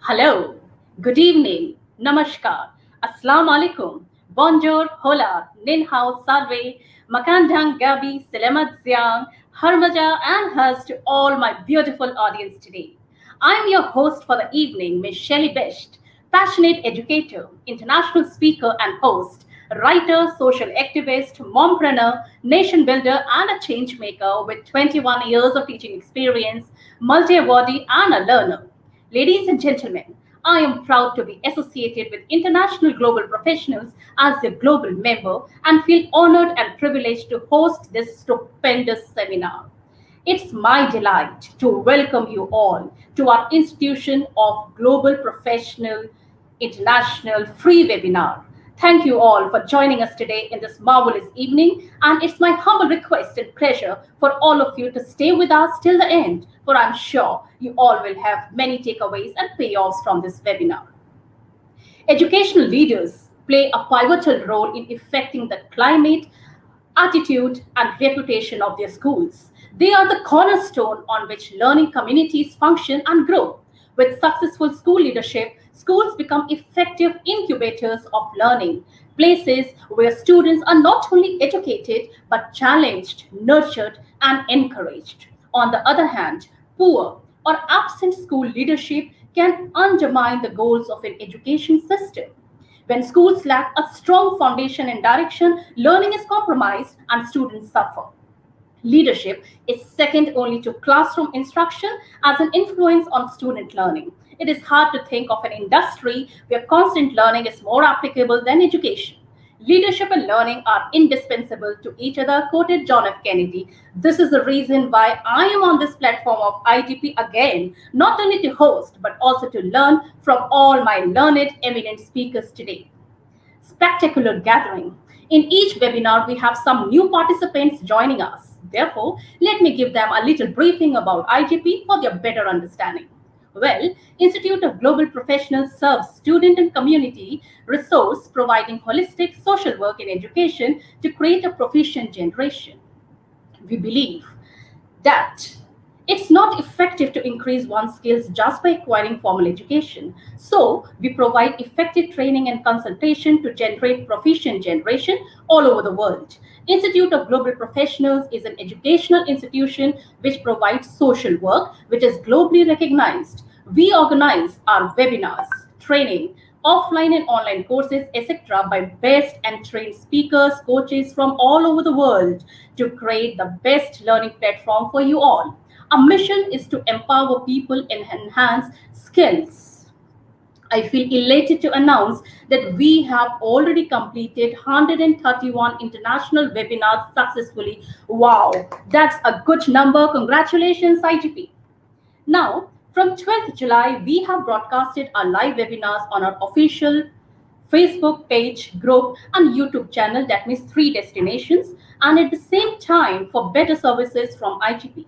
Hello, good evening, namaskar, assalamu alaikum, bonjour, hola, nin hao, salve, makandang, gabi, selamat siang, harmaja, and hers to all my beautiful audience today. I'm your host for the evening, Miss Shelley Best, passionate educator, international speaker and host, writer, social activist, mompreneur, nation builder, and a change maker with 21 years of teaching experience, multi-awardee, and a learner. Ladies and gentlemen, I am proud to be associated with International Global Professionals as their global member and feel honored and privileged to host this stupendous seminar. It's my delight to welcome you all to our Institution of Global Professional International free webinar. Thank you all for joining us today in this marvelous evening, and it's my humble request and pleasure for all of you to stay with us till the end, for I'm sure you all will have many takeaways and payoffs from this webinar. Educational leaders play a pivotal role in affecting the climate, attitude, and reputation of their schools. They are the cornerstone on which learning communities function and grow. With successful school leadership, schools become effective incubators of learning, places where students are not only educated but challenged, nurtured, and encouraged. On the other hand, poor or absent school leadership can undermine the goals of an education system. When schools lack a strong foundation and direction, learning is compromised and students suffer. Leadership is second only to classroom instruction as an influence on student learning. It is hard to think of an industry where constant learning is more applicable than education. Leadership and learning are indispensable to each other, quoted John F. Kennedy. This is the reason why I am on this platform of IGP again, not only to host, but also to learn from all my learned, eminent speakers today. Spectacular gathering. In each webinar, we have some new participants joining us. Therefore, let me give them a little briefing about IGP for their better understanding. Well, Institute of Global Professionals serves student and community resource providing holistic social work in education to create a proficient generation. We believe that it's not effective to increase one's skills just by acquiring formal education. So, we provide effective training and consultation to generate proficient generation all over the world. Institute of Global Professionals is an educational institution which provides social work which is globally recognized. We organize our webinars, training, offline and online courses, etc., by best and trained speakers, coaches from all over the world to create the best learning platform for you all. Our mission is to empower people and enhance skills. I feel elated to announce that we have already completed 131 international webinars successfully. Wow, that's a good number. Congratulations, IGP. Now, from 12th July, we have broadcasted our live webinars on our official Facebook page, group, and YouTube channel. That means three destinations. And at the same time, for better services from IGP.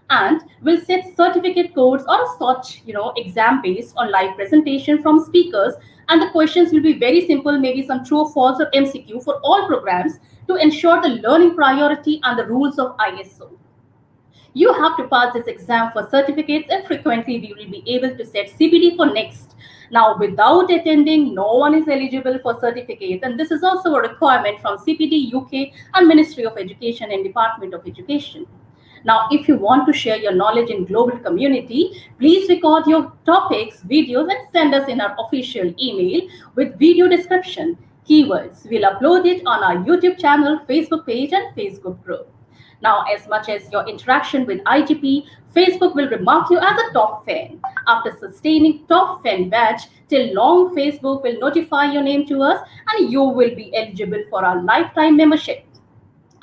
And we'll set certificate codes or a such, exam based on live presentation from speakers. And the questions will be very simple, maybe some true or false or MCQ for all programs to ensure the learning priority and the rules of ISO. You have to pass this exam for certificates, and frequently we will be able to set CPD for next. Now, without attending, no one is eligible for certificates, and this is also a requirement from CPD UK and Ministry of Education and Department of Education. Now, if you want to share your knowledge in global community, please record your topics, videos, and send us in our official email with video description, keywords. We'll upload it on our YouTube channel, Facebook page, and Facebook group. Now, as much as your interaction with IGP, Facebook will remark you as a top fan. After sustaining top fan badge till long, Facebook will notify your name to us and you will be eligible for our lifetime membership.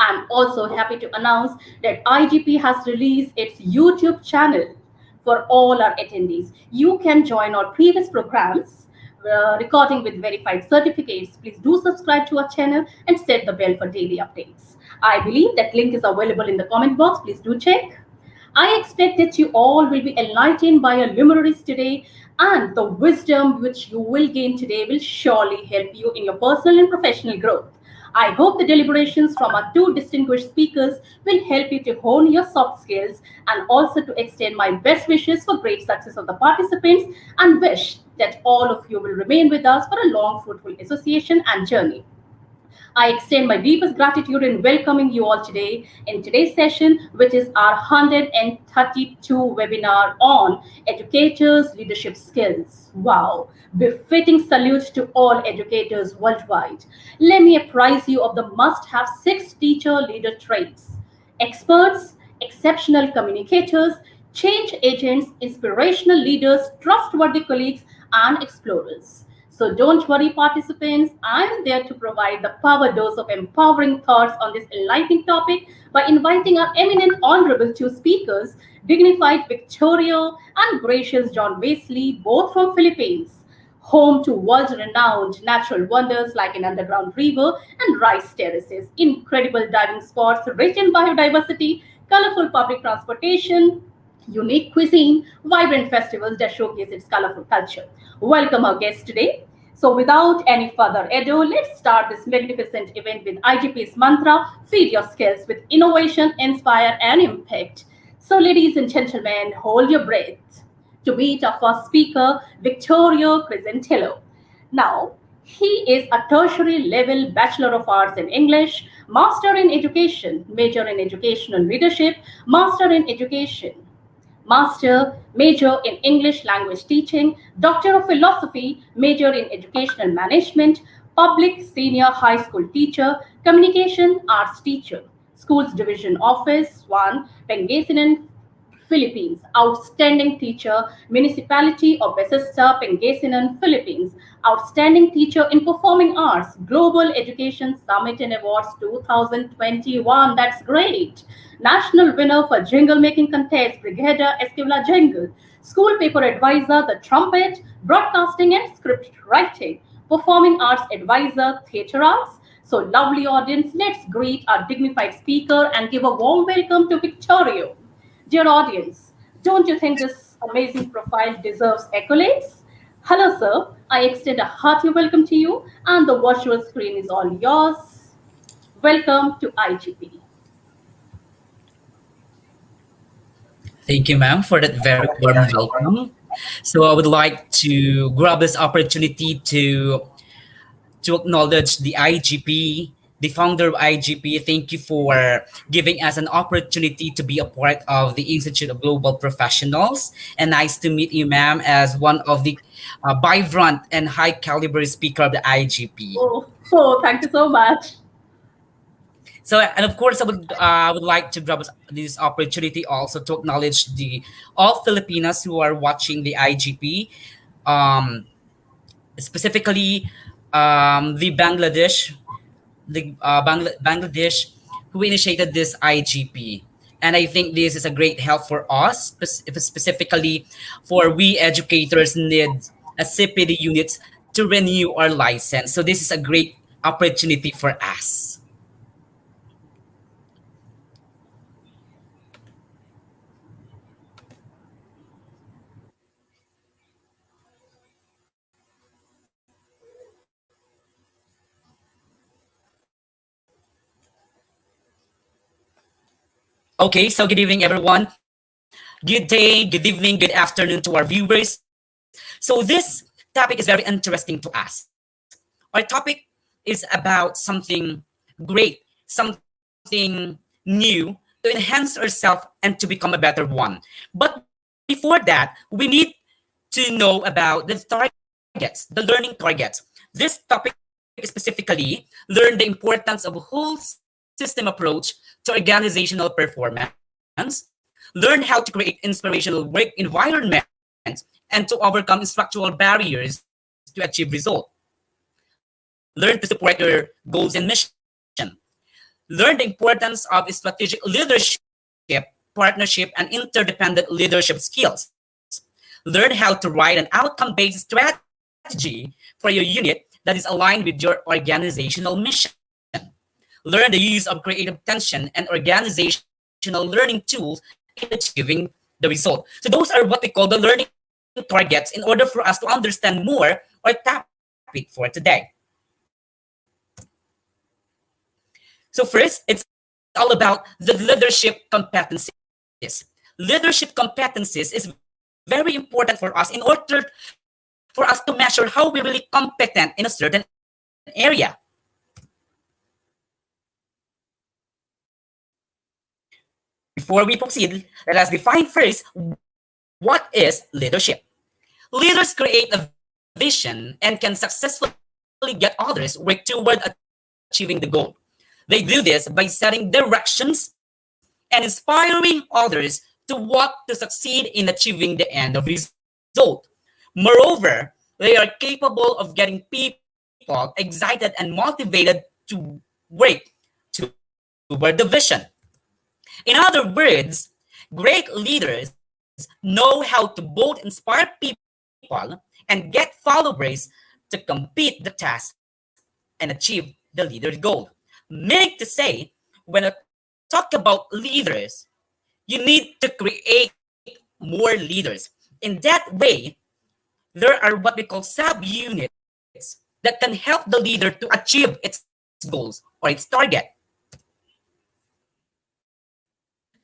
I'm also happy to announce that IGP has released its YouTube channel for all our attendees. You can join our previous programs, recording with verified certificates. Please do subscribe to our channel and set the bell for daily updates. I believe that link is available in the comment box. Please do check. I expect that you all will be enlightened by our luminaries today, and the wisdom which you will gain today will surely help you in your personal and professional growth. I hope the deliberations from our two distinguished speakers will help you to hone your soft skills and also to extend my best wishes for great success of the participants and wish that all of you will remain with us for a long, fruitful association and journey. I extend my deepest gratitude in welcoming you all today in today's session, which is our 132 webinar on educators' leadership skills. Wow, befitting salute to all educators worldwide. Let me apprise you of the must have six teacher leader traits: experts, exceptional communicators, change agents, inspirational leaders, trustworthy colleagues, and explorers. So don't worry, participants. I'm there to provide the power dose of empowering thoughts on this enlightening topic by inviting our eminent honorable two speakers, dignified Victoria and gracious John Wesley, both from Philippines, home to world-renowned natural wonders like an underground river and rice terraces, incredible diving spots rich in biodiversity, colorful public transportation, unique cuisine, vibrant festivals that showcase its colorful culture. Welcome our guests today. So, without any further ado, let's start this magnificent event with IGP's mantra: feed your skills with innovation, inspire, and impact. So, ladies and gentlemen, hold your breath to meet our first speaker, Victorio Crisantillo. Now, he is a tertiary level Bachelor of Arts in English, Master in Education, Major in Educational Leadership, Master in Education, Master, Major in English Language Teaching, Doctor of Philosophy, Major in Educational Management, Public Senior High School Teacher, Communication Arts Teacher, Schools Division Office 1, Pangasinan, Philippines. Outstanding Teacher, Municipality of Bethesda, Pangasinan, Philippines. Outstanding Teacher in Performing Arts, Global Education Summit and Awards 2021. That's great. National winner for Jingle Making Contest, Brigada Esquivla Jingle. School Paper Advisor, The Trumpet, Broadcasting and Script Writing. Performing Arts Advisor, Theatre Arts. So, lovely audience, let's greet our dignified speaker and give a warm welcome to Victorio. Dear audience, don't you think this amazing profile deserves accolades? Hello, sir. I extend a hearty welcome to you, and the virtual screen is all yours. Welcome to IGP. Thank you, ma'am, for that very warm welcome. So I would like to grab this opportunity to acknowledge the IGP, the founder of IGP. Thank you for giving us an opportunity to be a part of the Institute of Global Professionals. And nice to meet you, ma'am, as one of the vibrant and high caliber speaker of the IGP. Oh, thank you so much. So, and of course, I would like to grab this opportunity also to acknowledge the all Filipinas who are watching the IGP, um, specifically the Bangladesh, who initiated this IGP. And I think this is a great help for us, specifically for we educators need a CPD units to renew our license. So this is a great opportunity for us. Okay, so good evening, everyone. Good day, good evening, good afternoon to our viewers. So this topic is very interesting to us. Our topic is about something great, something new to enhance ourselves and to become a better one. But before that, we need to know about the targets, the learning targets. This topic specifically learn the importance of a whole system approach to organizational performance, learn how to create inspirational work environments, and to overcome structural barriers to achieve results. Learn to support your goals and mission. Learn the importance of strategic leadership, partnership, and interdependent leadership skills. Learn how to write an outcome-based strategy for your unit that is aligned with your organizational mission. Learn the use of creative tension and organizational learning tools in achieving the result. So those are what we call the learning targets in order for us to understand more or topic for today. So first, it's all about the leadership competencies. Leadership competencies is very important for us in order for us to measure how we're really competent in a certain area. Before we proceed, let us define first what is leadership. Leaders create a vision and can successfully get others work toward achieving the goal. They do this by setting directions and inspiring others to walk to succeed in achieving the end of result. Moreover, they are capable of getting people excited and motivated to work toward the vision. In other words, great leaders know how to both inspire people and get followers to complete the task and achieve the leader's goal. Meaning to say, when I talk about leaders, you need to create more leaders. In that way, there are what we call subunits that can help the leader to achieve its goals or its target.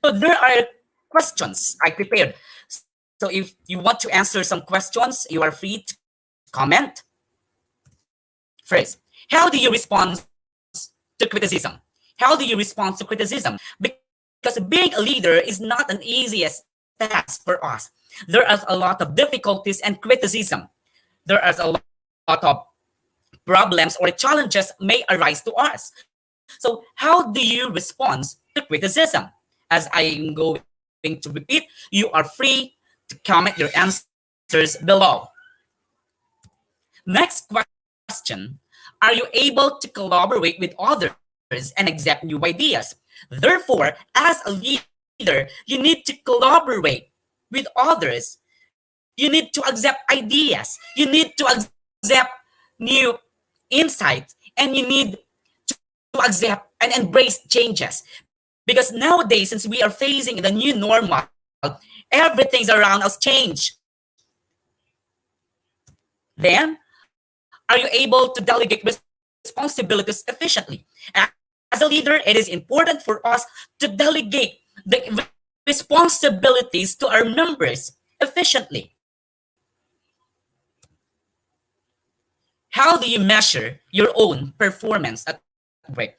So there are questions I prepared. So if you want to answer some questions, you are free to comment. First, how do you respond to criticism? How do you respond to criticism? Because being a leader is not an easiest task for us. There are a lot of difficulties and criticism. There are a lot of problems or challenges may arise to us. So how do you respond to criticism? As I am going to repeat, you are free to comment your answers below. Next question. Are you able to collaborate with others and accept new ideas? Therefore, as a leader, you need to collaborate with others. You need to accept ideas. You need to accept new insights. And you need to accept and embrace changes. Because nowadays, since we are facing the new normal, everything's around us change. Then, are you able to delegate responsibilities efficiently? As a leader, it is important for us to delegate the responsibilities to our members efficiently. How do you measure your own performance at work?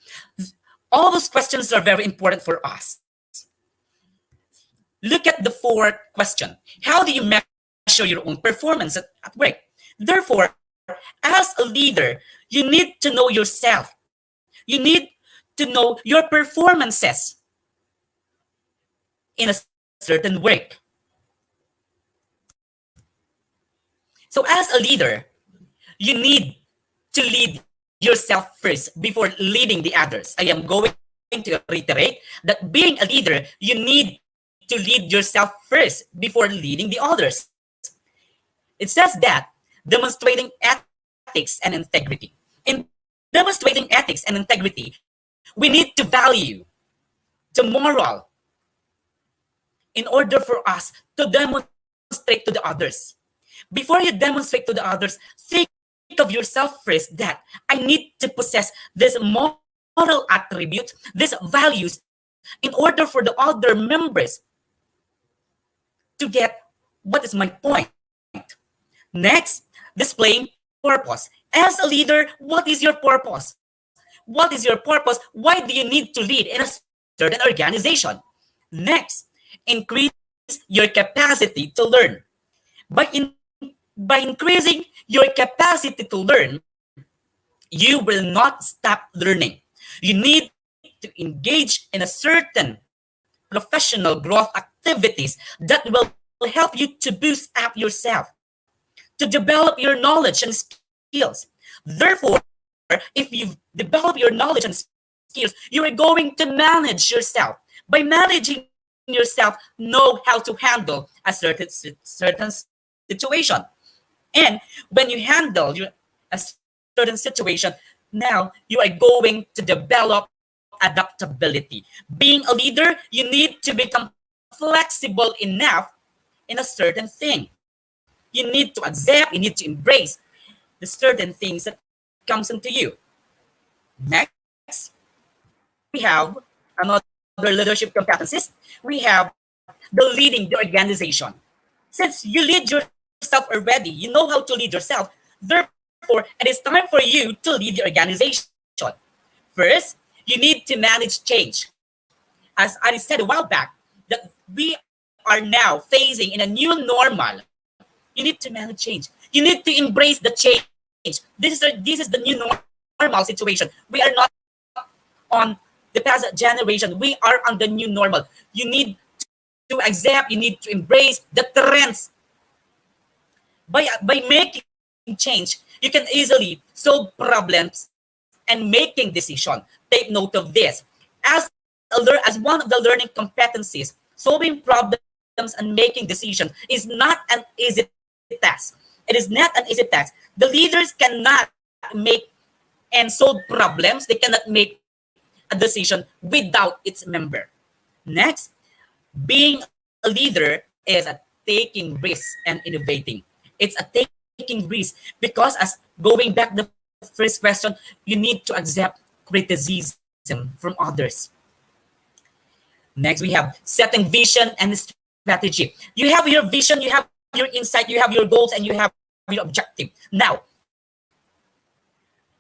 All those questions are very important for us. Look at the fourth question. How do you measure your own performance at work? Therefore, as a leader, you need to know yourself. You need to know your performances in a certain work. So, as a leader, you need to lead yourself first before leading the others. I am going to reiterate that being a leader, you need to lead yourself first before leading the others. It says that demonstrating ethics and integrity. In demonstrating ethics and integrity, we need to value the moral in order for us to demonstrate to the others. Before you demonstrate to the others, think of yourself first that I need to possess this moral attribute, these values, in order for the other members to get what is my point. Next, displaying purpose. As a leader, what is your purpose? What is your purpose? Why do you need to lead in a certain organization? Next, increase your capacity to learn. By, in, by increasing your capacity to learn, you will not stop learning. You need to engage in a certain professional growth activities that will help you to boost up yourself, to develop your knowledge and skills. Therefore, if you develop your knowledge and skills, you are going to manage yourself. By managing yourself, know how to handle a certain situation. And when you handle a certain situation, now you are going to develop adaptability. Being a leader, you need to become flexible enough in a certain thing. You need to accept, you need to embrace the certain things that comes into you. Next, increase your capacity to have another leadership competencies. We have the leading the organization. Since you lead yourself already, you know how to lead yourself. Therefore, it is time for you to lead the organization. First, you need to manage change. As I said a while back, that we are now facing in a new normal. You need to manage change. You need to embrace the change. This is the new normal situation. We are not on the past generation. We are on the new normal. You need to accept, you need to embrace the trends. By making change, you can easily solve problems and making decision. Take note of this. As one of the learning competencies, solving problems and making decisions is not an easy task. It is not an easy task. The leaders cannot make and solve problems. They cannot make a decision without its member. Next, being a leader is a taking risks and innovating. It's a taking risks because, as going back the first question, you need to accept criticism from others. Next, we have setting vision and strategy. You have your vision, you have your insight, you have your goals, and you have your objective. Now,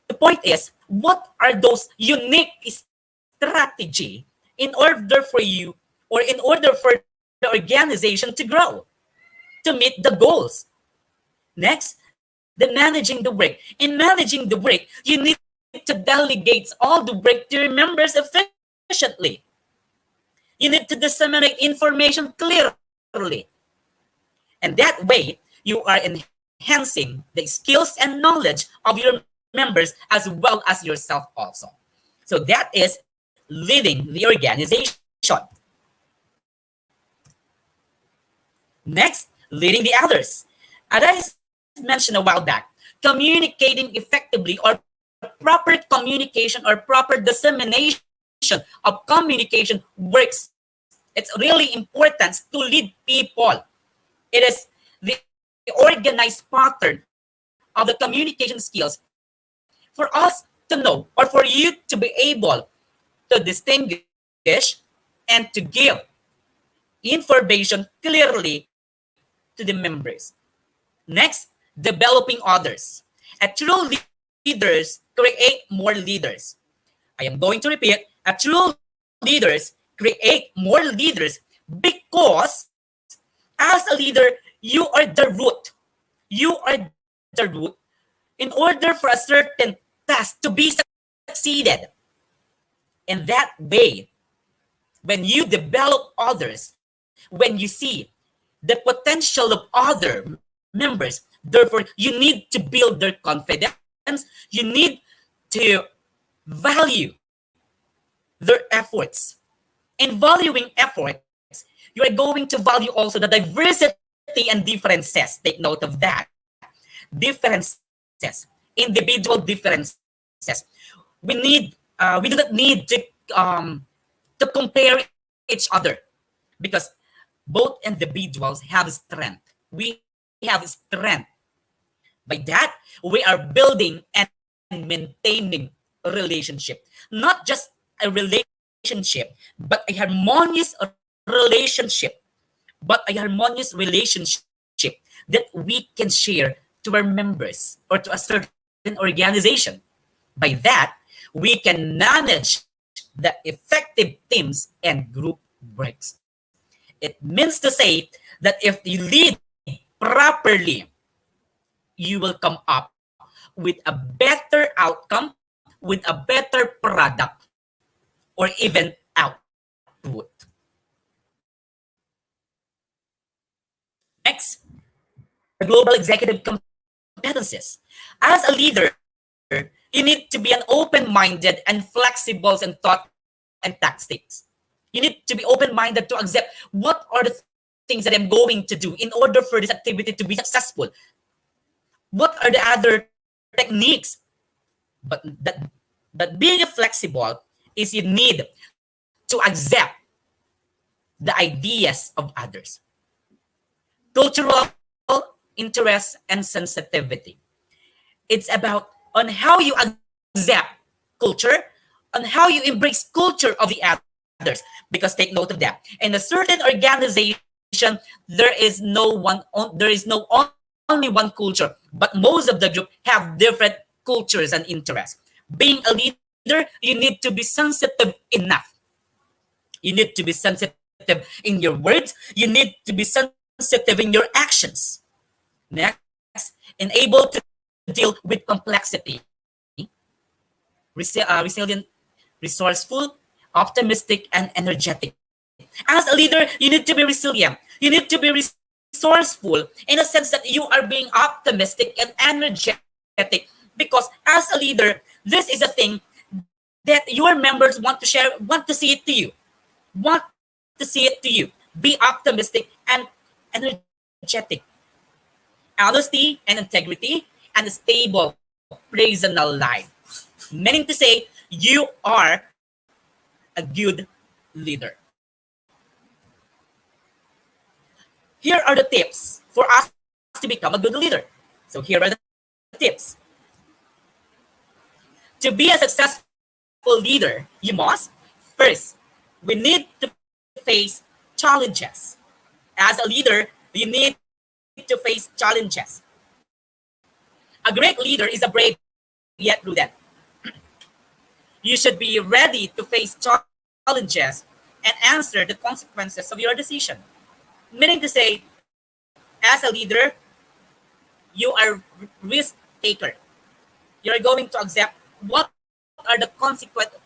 the point is, what are those unique strategy in order for you or in order for the organization to grow, to meet the goals? Next, the managing the work. In managing the work, you need to delegate all the work to your members efficiently. You need to disseminate information clearly. And that way, you are enhancing the skills and knowledge of your members as well as yourself also. So that is leading the organization. Next, leading the others. As I mentioned a while back, communicating effectively or proper communication or proper dissemination of communication works. It's really important to lead people. It is the organized pattern of the communication skills for us to know or for you to be able to distinguish and to give information clearly to the members. Next, developing others. A true leaders create more leaders. I am going to repeat. A true leaders create more leaders because as a leader, you are the root. You are the root. In order for a certain task to be succeeded. In that way, when you develop others, when you see the potential of other members, therefore, you need to build their confidence. You need to value their efforts. In valuing efforts, you are going to value also the diversity and differences. Take note of that. Differences, individual differences. We do not need to compare each other because both individuals have strength. We have strength. By that, we are building and maintaining relationship. Not just a relationship, but a harmonious relationship that we can share to our members or to a certain organization. By that, we can manage the effective teams and group works. It means to say that if you lead properly, you will come up with a better outcome, with a better product, or even output. Next, the global executive competencies. As a leader, you need to be an open-minded and flexible in thought and tactics. You need to be open-minded to accept what are the things that I'm going to do in order for this activity to be successful. What are the other techniques? But being flexible is you need to accept the ideas of others. Cultural interest and sensitivity. It's about on how you accept culture, on how you on how you embrace culture of the others. Because take note of that. In a certain organization, there is no only one culture, but most of the group have different cultures and interests. Being a leader, you need to be sensitive enough. You need to be sensitive in your words. You need to be sensitive in your actions. Next, and able to deal with complexity. Resilient, resourceful, optimistic, and energetic. As a leader, you need to be resilient. You need to be resourceful in a sense that you are being optimistic and energetic. Because as a leader, this is a thing that your members want to share, want to see it to you. Want to see it to you. Be optimistic and energetic. Honesty and integrity and a stable personal life. Meaning to say, you are a good leader. Here are the tips for us to become a good leader. So here are the tips. To be a successful leader, you must first, we need to face challenges. As a leader, you need to face challenges. A great leader is a brave yet prudent. You should be ready to face challenges and answer the consequences of your decision. Meaning to say, as a leader, you are risk taker. You're going to accept what are the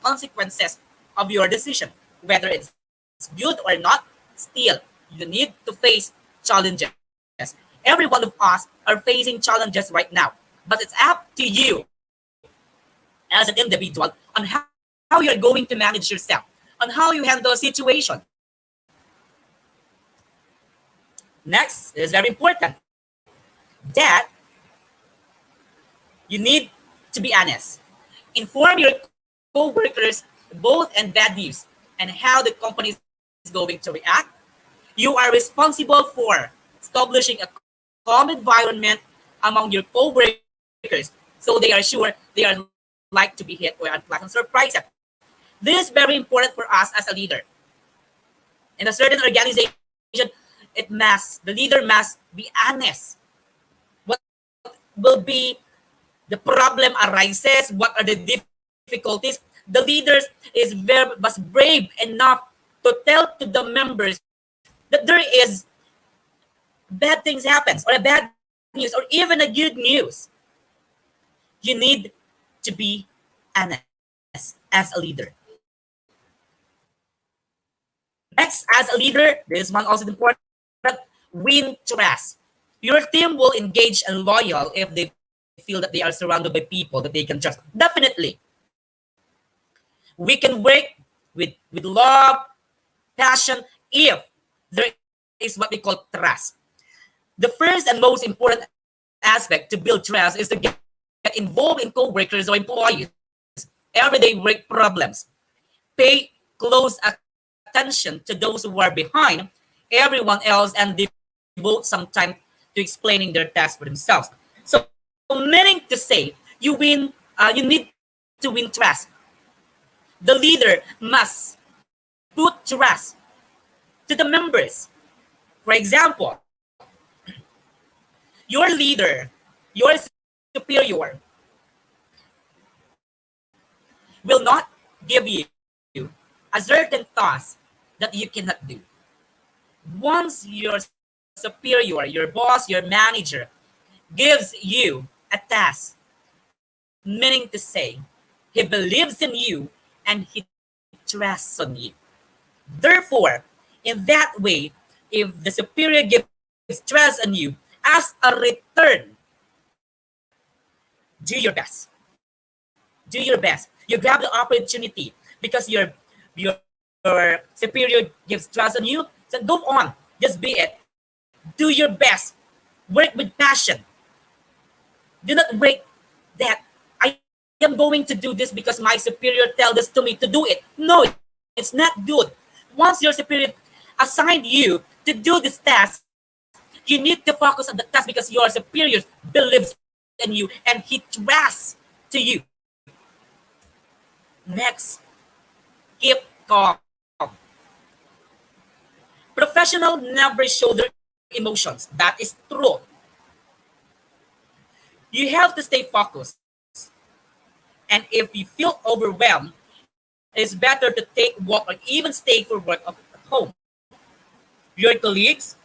consequences of your decision, whether it's good or not. Still, you need to face challenges. Every one of us are facing challenges right now, but it's up to you as an individual on how you're going to manage yourself, on how you handle a situation. Next, it is very important that you need to be honest. Inform your co-workers both and bad news and how the company is going to react. You are responsible for establishing a calm environment among your co-workers so they are sure they are like to be hit or unpleasant surprises. This is very important for us as a leader. In a certain organization, the leader must be honest. What will be the problem arises, what are the difficulties, the leaders is must brave enough to tell to the members that there is bad things happens or a bad news or even a good news. You need to be honest as a leader. Next, as a leader, this one also important, win trust. Your team will engage and loyal if they feel that they are surrounded by people that they can trust. Definitely, we can work with love, passion, if there is what we call trust. The first and most important aspect to build trust is to get involved in co-workers or employees' everyday work problems. Pay close attention to those who are behind everyone else and devote some time to explaining their tasks for themselves. So, meaning to say, you need to win trust. The leader must put trust to the members. For example, your leader, your superior will not give you a certain task that you cannot do. Once your superior, your boss, your manager gives you a task, meaning to say he believes in you and he trusts on you. Therefore, in that way, if the superior gives trust on you, as a return, do your best. Do your best. You grab the opportunity because your superior gives trust on you. So go on, just be it. Do your best. Work with passion. Do not wait that I am going to do this because my superior tell this to me to do it. No, it's not good. Once your superior assigned you to do this task, you need to focus on the task because your superior believes in you and he trusts to you. Next, keep calm. Professionals never show their emotions. That is true. You have to stay focused. And if you feel overwhelmed, it's better to take walk or even stay for work at home. Your colleagues,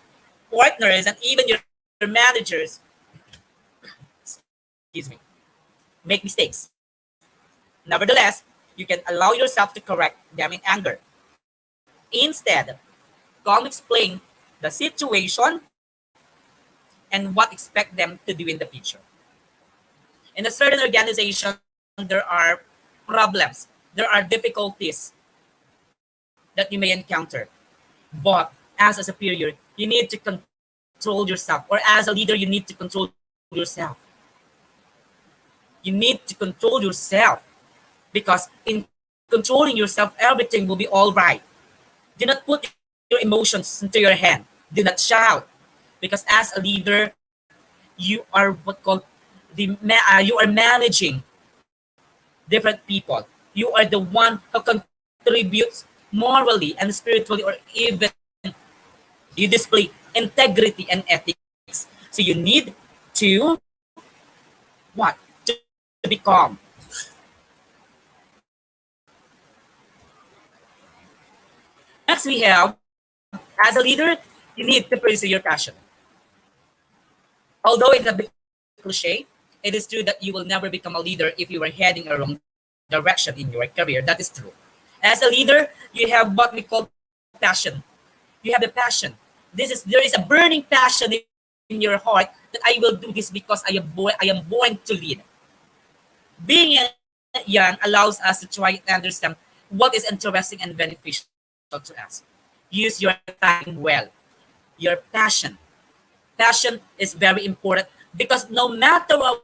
partners, and even your managers, excuse me, make mistakes. Nevertheless, you can allow yourself to correct them in anger. Instead, calm explain the situation and what expect them to do in the future. In a certain organization, there are problems, there are difficulties that you may encounter. But as a superior, you need to control yourself, or as a leader, you need to control yourself. You need to control yourself because in controlling yourself, everything will be all right. Do not put your emotions into your hand. Do not shout because as a leader, you are what called you are managing different people. You are the one who contributes morally and spiritually, or even you display integrity and ethics. So you need to what? To be calm. Next we have, as a leader, you need to pursue your passion. Although it's a bit cliche, it is true that you will never become a leader if you are heading a wrong direction in your career. That is true. As a leader, you have what we call passion. You have the passion. There is a burning passion in your heart that I will do this because I am born to lead. Being young allows us to try and understand what is interesting and beneficial to us. Use your time well. Your passion is very important because no matter how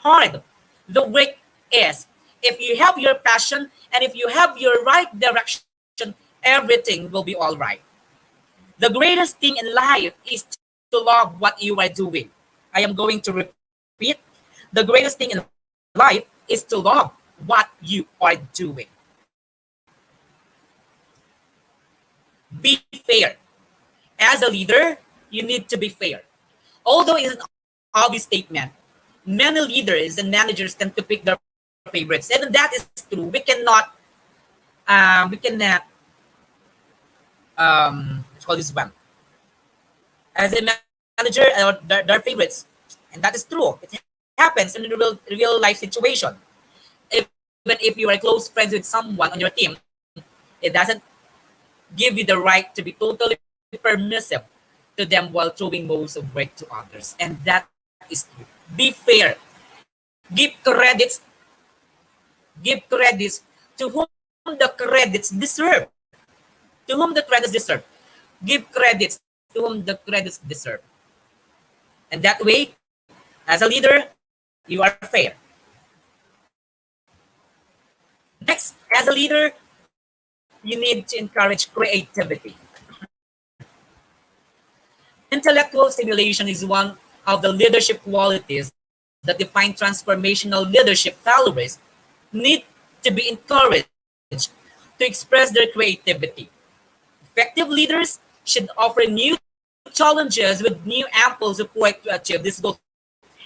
hard the work is, if you have your passion and if you have your right direction, everything will be all right. The greatest thing in life is to love what you are doing. I am going to repeat. The greatest thing in life is to love what you are doing. Be fair. As a leader, you need to be fair. Although it's an obvious statement, many leaders and managers tend to pick their favorites, and that is true. We cannot let's call this one as a manager their favorites, and that is true. It happens in a real life situation. Even if you are close friends with someone on your team, it doesn't give you the right to be totally permissive to them while throwing most of work to others, and that is true. Be fair. Give credits. Give credits to whom the credits deserve. To whom the credits deserve. Give credits to whom the credits deserve. And that way, as a leader, you are fair. Next, as a leader, you need to encourage creativity. Intellectual stimulation is one of the leadership qualities that define transformational leadership. Followers need to be encouraged to express their creativity. Effective leaders should offer new challenges with new ample support to achieve this goal.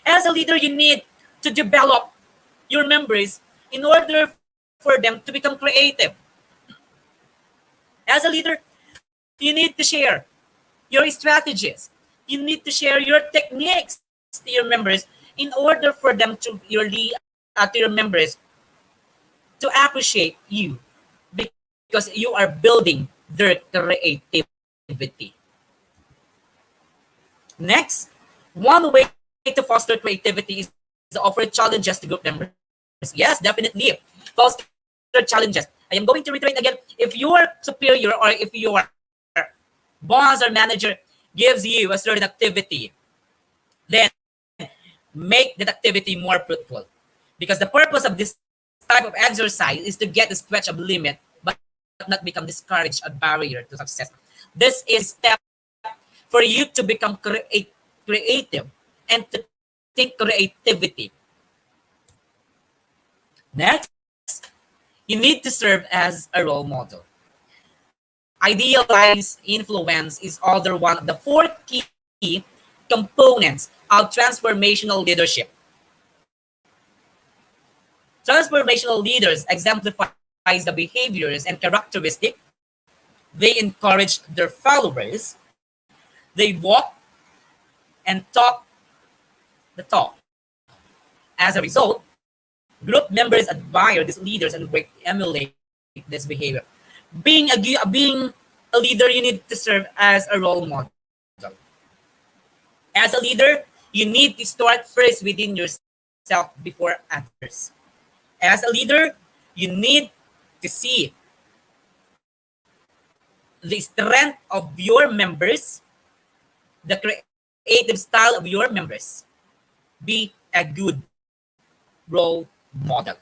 As a leader, you need to develop your members in order for them to become creative. As a leader, you need to share your strategies. You need to share your techniques to your members in order for them to to your members to appreciate you because you are building their creativity. Next, one way to foster creativity is to offer challenges to group members. Yes, definitely. Foster challenges. I am going to reiterate again. If your superior or if your boss or manager gives you a certain activity, then make that activity more fruitful. Because the purpose of this type of exercise is to get a stretch of limit, but not become discouraged a barrier to success. This is a step for you to become creative and to think creativity. Next, you need to encourage You need to serve as a role model. Idealized influence is other one of the four key components of transformational leadership. Transformational leaders exemplifies the behaviors and characteristics. They encourage their followers. They walk and talk the talk. As a result, group members admire these leaders and work to emulate this behavior. Being a leader, you need to serve as a role model. As a leader, you need to start first within yourself before others. As a leader, you need to see the strength of your members, the creative style of your members. Be a good role model.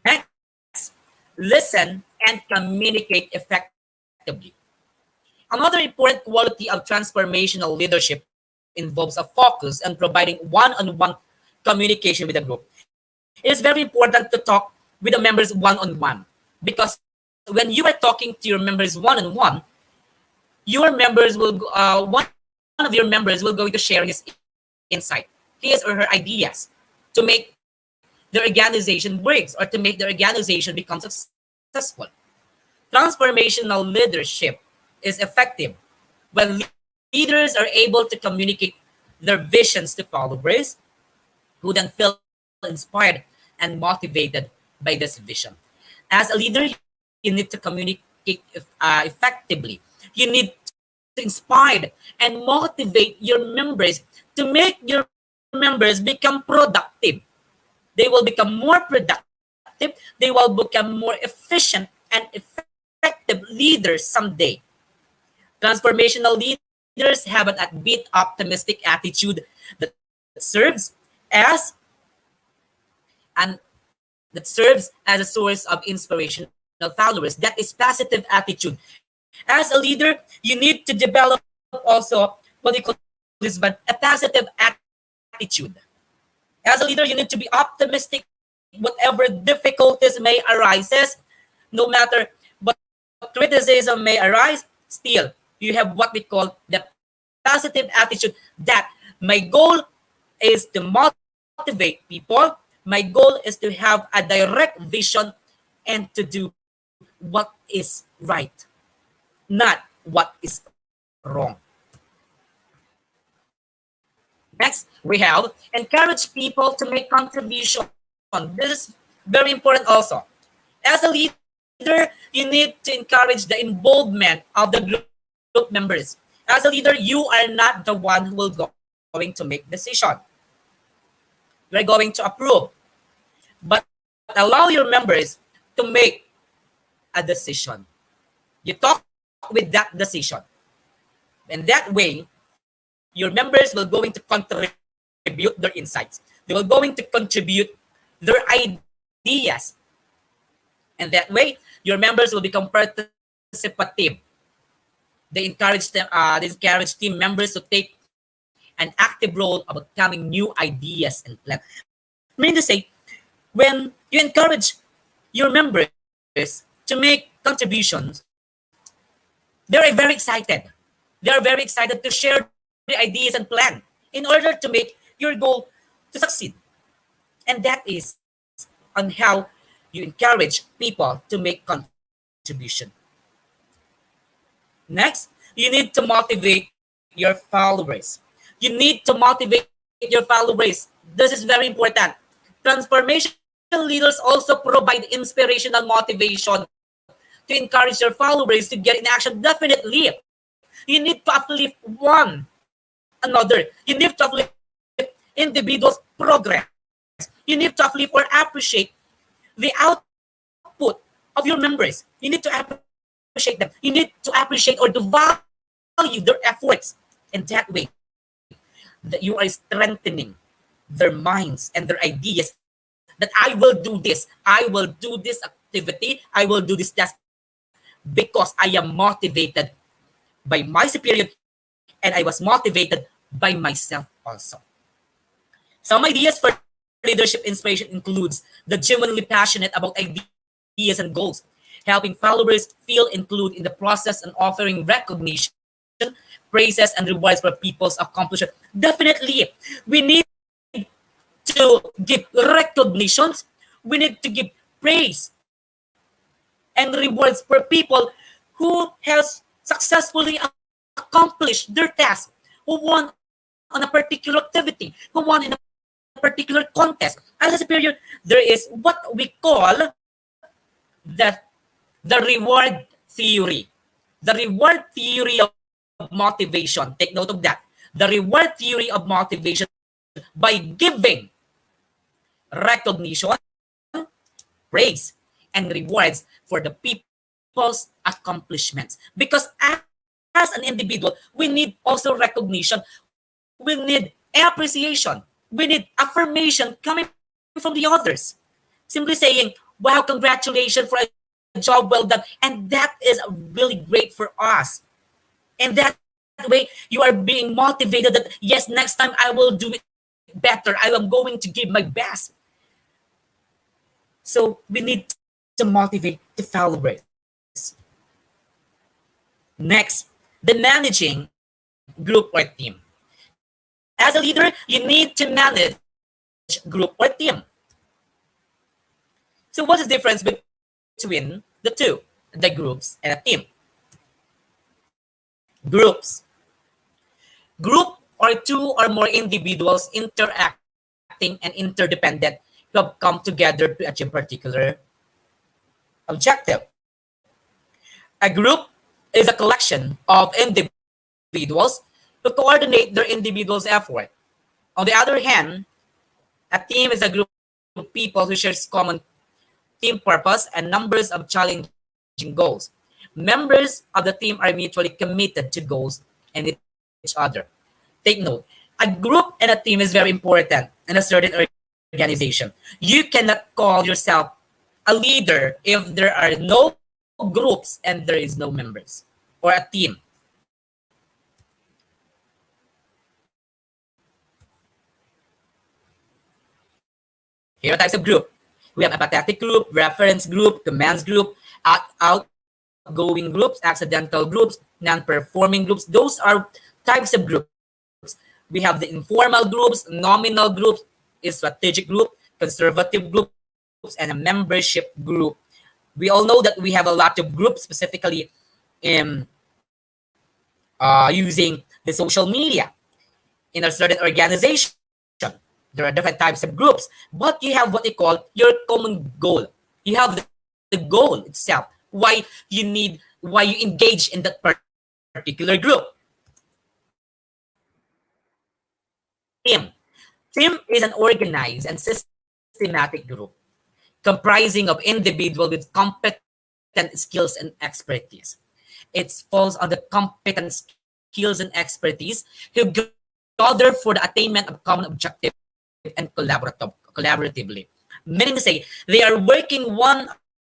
Next, listen and communicate effectively. Another important quality of transformational leadership involves a focus on providing one-on-one communication with the group. It is very important to talk with the members one-on-one, because when you are talking to your members one-on-one, one of your members will going to share his insight, his or her ideas to make their organization works or to make their organization become successful. Transformational leadership is effective when leaders are able to communicate their visions to followers who then feel inspired and motivated by this vision. As a leader, you need to communicate effectively. You need to inspire and motivate your members to make your members become productive. They will become more productive. They will become more efficient and effective leaders someday. Transformational leaders have an upbeat, optimistic attitude that serves as and that serves as a source of inspirational followers. That is positive attitude. As a leader, you need to develop also what we call this one, a positive attitude. As a leader, you need to be optimistic whatever difficulties may arise, no matter what criticism may arise, still you have what we call the positive attitude that my goal is to motivate people. My goal is to have a direct vision and to do what is right, not what is wrong. Next, we have encourage people to make contribution. This is very important also. As a leader, you need to encourage the involvement of the group members. As a leader, you are not the one who will going to make decision. You are going to approve, but allow your members to make a decision. You talk with that decision. And that way, your members will going to contribute their insights. They will going to contribute their ideas. And that way, your members will become participative. They encourage team members to take an active role of becoming new ideas and plans. Meaning to say, when you encourage your members to make contributions, they are very excited. They are very excited to share the ideas and plan in order to make your goal to succeed. And that is on how you encourage people to make contribution. Next, you need to motivate your followers. You need to motivate your followers. This is very important. Transformation leaders also provide inspirational motivation to encourage your followers to get in action. Definitely, you need to uplift one another. You need to uplift individuals' progress. You need to uplift or appreciate the output of your members. You need to appreciate them. You need to appreciate or to value their efforts. In that way, that you are strengthening their minds and their ideas that I will do this, I will do this activity, I will do this task because I am motivated by my superior and I was motivated by myself also. Some ideas for this one. leadership inspiration includes the genuinely passionate about ideas and goals, helping followers feel included in the process and offering recognition, praises, and rewards for people's accomplishment. Definitely, we need to give recognitions. We need to give praise and rewards for people who has successfully accomplished their task, who won on a particular activity, who won in a particular contest. As a superior, there is what we call the the reward theory. The reward theory of motivation. Take note of that. The reward theory of motivation by giving recognition, praise, and rewards for the people's accomplishments. Because as an individual, we need also recognition, we need appreciation, we need affirmation coming from the others. Simply saying, wow, congratulations for a job well done. And that is really great for us. And that way, you are being motivated that, yes, next time I will do it better. I am going to give my best. So we need to motivate the followers. Next, the managing group or team. As a leader, you need to manage group or team. So what's the difference between the two, the groups and a team? Groups. Group are two or more individuals interacting and interdependent who have come together to achieve particular objective. A group is a collection of individuals who coordinate their individual's effort. On the other hand, a team is a group of people who shares common team purpose and numbers of challenging goals. Members of the team are mutually committed to goals and each other. Take note, a group and a team is very important in a certain organization. You cannot call yourself a leader if there are no groups and there is no members or a team. Here are types of group. We have apathetic group, reference group, commands group, outgoing groups, accidental groups, non-performing groups. Those are types of groups. We have the informal groups, nominal groups, strategic group, conservative groups, and a membership group. We all know that we have a lot of groups, specifically in using the social media in a certain organization. There are different types of groups, but you have what they call your common goal. You have the goal itself. Why you engage in that particular group. Team. Team is an organized and systematic group comprising of individuals with competent skills and expertise. It falls under competent skills and expertise who gather for the attainment of common objective and collaboratively. Meaning to say, they are working one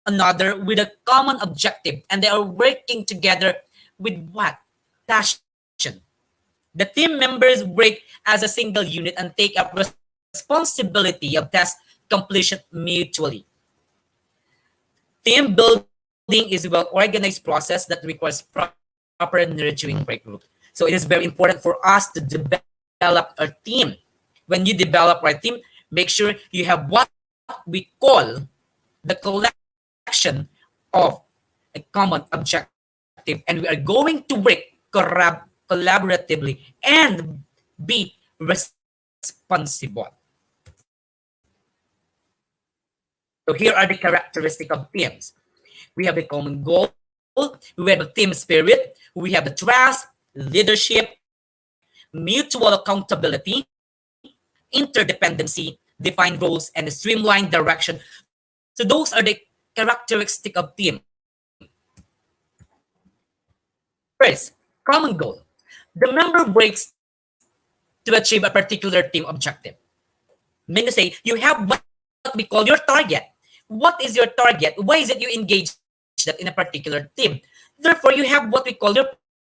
another with a common objective and they are working together with what? Passion. The team members work as a single unit and take up responsibility of task completion mutually. Team building is a well-organized process that requires proper nurturing break group. So it is very important for us to develop our team. When you develop our team, make sure you have what we call the collection of a common objective, and we are going to work collaboratively and be responsible. So here are the characteristics of teams. We have the common goal, we have the team spirit, we have the trust, leadership, mutual accountability, interdependency, defined roles, and a streamlined direction. So those are the characteristics of team. First, common goal. The member works to achieve a particular team objective. Meaning to say, you have what we call your target. What is your target? Why is it you engage that in a particular team? Therefore, you have what we call your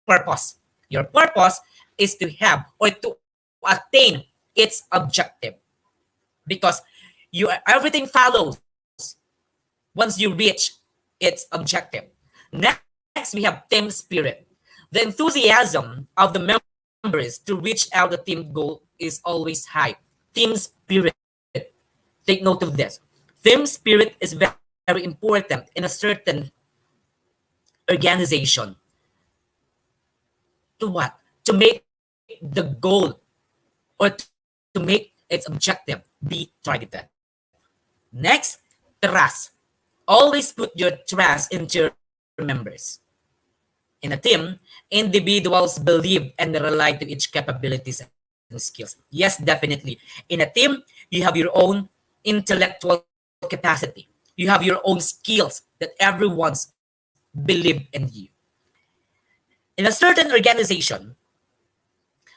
purpose. Your purpose is to have or to attain its objective. because everything follows once you reach its objective. Next, we have team spirit. The enthusiasm of the members to reach out the team goal is always high. Team spirit. Take note of this. Team spirit is very important in a certain organization. To what? To make the goal or to make its objective be targeted. Next, trust. Always put your trust into your members. In a team, individuals believe and rely to each capabilities and skills. Yes, definitely. In a team, you have your own intellectual capacity. You have your own skills that everyone's believe in you. In a certain organization,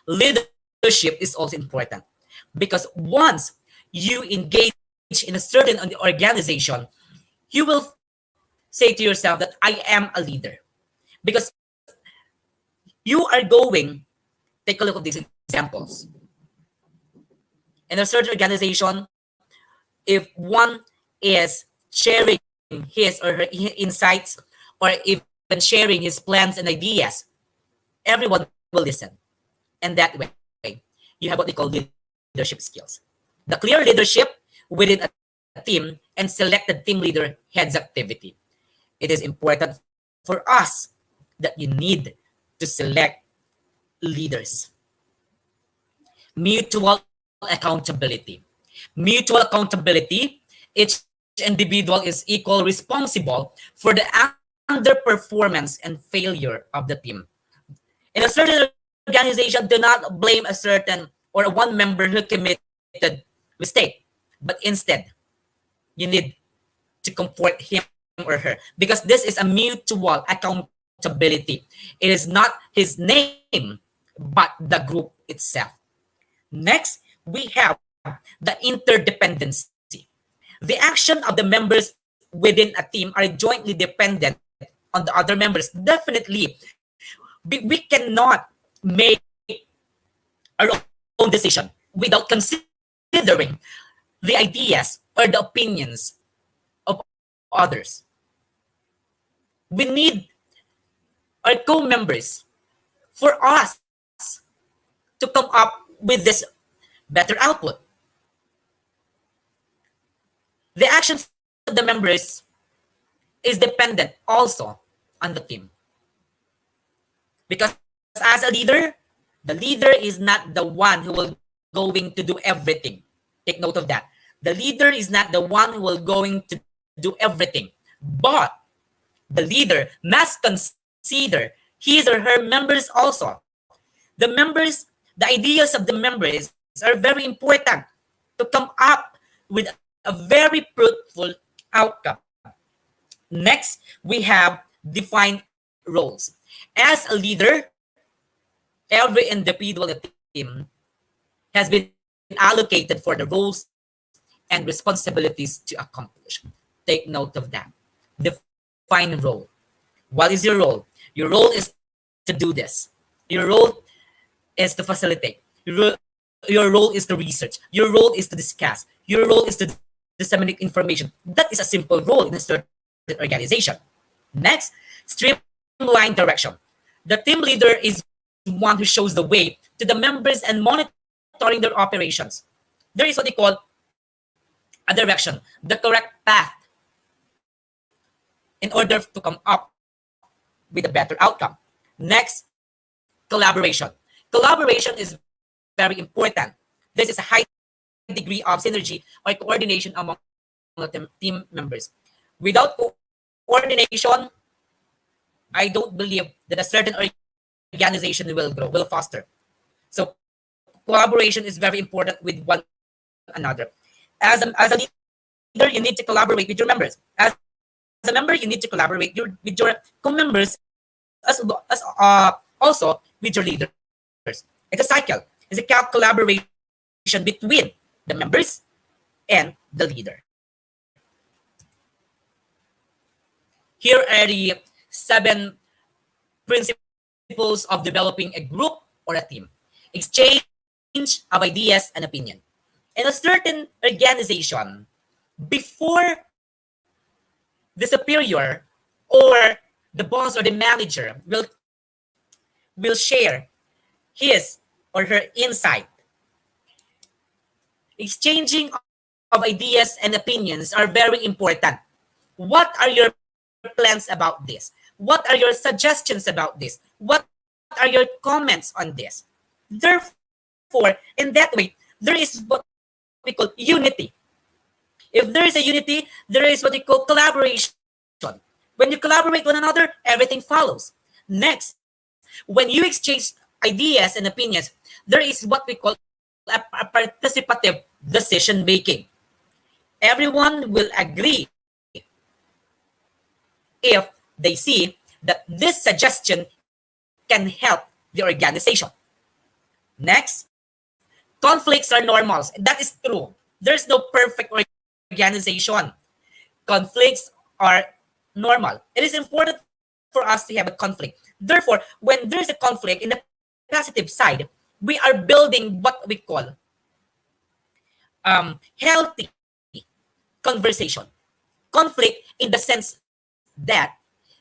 leadership is also important because once you engage in a certain organization, you will say to yourself that I am a leader because you are going, take a look at these examples. In a certain organization, if one is sharing his or her insights or even sharing his plans and ideas, everyone will listen. And that way, you have what we call leadership skills. The clear leadership within a team and selected team leader heads activity. It is important for us that you need to select leaders. Mutual accountability. Mutual accountability, each individual is equal responsible for the underperformance and failure of the team. In a certain organization, do not blame a certain or one member who committed mistake, but instead, you need to comfort him or her because this is a mutual accountability. It is not his name, but the group itself. Next, we have the interdependency. The action of the members within a team are jointly dependent on the other members. Definitely, we cannot make our own decision without considering the ideas or the opinions of others. We need our co-members for us to come up with this better output. The actions of the members is dependent also on the team. Because as a leader, the leader is not the one who will going to do everything. Take note of that. The leader is not the one who will going to do everything. But the leader must consider his or her members also. The members, the ideas of the members are very important to come up with a very fruitful outcome. Next, we have defined roles. As a leader, every individual in the team has been allocated for the roles and responsibilities to accomplish. Take note of that. Define role. What is your role? Your role is to do this. Your role is to facilitate. Your role is to research. Your role is to discuss. Your role is to disseminate information. That is a simple role in a certain organization. Next, streamline direction. The team leader is one who shows the way to the members and monitoring their operations. There is what they call a direction, the correct path in order to come up with a better outcome. Next, collaboration. Collaboration is very important. This is a high degree of synergy or coordination among the team members. Without coordination, I don't believe that a certain organization will grow, will foster. So collaboration is very important with one another. As a leader, you need to collaborate with your members. As a member, you need to collaborate with your co-members as also with your leaders. It's a cycle. It's a collaboration between the members and the leader. Here are the 7 principles of developing a group or a team. Exchange of ideas and opinion. In a certain organization, before the superior or the boss or the manager will share his or her insight, exchanging of ideas and opinions are very important. What are your plans about this? What are your suggestions about this? What are your comments on this? Therefore, in that way, there is what we call unity. If there is a unity, there is what we call collaboration. When you collaborate one another, everything follows. Next, when you exchange ideas and opinions, there is what we call a participative decision making. Everyone will agree if they see that this suggestion can help the organization. Next, conflicts are normal. That is true. There's no perfect organization. Conflicts are normal. It is important for us to have a conflict. Therefore, when there is a conflict in the positive side, we are building what we call healthy conversation. Conflict in the sense that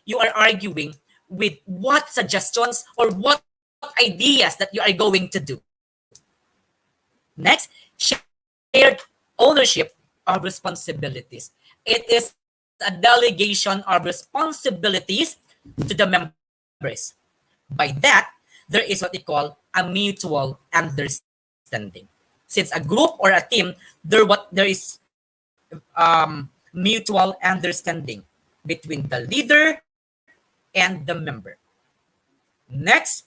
you are arguing with what suggestions or what ideas that you are going to do. Next, shared ownership of responsibilities. It is a delegation of responsibilities to the members. By that, there is what we call a mutual understanding. Since a group or a team, there is mutual understanding between the leader and the member. Next,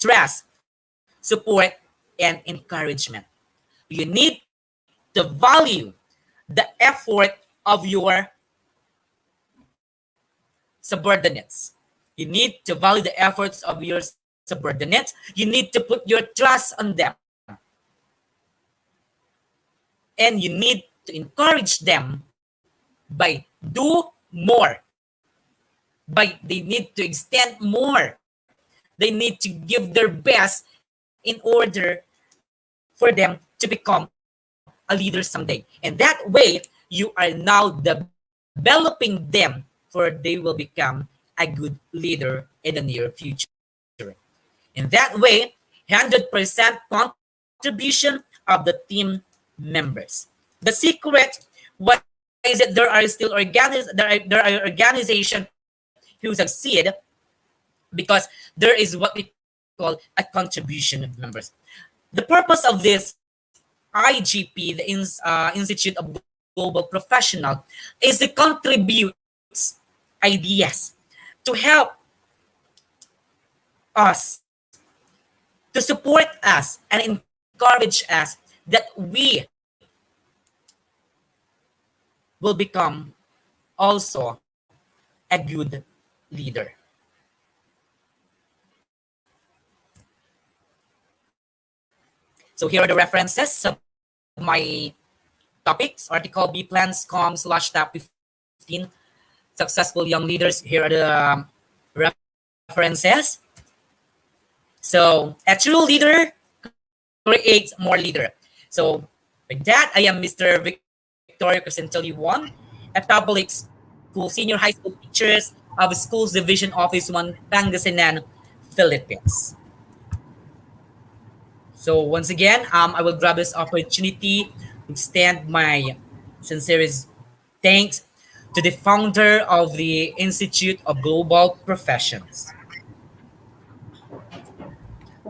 trust, support, and encouragement. You need to value the effort of your subordinates. You need to value the efforts of your subordinates. You need to put your trust on them. And you need to encourage them by do more. By they need to extend more. They need to give their best in order for them to become a leader someday. And that way, you are now developing them for they will become a good leader in the near future. In that way, 100% contribution of the team members. The secret, why is it there are still there are organizations who succeed? Because there is what we call a contribution of members. The purpose of this IGP, the Institute of Global Professional, is to contribute ideas to help us, to support us, and encourage us that we will become also a good leader. So here are the references of my topics. Article B plans com slash top 15 successful young leaders. Here are the references. So a true leader creates more leader. So with that, I am Mr. Victorio Crescentelli 1, a public school senior high school teachers of Schools Division Office 1, Pangasinan, Philippines. So once again, I will grab this opportunity to extend my sincerest thanks to the founder of the Institute of Global Professions.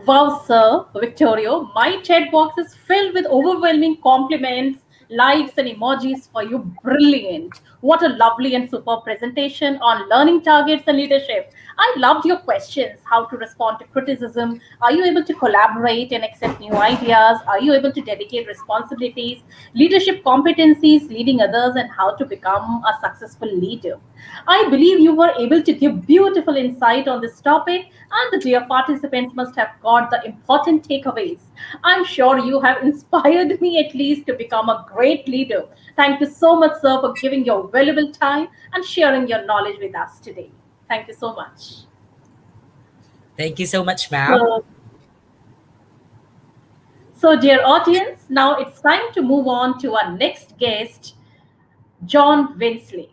Wow, sir, Victorio, my chat box is filled with overwhelming compliments, likes, and emojis for you. Brilliant. What a lovely and superb presentation on learning targets and leadership. I loved your questions: how to respond to criticism, are you able to collaborate and accept new ideas, are you able to delegate responsibilities, leadership competencies, leading others, and how to become a successful leader. I believe you were able to give beautiful insight on this topic, and the dear participants must have got the important takeaways. I'm sure you have inspired me at least to become a great leader. Thank you so much, sir, for giving your valuable time and sharing your knowledge with us today. Thank you so much. Thank you so much, ma'am. So, So, dear audience, now it's time to move on to our next guest, John Winsley.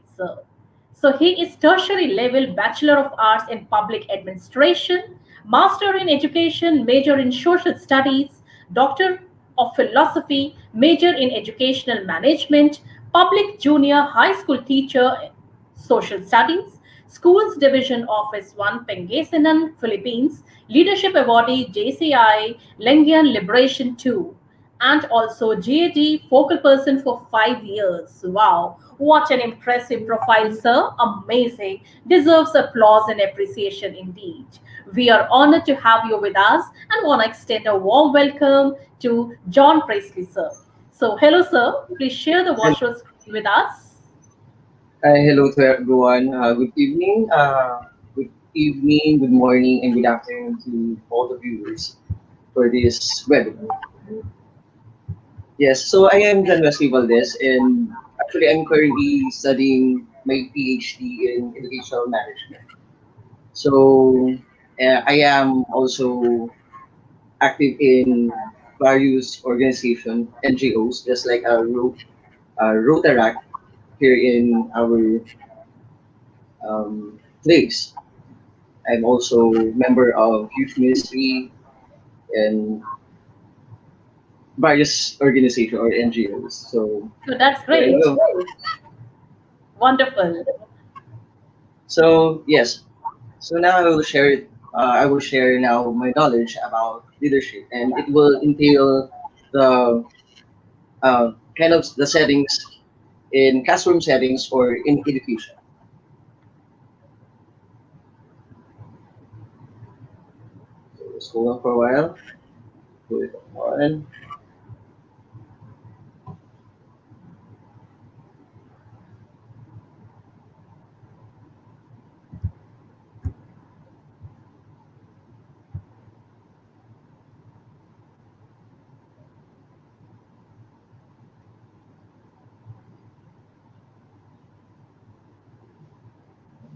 So he is tertiary level Bachelor of Arts in Public Administration, Master in Education, Major in Social Studies, Doctor of Philosophy, Major in Educational Management, Public Junior High School Teacher, Social Studies, Schools Division Office 1, Pangasinan, Philippines, Leadership Awardee JCI, Lengian Liberation 2, and also GAD focal person for 5 years. Wow, what an impressive profile, sir. Amazing. Deserves applause and appreciation indeed. We are honored to have you with us and want to extend a warm welcome to John Presley, sir. So, hello, sir. Please share the And virtual screen with us. hello to everyone. Good evening. Good morning, and good afternoon to all the viewers for this webinar. Yes, so I am John Wesley Valdez, and actually I'm currently studying my PhD in educational management. So I am also active in various organizations, NGOs, just like Rotaract here in our place. I'm also member of youth ministry and various organizations or NGOs. So So, that's there you great. go. Wonderful. So yes, so now I will share now my knowledge about leadership, and it will entail the kind of the settings in classroom settings or in education. So just hold on for a while. Put it on.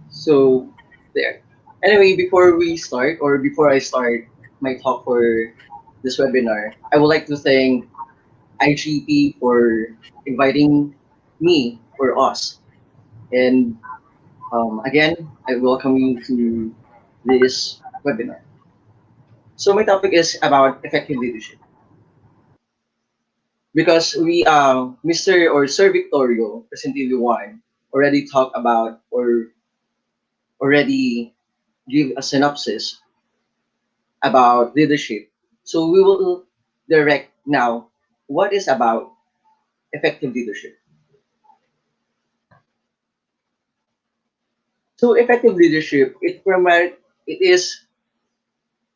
So there. Anyway, before we start, or before I start my talk for this webinar, I would like to thank IGP for inviting me or us. And again, I welcome you to this webinar. So my topic is about effective leadership because Mr. or Sir Victorio, President One, already talked about or already give a synopsis about leadership. So we will direct now what is about effective leadership. So effective leadership, it is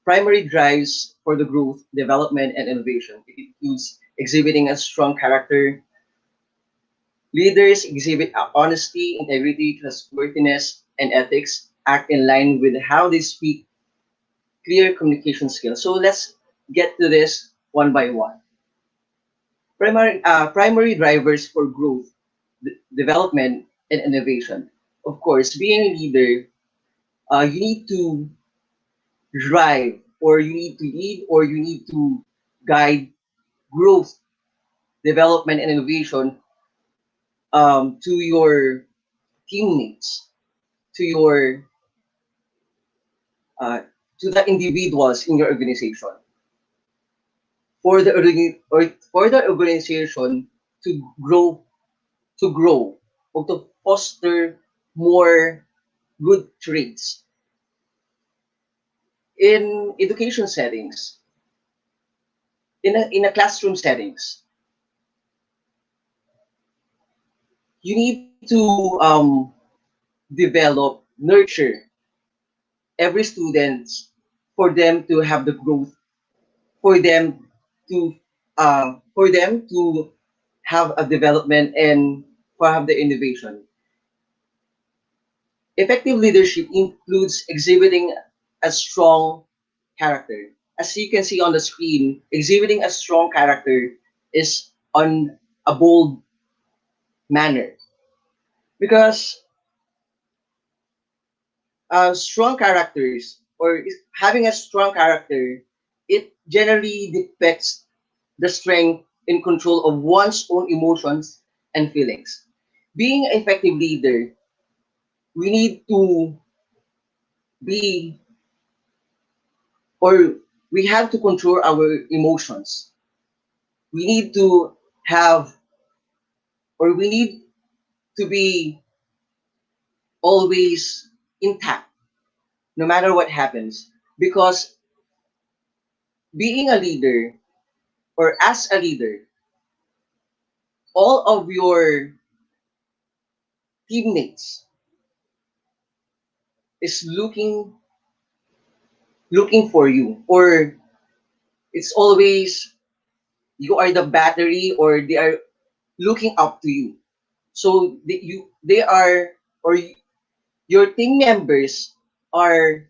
primary drives for the growth, development, and innovation. It includes exhibiting a strong character. Leaders exhibit honesty, integrity, trustworthiness, and ethics, act in line with how they speak, clear communication skills. So let's get to this one by one. Primary drivers for growth, development, and innovation. Of course, being a leader, you need to drive, or you need to lead, or you need to guide growth, development, and innovation to your teammates, to your uh, to the individuals in your organization, for the organization to grow, or to foster more good traits in education settings, in a classroom settings. You need to develop, nurture every student for them to have the growth, for them to have a development and for have the innovation. Effective leadership includes exhibiting a strong character. As you can see on the screen, exhibiting a strong character is on a bold manner because strong characters or having a strong character, it generally depicts the strength in control of one's own emotions and feelings. Being an effective leader, we need to be, or we have to control our emotions. We need to have, or we need to be always intact no matter what happens. Because being a leader, or as a leader, all of your teammates is looking for you, or it's always you are the battery, or they are looking up to you. So they are, or your team members are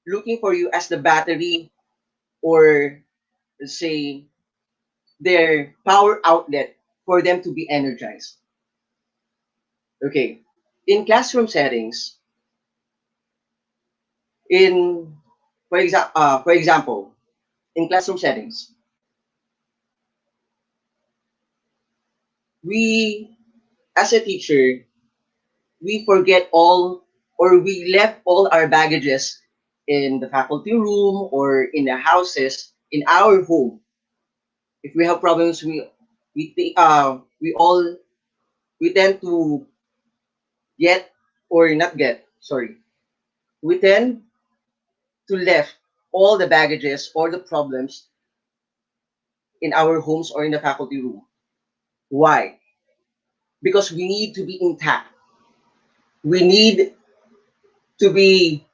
looking for you as the battery, or say their power outlet for them to be energized. Okay. In classroom settings, in for example, in classroom settings, we as a teacher, we forget all, or we left all our baggages in the faculty room, or in the houses, in our home. If we have problems, we all, we tend to get, or not get, sorry, we tend to left all the baggages or the problems in our homes or in the faculty room. Why? Because we need to be intact. We need to be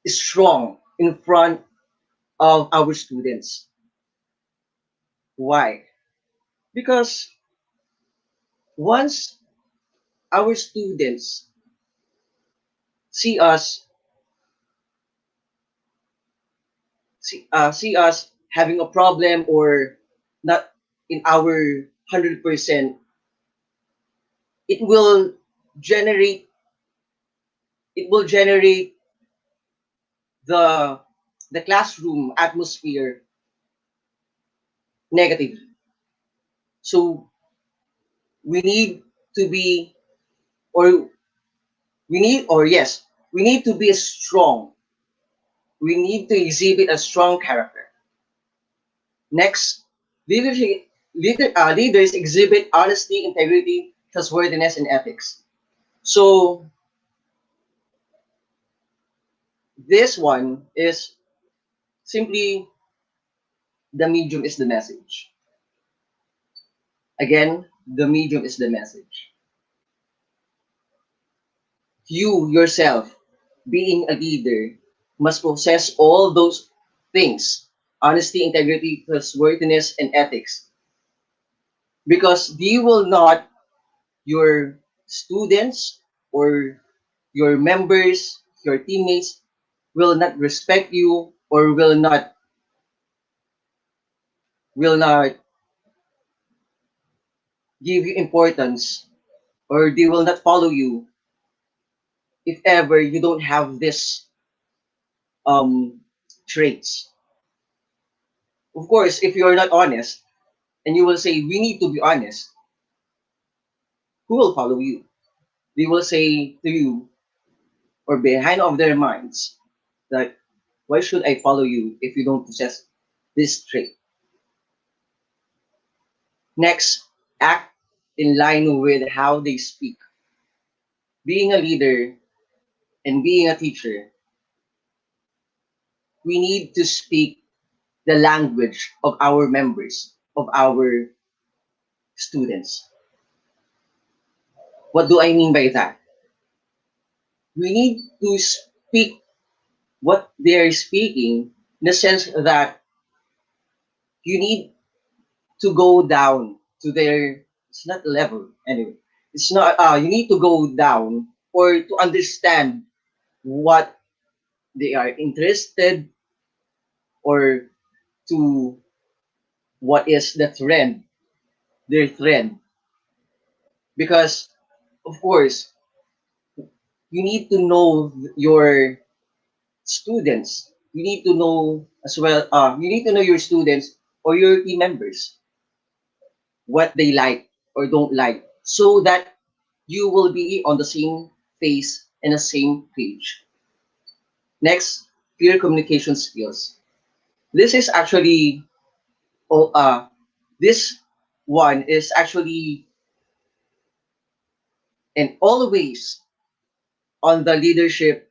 strong in front of our students. Why? Because once our students see us, see us having a problem, or not in our 100%, it will generate, it will generate the the classroom atmosphere negatively. So we need to be, or yes, we need to be strong. We need to exhibit a strong character. Next, leaders exhibit honesty, integrity, trustworthiness, and ethics. So this one is simply, the medium is the message. Again, the medium is the message. You yourself, being a leader, must possess all those things: honesty, integrity, trustworthiness, and ethics. Because you will not, your students, or your members, your teammates will not respect you, or will not give you importance, or they will not follow you if ever you don't have this um traits. Of course, if you're not honest, and you will say we need to be honest, who will follow you? They will say to you, or behind of their minds, that why should I follow you if you don't possess this trait? Next, act in line with how they speak. Being a leader and being a teacher, we need to speak the language of our members, of our students. What do I mean by that? We need to speak what they are speaking, in the sense that you need to go down to their, it's not level anyway. It's not, you need to go down, or to understand what they are interested, or to what is the trend, their trend. Because of course, you need to know your students. you need to know as well. You need to know your students or your team members what they like or don't like, so that you will be on the same phase and the same page. Next, clear communication skills. This is actually, oh, this one is actually and always on the leadership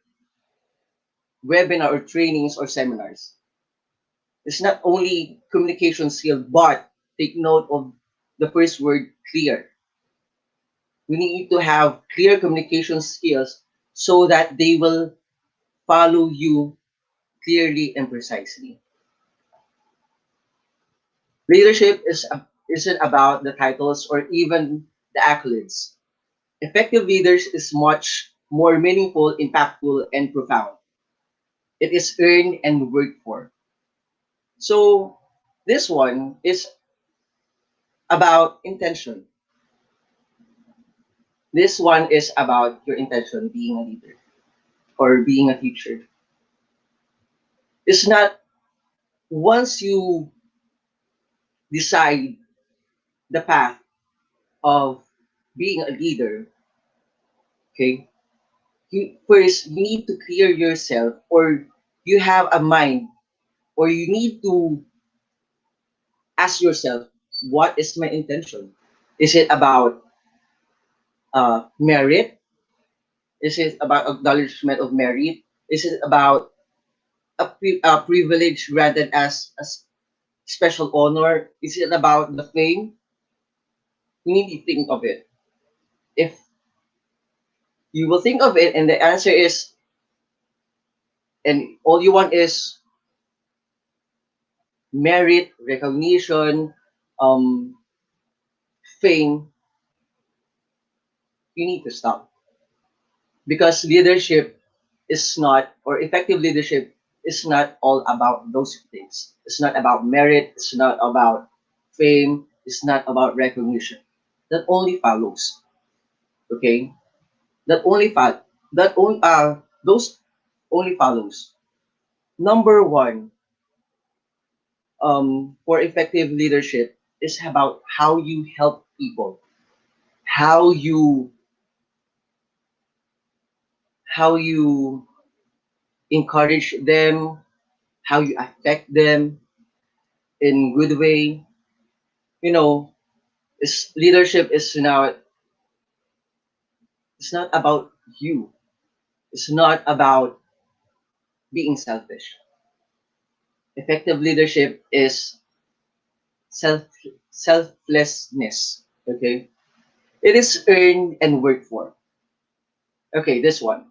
webinar or trainings or seminars. It's not only communication skill, but take note of the first word, clear. We need to have clear communication skills so that they will follow you clearly and precisely. Leadership isn't about the titles or even the accolades. Effective leaders is much more meaningful, impactful, and profound. It is earned and worked for. So this one is about intention. This one is about your intention being a leader or being a teacher. It's not once you decide the path of being a leader, okay, you first you need to clear yourself, or you have a mind, or you need to ask yourself, what is my intention? Is it about merit? Is it about acknowledgement of merit? Is it about a privilege granted as a special honor? Is it about the fame? You need to think of it. If you will think of it and the answer is, and all you want is merit, recognition, um, fame, you need to stop. Because leadership is not, or effective leadership is not all about those things. It's not about merit, it's not about fame, it's not about recognition. That only follows. Okay? That only that only those only follows. Number one, for effective leadership is about how you help people, how you how you encourage them, how you affect them in good way. You know, leadership is not, it's not about you. It's not about being selfish. Effective leadership is self selflessness. Okay, it is earned and worked for. Okay, this one.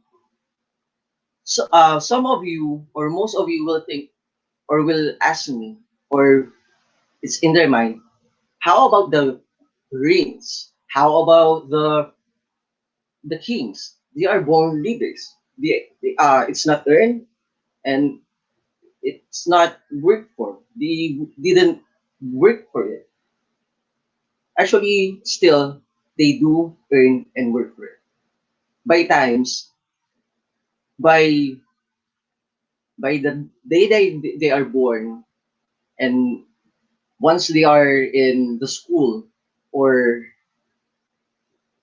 So, some of you or most of you will think or will ask me, or it's in their mind, how about the reigns? How about the kings? They are born leaders. It's not earned and it's not worked for. They didn't work for it. Actually, still, they do earn and work for it. By times, by by the day they are born, and once they are in the school, or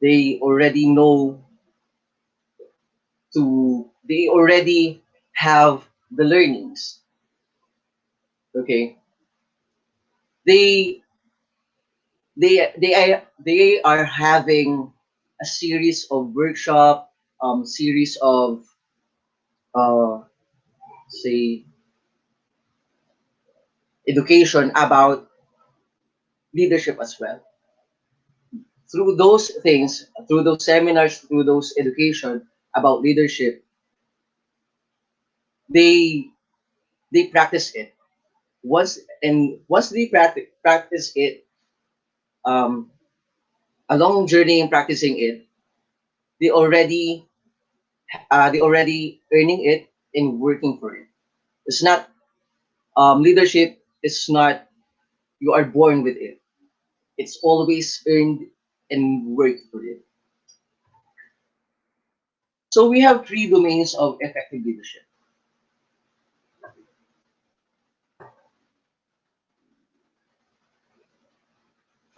they already know they already have the learnings. Okay, they they are having a series of workshop, series of uh say education about leadership as well. Through those things, through those seminars, through those education about leadership, they they practice it. Once they practice it, um, a long journey in practicing it, they already they already earning it and working for it. It's not leadership. It's not you are born with it. It's always earned and worked for it. So we have three domains of effective leadership.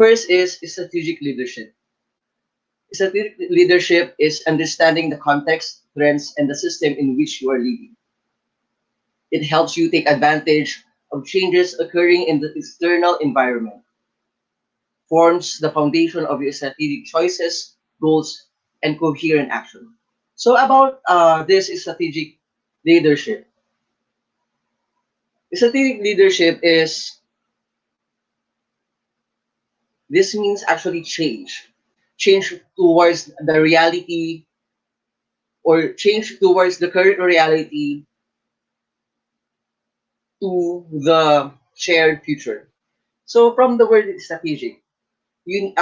First is strategic leadership. Strategic leadership is understanding the context, trends, and the system in which you are leading. It helps you take advantage of changes occurring in the external environment, forms the foundation of your strategic choices, goals, and coherent action. So about this strategic leadership. Strategic leadership is this means actually change towards the reality or change towards the current reality to the shared future. So from the word strategic, you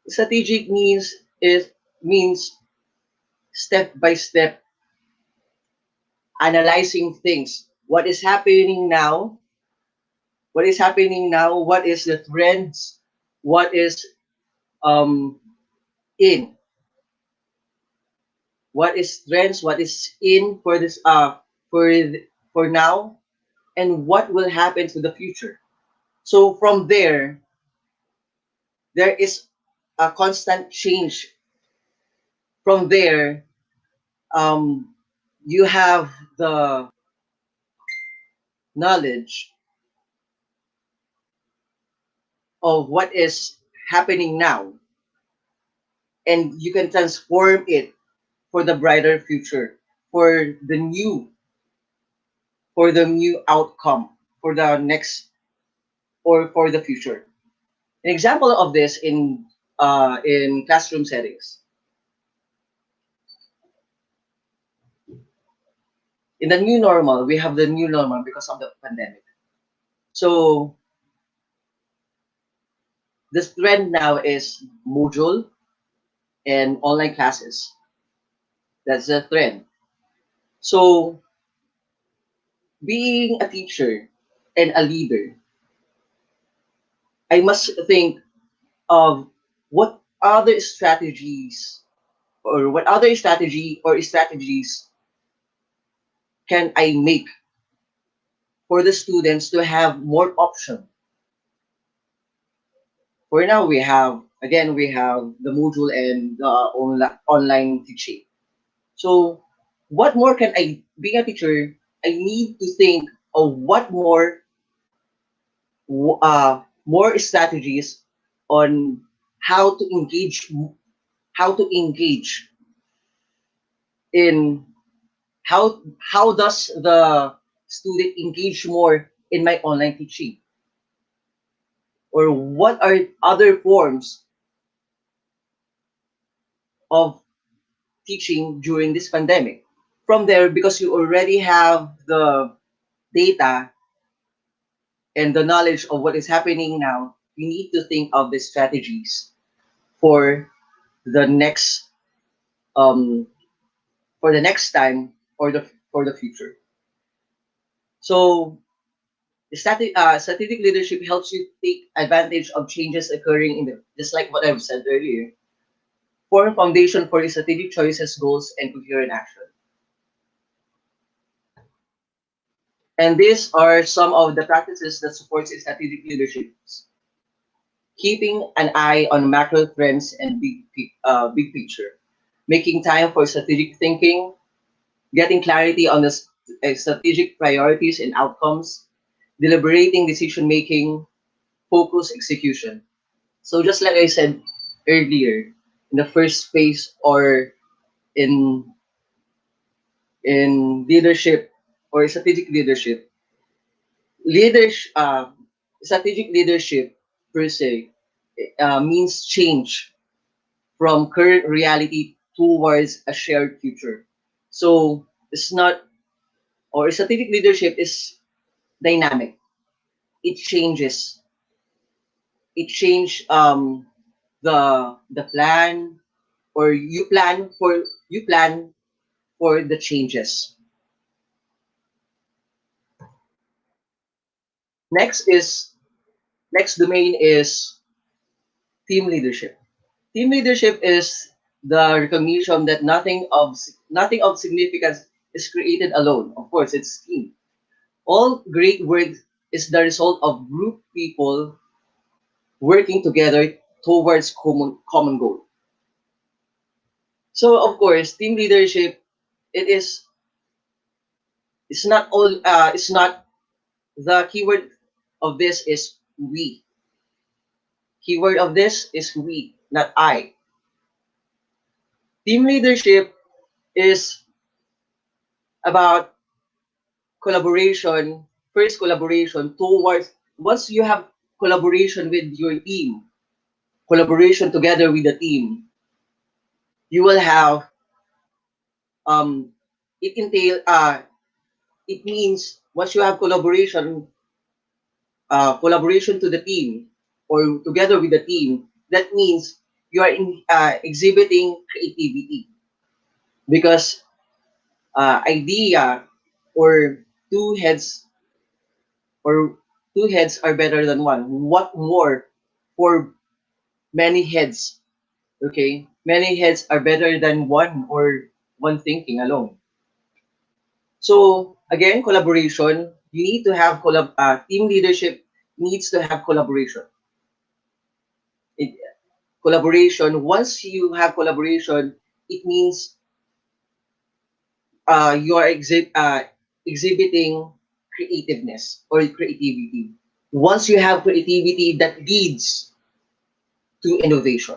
strategic means step by step analyzing things. What is happening now? What is happening now? What is the trends? What is um in? What is trends? What is in for this for now? And what will happen to the future? So from there is a constant change. From there, um, you have the knowledge of what is happening now, and you can transform it for the brighter future, for the new, for the new outcome, for the next or for the future. An example of this in classroom settings. In the new normal, we have the new normal because of the pandemic. So this trend now is module and online classes. That's the trend. So being a teacher and a leader, I must think of what other strategies or what other strategy or strategies can I make for the students to have more option. For now, we have the module and the online teaching. So, what more can I, being a teacher, I need to think of what more strategies on how to engage, how to engage in how does the student engage more in my online teaching, or what are other forms of teaching during this pandemic. From there, because you already have the data and the knowledge of what is happening now, you need to think of the strategies for the next um for the next time or the for the future. So strategic leadership helps you take advantage of changes occurring in the just like what I've said earlier, form foundation for strategic choices, goals, and coherent action. And these are some of the practices that supports strategic leadership. Keeping an eye on macro trends and big picture, making time for strategic thinking, getting clarity on the strategic priorities and outcomes, deliberating decision making, focus execution. So just like I said earlier, in the first phase or in leadership or strategic leadership, leadership strategic leadership per se means change from current reality towards a shared future. So it's not, or strategic leadership is dynamic. It changes. It change the plan, or you plan for the changes. Next is next domain is team leadership. Team leadership is the recognition that nothing of significance is created alone. Of course, it's team. All great work is the result of group people working together towards common goal. So of course, team leadership, it is it's not all it's not the keyword of this is we. Keyword of this is we, not I. Team leadership is about collaboration, first collaboration towards once you have collaboration with your team, collaboration together with the team, you will have um it entail it means once you have collaboration to the team or together with the team, that means you are exhibiting creativity because idea or two heads or two heads are better than one. What more for many heads? Okay, many heads are better than one or one thinking alone. So again, collaboration. You need to have team leadership needs to have collaboration. It, collaboration. Once you have collaboration, it means you are exhibiting creativeness or creativity. Once you have creativity, that leads to innovation,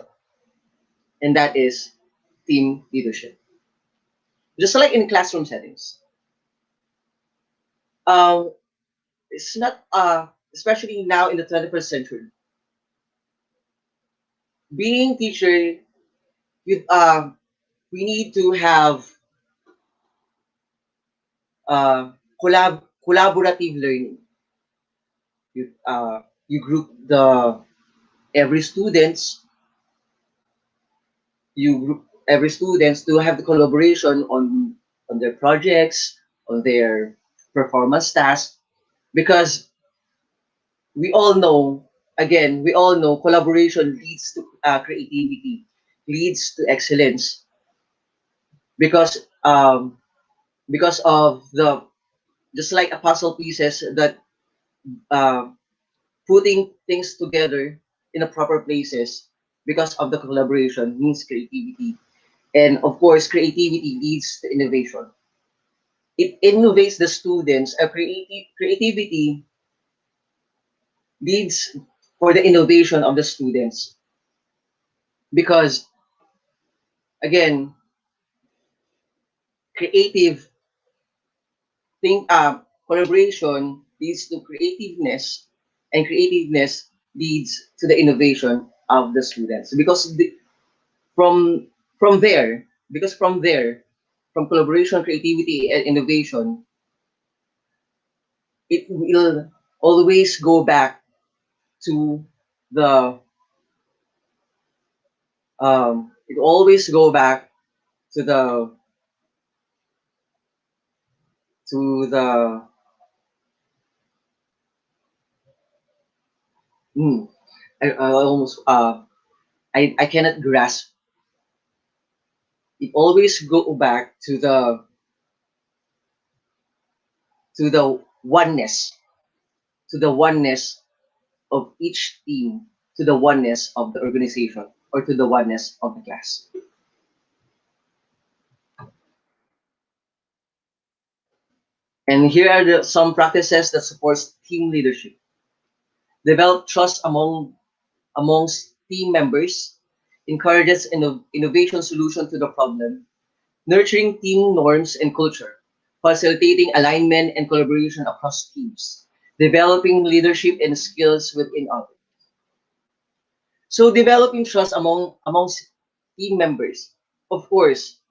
and that is team leadership. Just like in classroom settings, um, it's not especially now in the 21st century. Being teacher, you, we need to have collaborative learning. You group the every students you group every students to have the collaboration on their projects, on their performance tasks, because we all know we all know collaboration leads to creativity, leads to excellence because because of the just like a puzzle pieces that uh, putting things together in a proper places because of the collaboration means creativity. And of course, creativity leads to innovation. It innovates the students. Creativity leads for the innovation of the students because again, creative collaboration leads to creativeness, and creativeness leads to the innovation of the students. Because from from there, because from there, from collaboration, creativity, and innovation, it will always go back to the it always go back to the mm, I almost I cannot grasp. It always go back to the oneness, to the oneness of each team, to the oneness of the organization, or to the oneness of the class. And here are some practices that supports team leadership. Develop trust amongst team members, encourages innovation solution to the problem, nurturing team norms and culture, facilitating alignment and collaboration across teams, developing leadership and skills within others. So developing trust amongst team members, of course,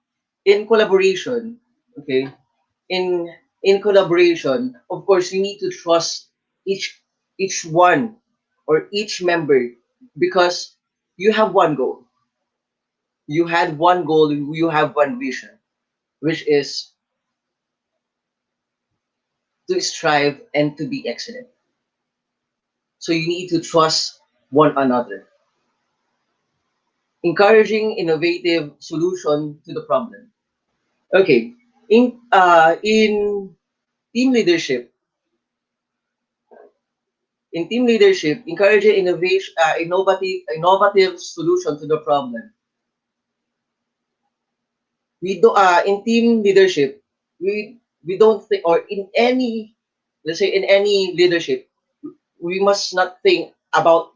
in collaboration, okay, in collaboration, of course, you need to trust each one or each member because you have one goal. You had one goal, you have one vision, which is to strive and to be excellent. So you need to trust one another. Encouraging innovative solution to the problem. Okay, in team leadership, In team leadership, encouraging innovative solution to the problem. We do In team leadership, we don't think, or in any, let's say in any leadership, we must not think about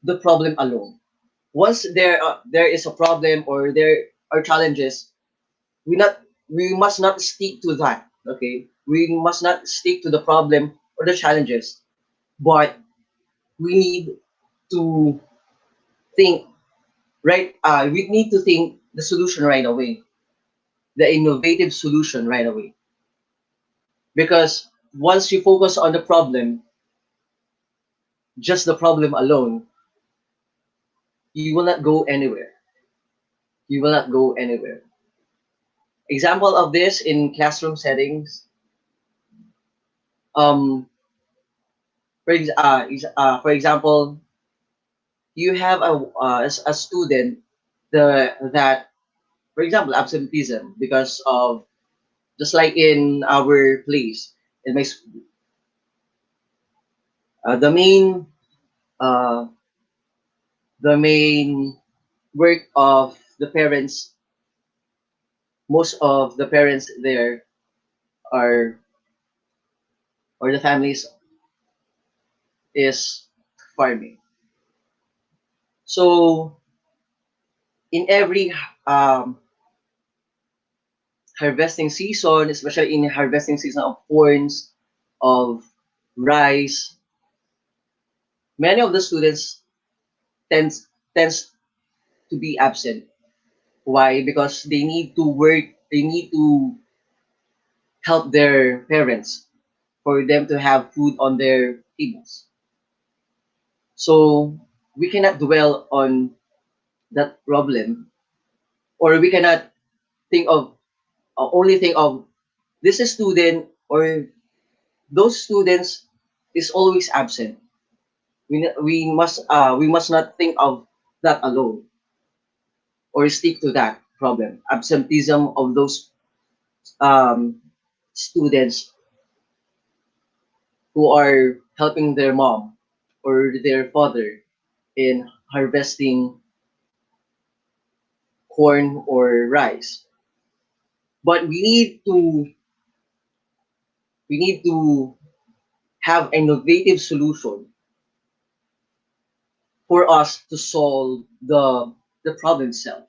the problem alone. Once there is a problem or there are challenges, we must not stick to that. Okay, we must not stick to the problem or the challenges, but we need to think we need to think the solution right away, the innovative solution right away. Because once you focus on the problem, just the problem alone, you will not go anywhere. You will not go anywhere. Example of this in classroom settings. Um, for example, you have a student that, for example, absenteeism because of, just like in our place in my school, the uh, main work of the parents, most of the parents there are, or the families, is farming. So in every um, harvesting season, especially in harvesting season of corns, of rice, many of the students tends to be absent. Why? Because they need to work, they need to help their parents for them to have food on their tables. So we cannot dwell on that problem, or we cannot think of only think of this is student, or those students is always absent. We must not think of that alone, or stick to that problem. Absenteeism of those um, students who are helping their mom or their father in harvesting corn or rice. But we need to have an innovative solution for us to solve the problem itself.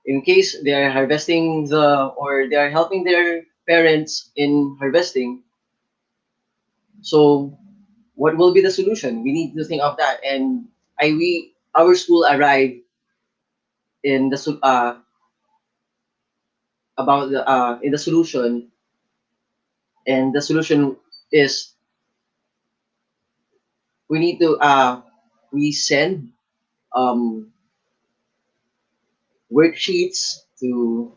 In case they are harvesting or they are helping their parents in harvesting, so what will be the solution? We need to think of that. And our school arrived in the about the in the solution, and the solution is we need to we send um worksheets to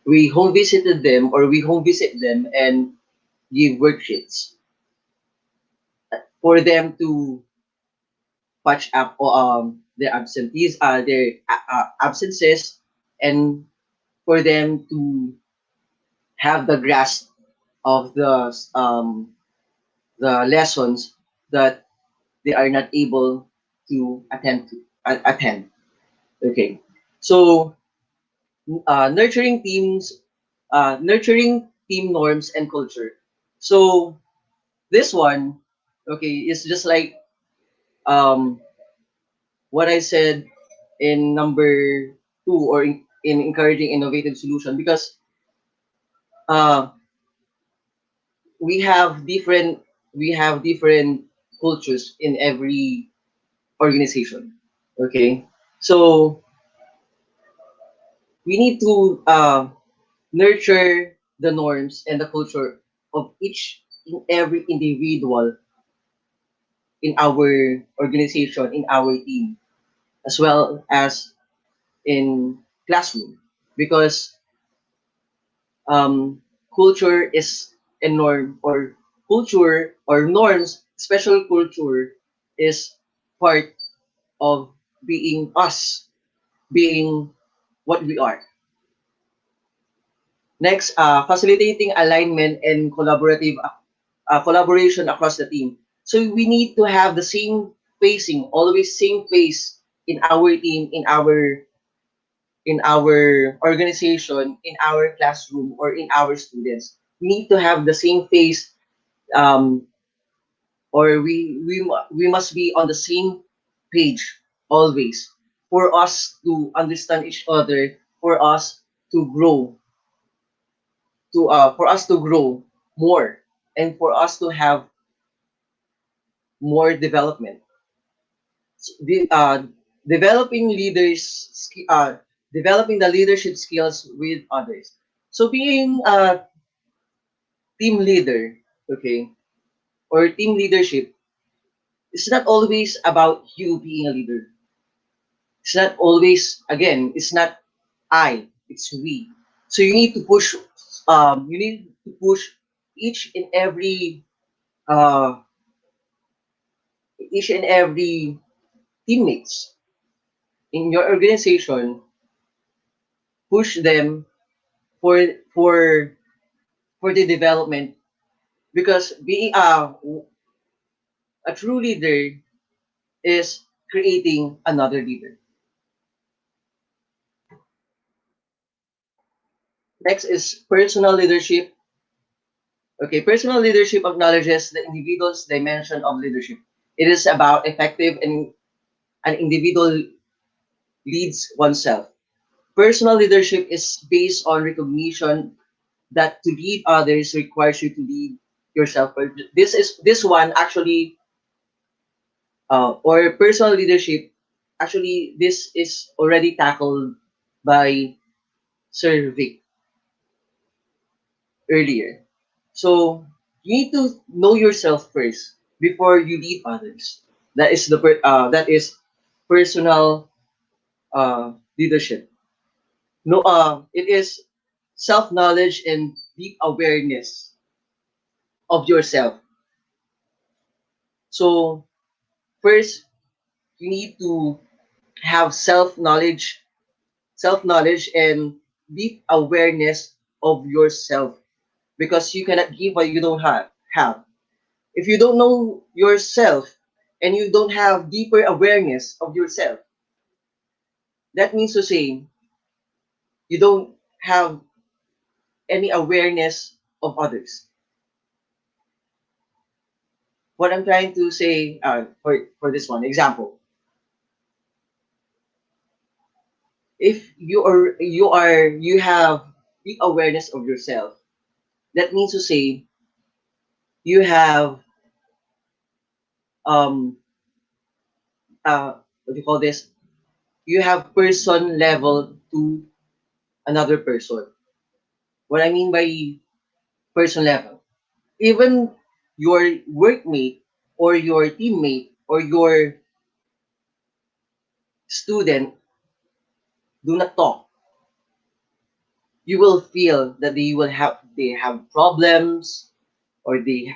we home visited them, or we home visit them and give worksheets for them to patch up their absences, and for them to have the grasp of the lessons that they are not able to attend. Okay, so nurturing team norms and culture. So this one, okay, is just like um what I said in number two, or in encouraging innovative solution, because uh we have different we have different cultures in every organization. Okay, so we need to nurture the norms and the culture of each in every individual in our organization, in our team, as well as in classroom, because um, culture is a norm, or culture or norms, special culture is part of being us, being what we are. Next, facilitating alignment and collaborative collaboration across the team. So we need to have the same pacing, always same pace in our team, in our organization, in our classroom, or in our students. We need to have the same pace, um, or we must be on the same page always for us to understand each other, for us to grow, for us to grow more, and for us to have more development. The developing developing the leadership skills with others. So being a team leader, okay, or team leadership, it's not always about you being a leader. It's not always, again, it's not I, it's we. So you need to push each and every uh each and every teammates in your organization, push them for for for the development, because being a true leader is creating another leader. Next is personal leadership. Okay, personal leadership acknowledges the individual's dimension of leadership. It is about effective and an individual leads oneself. Personal leadership is based on recognition that to lead others requires you to lead yourself. This one actually, or personal leadership, actually this is already tackled by Sir Vic earlier. So you need to know yourself first before you lead others. That is personal leadership. No, it is self knowledge and deep awareness of yourself. So first, you need to have self knowledge and deep awareness of yourself, because you cannot give what you don't have. If you don't know yourself and you don't have deeper awareness of yourself, that means to say you don't have any awareness of others. What I'm trying to say, for this one example, if you have deep awareness of yourself, that means to say you have um what do you call this? You have person level to another person. What I mean by person level, even your workmate or your teammate or your student do not talk, you will feel that they have problems, or they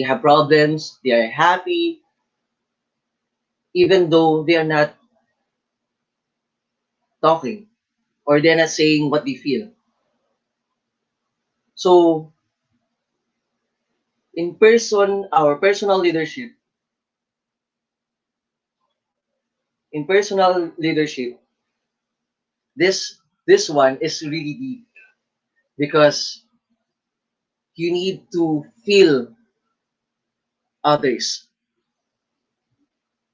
have problems, they are happy, even though they are not talking, or they're not saying what they feel. So in person, our personal leadership, in personal leadership, this one is really deep, because you need to feel others.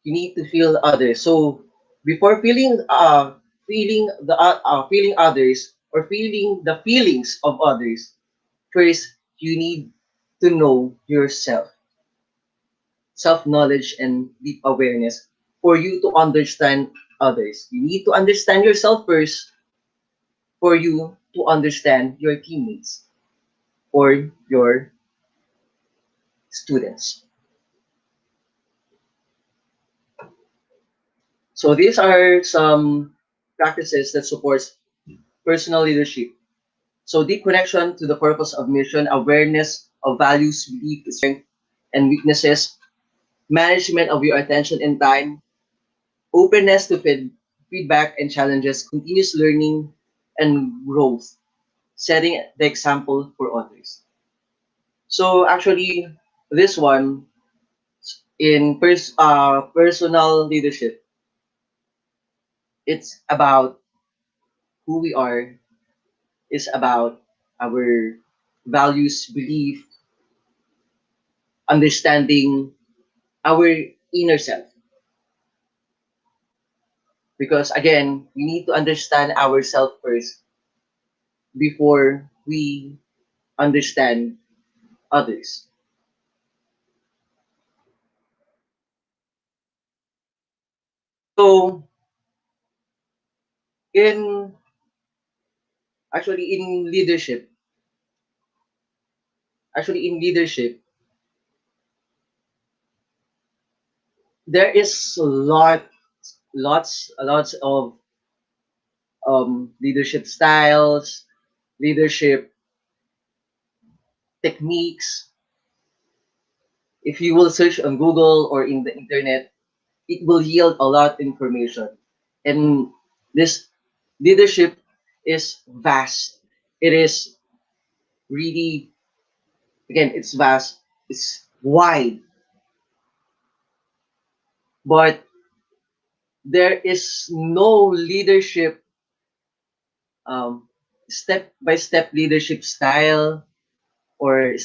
You need to feel others. So before feeling others, or feeling the feelings of others, first you need to know yourself, self knowledge and deep awareness for you to understand others. You need to understand yourself first for you to understand your teammates or your students. So these are some practices that supports personal leadership. So deep connection to the purpose of mission, awareness of values, belief, strength, and weaknesses, management of your attention and time, openness to feedback and challenges, continuous learning and growth, setting the example for others. So actually, this one, In personal leadership, it's about who we are, it's about our values, belief, understanding our inner self. Because again, we need to understand ourselves first before we understand others. So in actually in leadership, actually in leadership, there is lots of leadership styles, leadership techniques. If you will search on Google or in the internet, it will yield a lot of information. And this leadership is vast. It is really, again, it's vast, it's wide, but there is no leadership, step by step leadership style or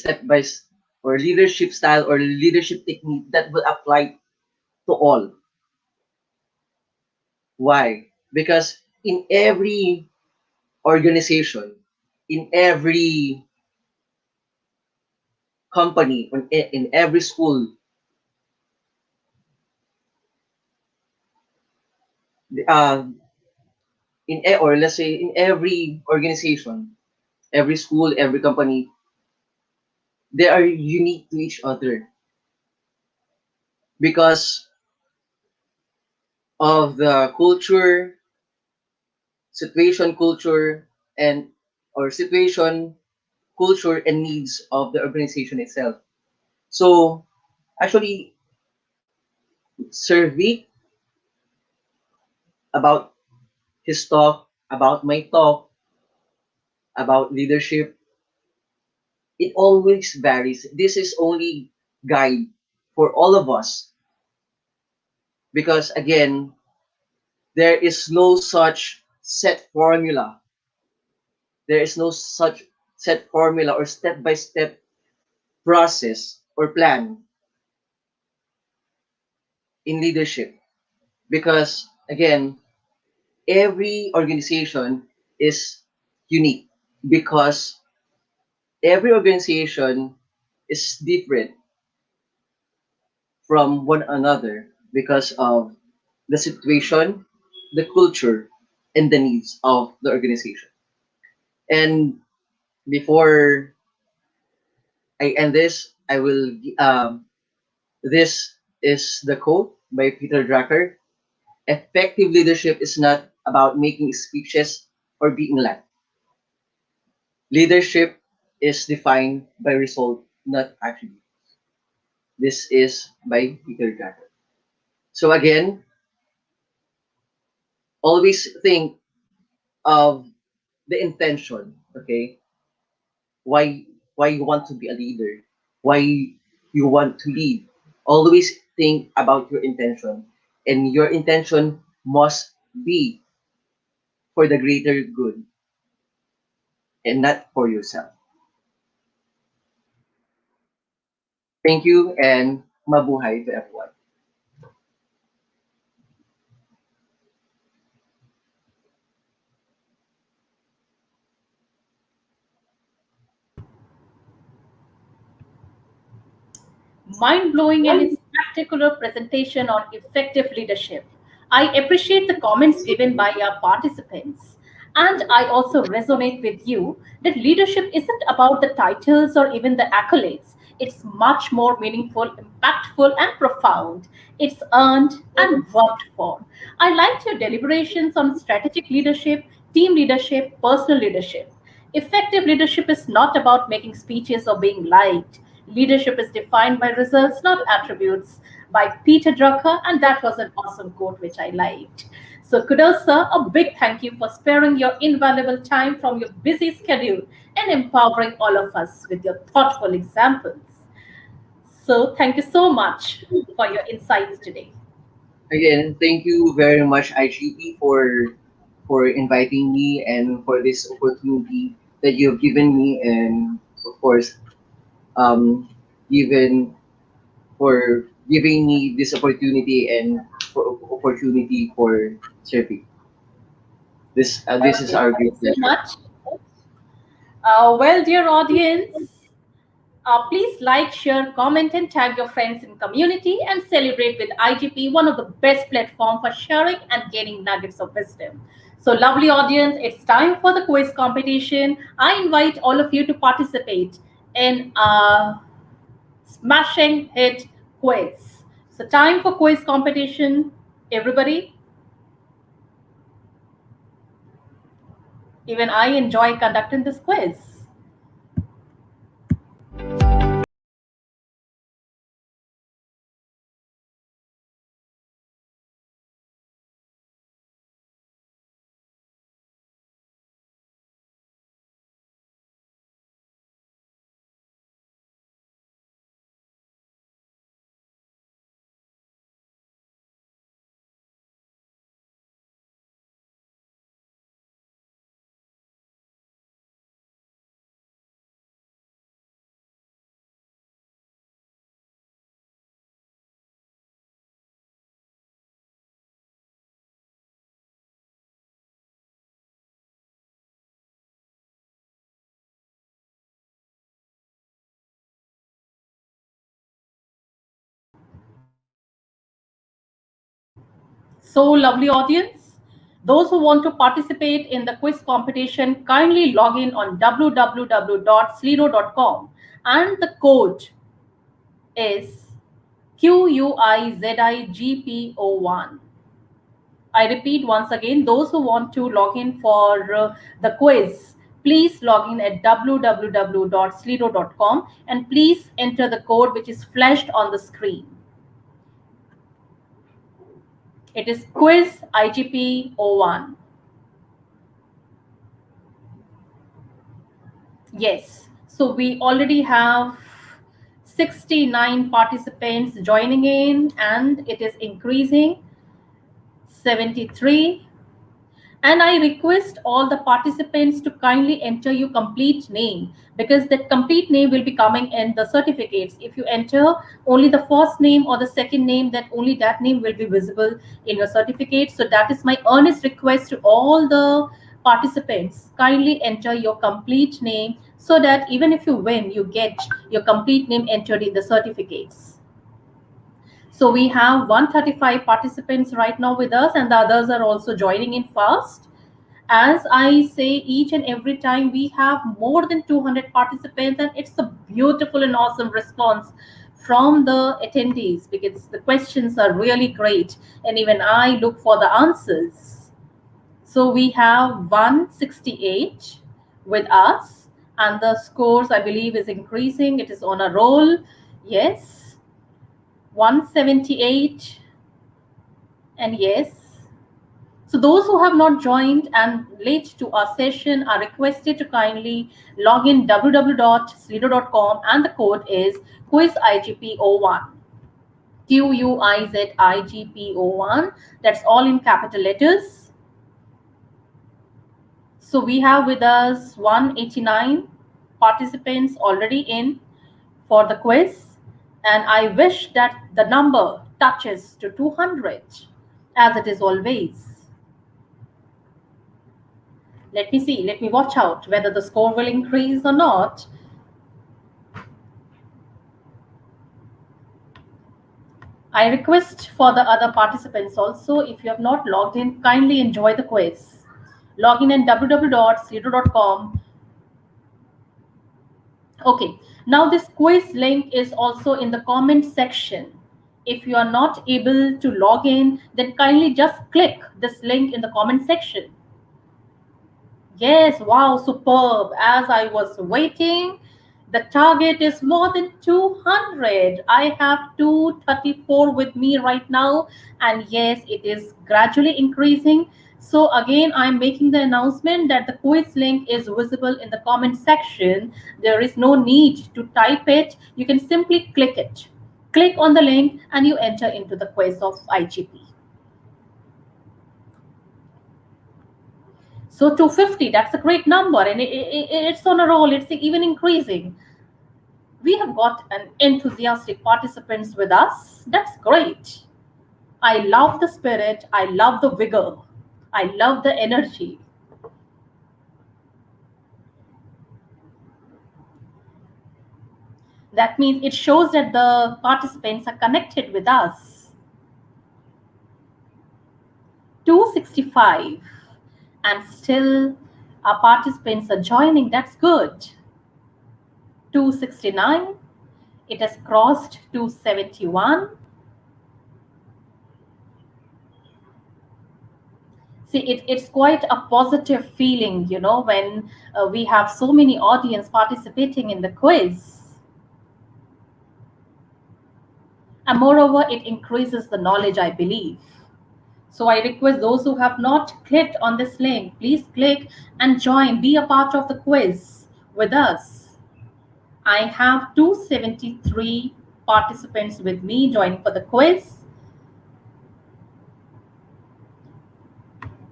or leadership style or leadership technique that will apply to all. Why? Because in every organization, in every company, in every school, uh, or let's say in every organization, every school, every company, they are unique to each other because of the culture, situation, culture, and or situation, culture, and needs of the organization itself. So actually, survey about his talk, about my talk, about leadership, it always varies. This is only guide for all of us because again, there is no such set formula. There is no such set formula or step by step process or plan in leadership because again, every organization is unique because every organization is different from one another because of the situation, the culture, and the needs of the organization. And before I end this, I will. This is the quote by Peter Drucker. Effective leadership is not about making speeches or being liked. Leadership is defined by result, not attribute. This is by Peter Drucker. So again, always think of the intention. Okay, why you want to be a leader? Why you want to lead? Always think about your intention, and your intention must be for the greater good and not for yourself. Thank you and mabuhay to everyone. Mind blowing in its spectacular presentation on effective leadership. I appreciate the comments given by our participants. And I also resonate with you that leadership isn't about the titles or even the accolades. It's much more meaningful, impactful, and profound. It's earned and worked for. I liked your deliberations on strategic leadership, team leadership, personal leadership. Effective leadership is not about making speeches or being liked. Leadership is defined by results, not attributes, by Peter Drucker, and that was an awesome quote which I liked. So, kudos, sir. A big thank you for sparing your invaluable time from your busy schedule and empowering all of us with your thoughtful examples. So thank you so much for your insights today. Again, thank you very much, IGP, for inviting me and for this opportunity that you've given me, and of course, um, given for giving me this opportunity and for opportunity for serving. This is Okay, our thank you great so pleasure. much. Well, dear audience, please like, share, comment, and tag your friends in community and celebrate with IGP, one of the best platform for sharing and gaining nuggets of wisdom. So, lovely audience, it's time for the quiz competition. I invite all of you to participate in a smashing hit quiz. So, time for quiz competition. Everybody, even I enjoy conducting this quiz. So, lovely audience, those who want to participate in the quiz competition, kindly log in on www.slido.com and the code is QUIZIGPO1. I repeat once again, those who want to log in for the quiz, please log in at www.slido.com and please enter the code which is flashed on the screen. It is quiz IGP01. Yes. So we already have 69 participants joining in, and it is increasing. 73. And I request all the participants to kindly enter your complete name, because that complete name will be coming in the certificates. If you enter only the first name or the second name, then only that name will be visible in your certificate. So that is my earnest request to all the participants. Kindly enter your complete name so that even if you win, you get your complete name entered in the certificates. So we have 135 participants right now with us, and the others are also joining in fast. As I say each and every time, we have more than 200 participants, and it's a beautiful and awesome response from the attendees because the questions are really great, and even I look for the answers. So we have 168 with us, and the scores I believe is increasing. It is on a roll. Yes, 178, and yes. So those who have not joined and late to our session are requested to kindly log in www.slido.com and the code is quizigpo1. QUIZIGPO1. That's all in capital letters. So we have with us 189 participants already in for the quiz, and I wish that the number touches to 200 as it is always. Let me see, let me watch out whether the score will increase or not. I request for the other participants also, if you have not logged in, kindly enjoy the quiz. Log in at www.slido.com. Okay, now this quiz link is also in the comment section. If you are not able to log in, then kindly just click this link in the comment section. Yes, wow, superb. As I was waiting, the target is more than 200. I have 234 with me right now, and yes, it is gradually increasing. So, again, I'm making the announcement that the quiz link is visible in the comment section. There is no need to type it, you can simply click it. Click on the link and you enter into the quiz of IGP. So 250, that's a great number, and it's on a roll. It's even increasing. We have got an enthusiastic participants with us. That's great. I love the spirit. I love the vigor. I love the energy. That means it shows that the participants are connected with us. 265, and still our participants are joining. That's good. 269, it has crossed 271. See, it's quite a positive feeling, when we have so many audience participating in the quiz. And moreover, it increases the knowledge, I believe. So I request those who have not clicked on this link, please click and join, be a part of the quiz with us. I have 273 participants with me joining for the quiz.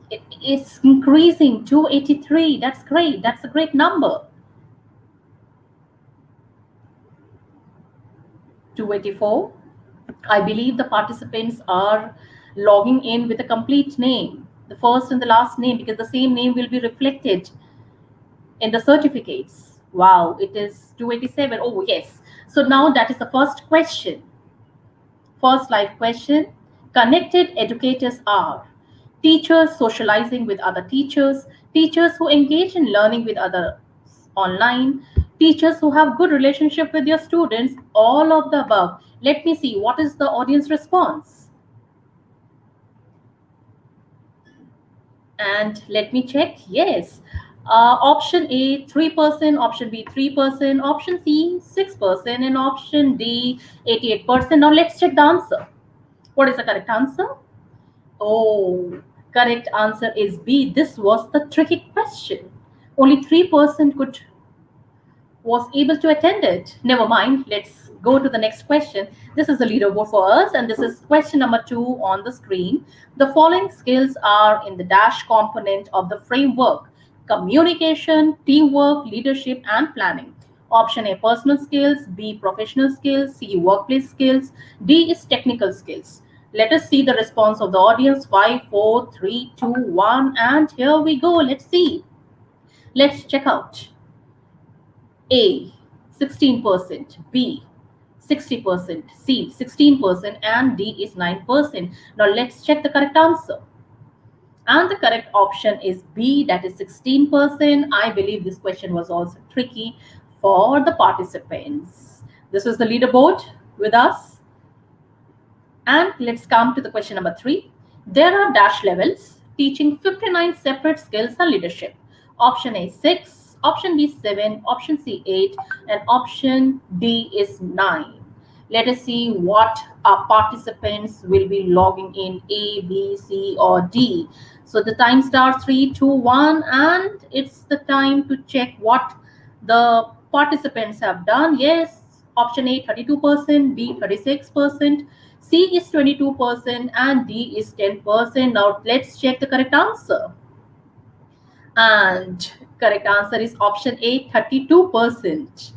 It's increasing, 283. That's great. That's a great number. 284. I believe the participants are logging in with a complete name, the first and the last name, because the same name will be reflected in the certificates. Wow, it is 287. Oh, yes. So now that is the first question. First live question. Connected educators are teachers socializing with other teachers, teachers who engage in learning with others online, teachers who have good relationship with their students, all of the above. Let me see what is the audience response. And let me check. Yes. Option A 3%, option B 3%, option C 6%, and option D 88%. Now let's check the answer. What is the correct answer? Oh, correct answer is B. This was the tricky question. Only 3% could was able to attend it. Never mind. Let's go to the next question. This is the leaderboard for us, and this is question number 2 on the screen. The following skills are in the dash component of the framework: communication, teamwork, leadership, and planning. Option A, personal skills; B, professional skills; C, workplace skills; D is technical skills. Let us see the response of the audience. 5, 4, 3, 2, 1, and here we go. Let's see. Let's check out. A 16%, B 60%, C 16%, and D is 9%. Now let's check the correct answer. And the correct option is B, that is 16%. I believe this question was also tricky for the participants. This is the leaderboard with us. And let's come to the question number 3. There are dash levels teaching 59 separate skills and leadership. Option A 6, option B 7, option C 8, and option D is 9. Let us see what our participants will be logging in: A, B, C, or D. So the time starts 3, 2, 1, and it's the time to check what the participants have done. Yes, option A 32%, B 36%, C is 22%, and D is 10%. Now let's check the correct answer. And correct answer is option A, 32%.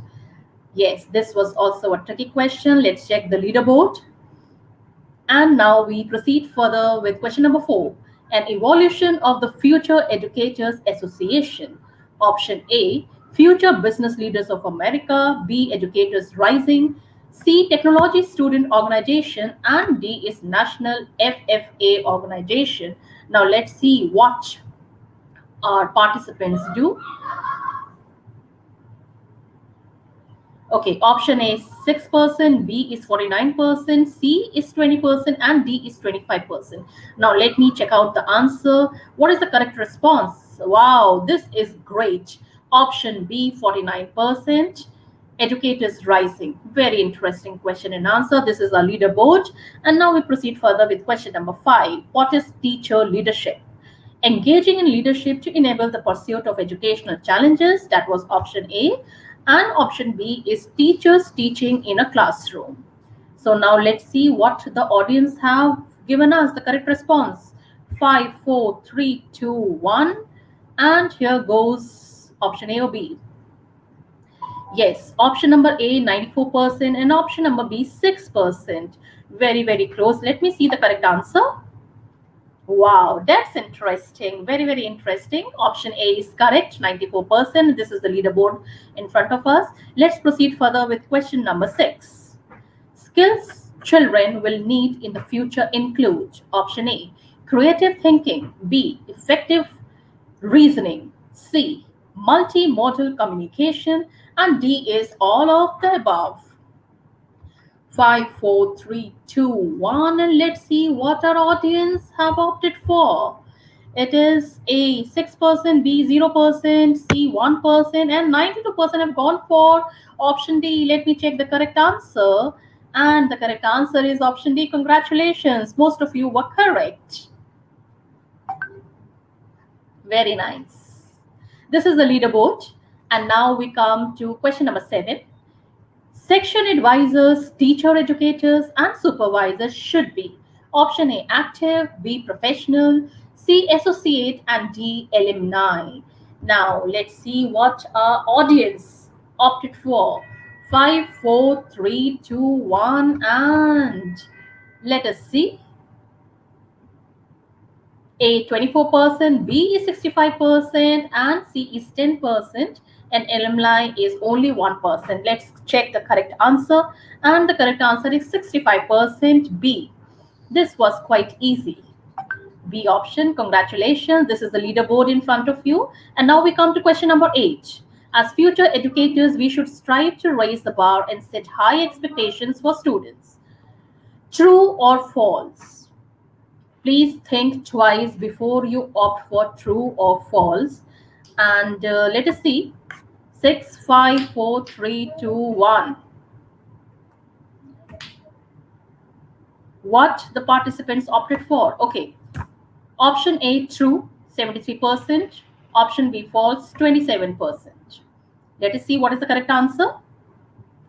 Yes, this was also a tricky question. Let's check the leaderboard. And now we proceed further with question number 4. An evolution of the Future Educators Association. Option A, Future Business Leaders of America; B, Educators Rising; C, Technology Student Organization; and D is National FFA Organization. Now let's see what our participants do. Okay, option A is 6%, B is 49%, C is 20%, and D is 25%. Now let me check out the answer. What is the correct response? Wow, this is great. Option B, 49%. Educators rising. Very interesting question and answer. This is our leaderboard. And now we proceed further with question number 5. What is teacher leadership? Engaging in leadership to enable the pursuit of educational challenges. That was option A. And option B is teachers teaching in a classroom. So now let's see what the audience have given us the correct response. 5, 4, 3, 2, 1. And here goes option A or B. Yes, option number A 94% and option number B 6%. Very, very close. Let me see the correct answer. Wow, that's interesting. Very, very interesting. Option A is correct, 94%. This is the leaderboard in front of us. Let's proceed further with question number 6. Skills children will need in the future include option A, creative thinking, B, effective reasoning, C, multimodal communication, and D is all of the above. 5, 4, 3, 2, 1, and let's see what our audience have opted for. It is A 6%, B 0%, C 1%, and 92% have gone for option D. Let me check the correct answer. And the correct answer is option D. Congratulations. Most of you were correct. Very nice. This is the leaderboard. And now we come to question number 7. Section advisors, teacher educators, and supervisors should be option A active, B professional, C associate, and D alumni. Now let's see what our audience opted for. 5, 4, 3, 2, 1, and let us see. A 24%, B is 65%, and C is 10%, and alumni is only 1%. Let's check the correct answer, and the correct answer is 65% B. This was quite easy. B option, congratulations. This is the leaderboard in front of you. And now we come to question number 8. As future educators, we should strive to raise the bar and set high expectations for students. True or false? Please think twice before you opt for true or false. And let us see. 6, 5, 4, 3, 2, 1. What the participants opted for? Okay. Option A, true, 73%. Option B, false, 27%. Let us see what is the correct answer.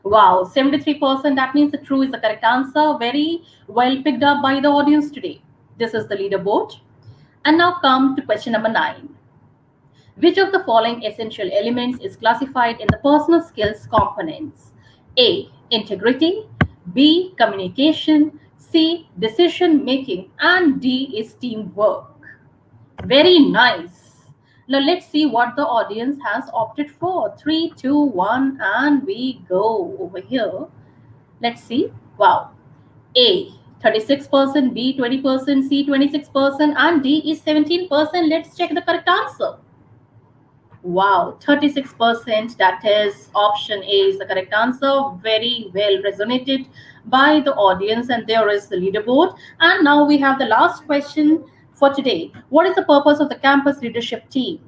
Wow, 73%. That means the true is the correct answer. Very well picked up by the audience today. This is the leaderboard. And now come to question number 9. Which of the following essential elements is classified in the personal skills components? A, integrity, B, communication, C, decision making, and D is teamwork. Very nice. Now let's see what the audience has opted for. 3, 2, 1, and we go over here. Let's see. Wow. A 36%, B 20%, C 26%, and D is 17%. Let's check the correct answer. Wow, 36%. That is option A is the correct answer. Very well resonated by the audience, and there is the leaderboard. And now we have the last question for today. What is the purpose of the campus leadership team?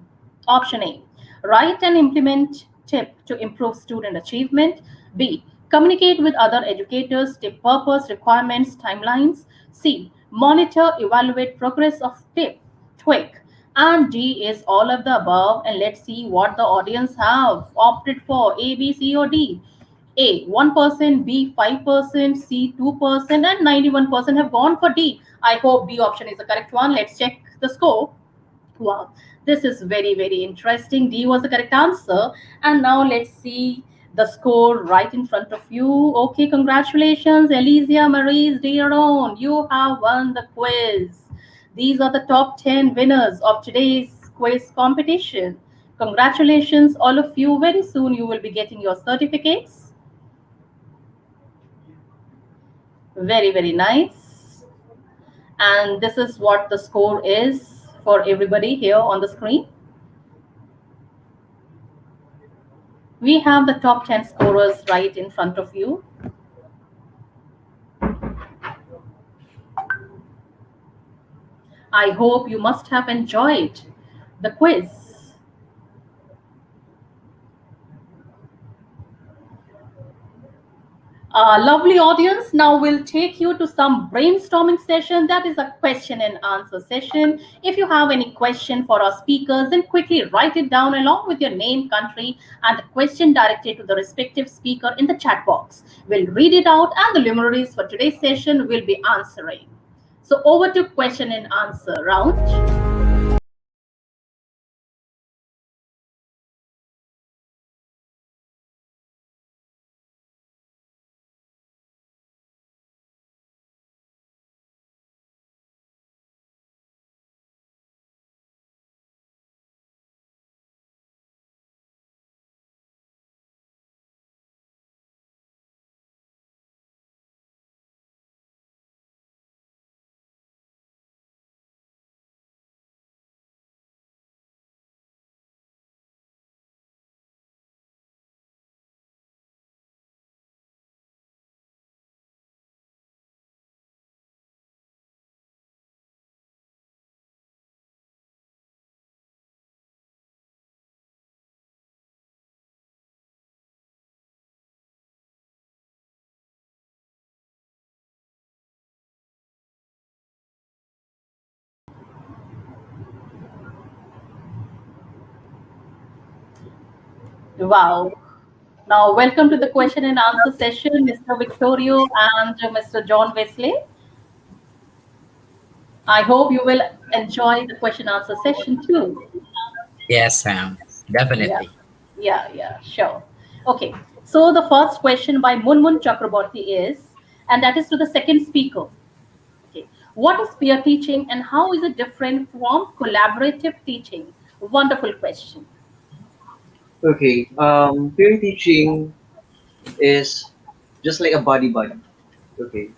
Option A, write and implement tip to improve student achievement. B, communicate with other educators, tip purpose, requirements, timelines. C, monitor, evaluate progress of tip, tweak. And D is all of the above. And let's see what the audience have opted for. A, B, C, or D. A 1%, B 5%, C 2%, and 91% have gone for D. I hope B option is the correct one. Let's check the score. Wow, this is very, very interesting. D was the correct answer. And now let's see the score right in front of you. Okay, congratulations, Elysia Marie Deron. You have won the quiz. These are the top 10 winners of today's quiz competition. Congratulations, all of you. Very soon you will be getting your certificates. Very, very nice. And this is what the score is for everybody here on the screen. We have the top 10 scorers right in front of you. I hope you must have enjoyed the quiz. Lovely audience, now we'll take you to some brainstorming session. That is a question and answer session. If you have any question for our speakers, then quickly write it down along with your name, country, and the question directed to the respective speaker in the chat box. We'll read it out, and the luminaries for today's session will be answering. So over to question and answer round. Wow. Now, welcome to the question and answer session, Mr. Victorio and Mr. John Wesley. I hope you will enjoy the question answer session too. Yes, Yeah, definitely. yeah, sure. Okay, so the first question by Munmun Chakraborty is, and that is to the second speaker. Okay, what is peer teaching and how is it different from collaborative teaching? Wonderful question. Okay. Peer teaching is just like a body body. Okay.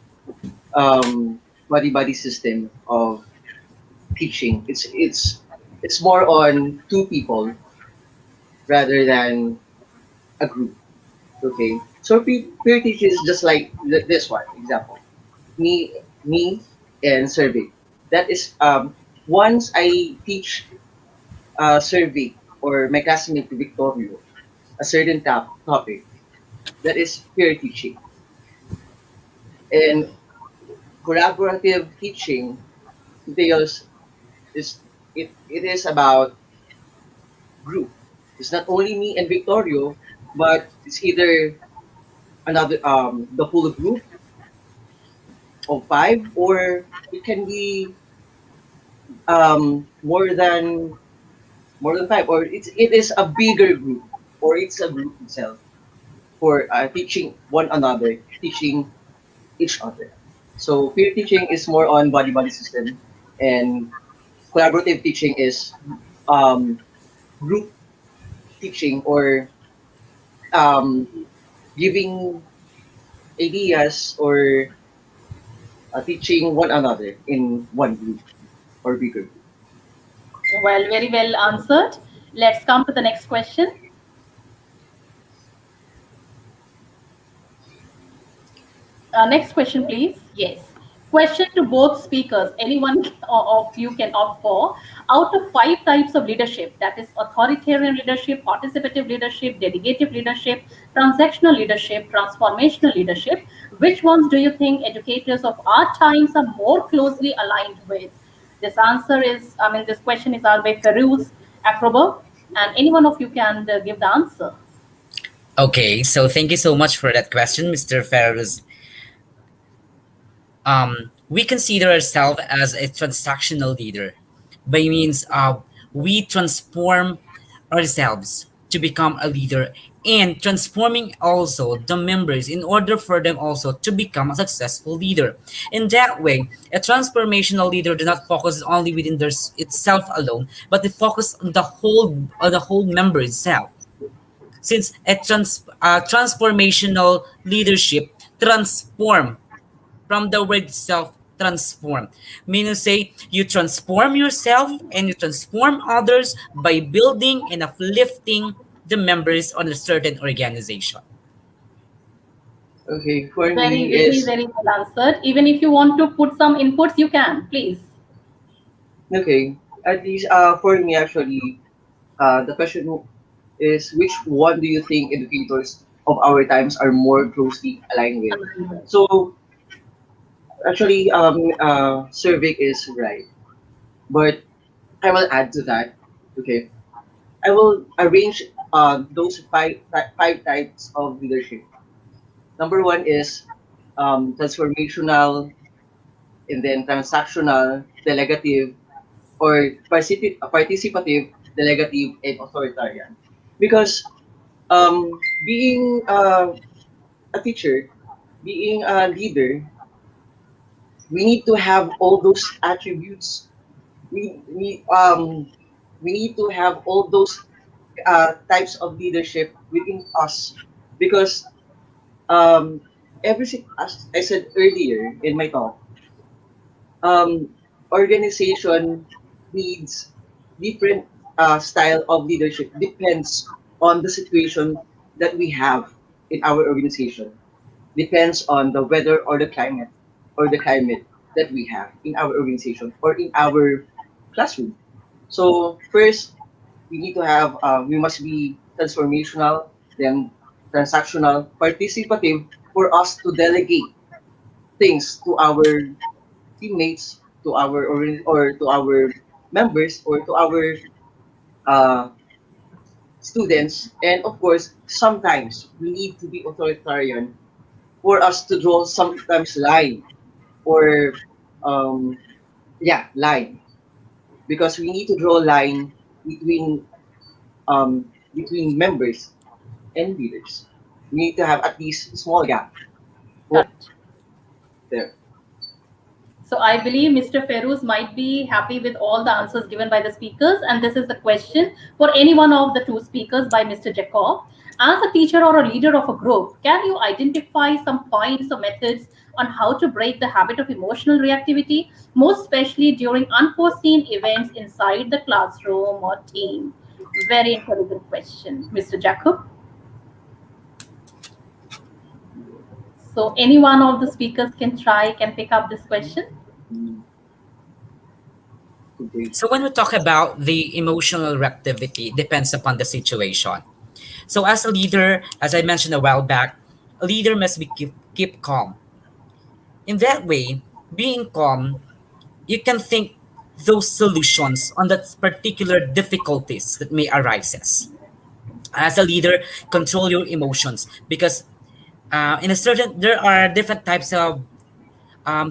Body body system of teaching. It's more on two people rather than a group. Okay. So peer teaching is just like this one example. Me and survey. That is once I teach survey or my classmate Victorio a certain topic, that is peer teaching. And collaborative teaching entails it is about group. It's not only me and Victorio, but it's either another the whole group of five, or it can be more than five, or it is a bigger group, or it's a group itself for teaching one another, teaching each other. So peer teaching is more on body body system, and collaborative teaching is um, group teaching, or um, giving ideas, or teaching one another in one group or bigger group. Well, very well answered. Let's come to the next question. Next question, please. Yes. Question to both speakers. Anyone of you can opt for. Out of five types of leadership, that is authoritarian leadership, participative leadership, delegative leadership, transactional leadership, transformational leadership, which ones do you think educators of our times are more closely aligned with? This answer is, I mean, this question is asked by Feroz Akroba, and any one of you can give the answer. Okay, so thank you so much for that question, Mr. Ferris. We consider ourselves as a transactional leader by means of we transform ourselves to become a leader and transforming also the members in order for them also to become a successful leader. In that way, a transformational leader does not focus only within itself alone, but they focus on the whole member itself. Since transformational leadership transform from the word itself, transform, meaning say you transform yourself and you transform others by building and uplifting the members on a certain organization. Okay, for Very, me very, is very well answered. Even if you want to put some inputs, you can, please. okay. At least for me actually, the question is which one do you think educators of our times are more closely aligned with. So actually, Survey is right, but I will add to that. Okay, I will arrange those five types of leadership. Number one is transformational, and then transactional, delegative, or participative, delegative, and authoritarian. Because being a teacher, being a leader, we need to have all those attributes. We we um we need to have all those types of leadership within us, because um as I said earlier in my talk, um organization needs different style of leadership, depends on the situation that we have in our organization, depends on the weather or the climate that we have in our organization or in our classroom. So first, we must be transformational, then transactional, participative, for us to delegate things to our teammates, to or to our members, or to our uh, students. And of course, sometimes we need to be authoritarian for us to draw sometimes line, or um, line, because we need to draw line between between members and leaders. We need to have at least small gap for Correct. there. So I believe Mr. Feroz might be happy with all the answers given by the speakers. And this is the question for any one of the two speakers by Mr. Jacob. As a teacher or a leader of a group, can you identify some points or methods on how to break the habit of emotional reactivity, most especially during unforeseen events inside the classroom or team? Very intelligent question, Mr. Jacob. So any one of the speakers can pick up this question. Mm, good break. So when we talk about the emotional reactivity, depends upon the situation. So as a leader, as I mentioned a while back, a leader must keep calm. In that way, being calm, you can think those solutions on that particular difficulties that may arises. As a leader, control your emotions because in a certain there are different types of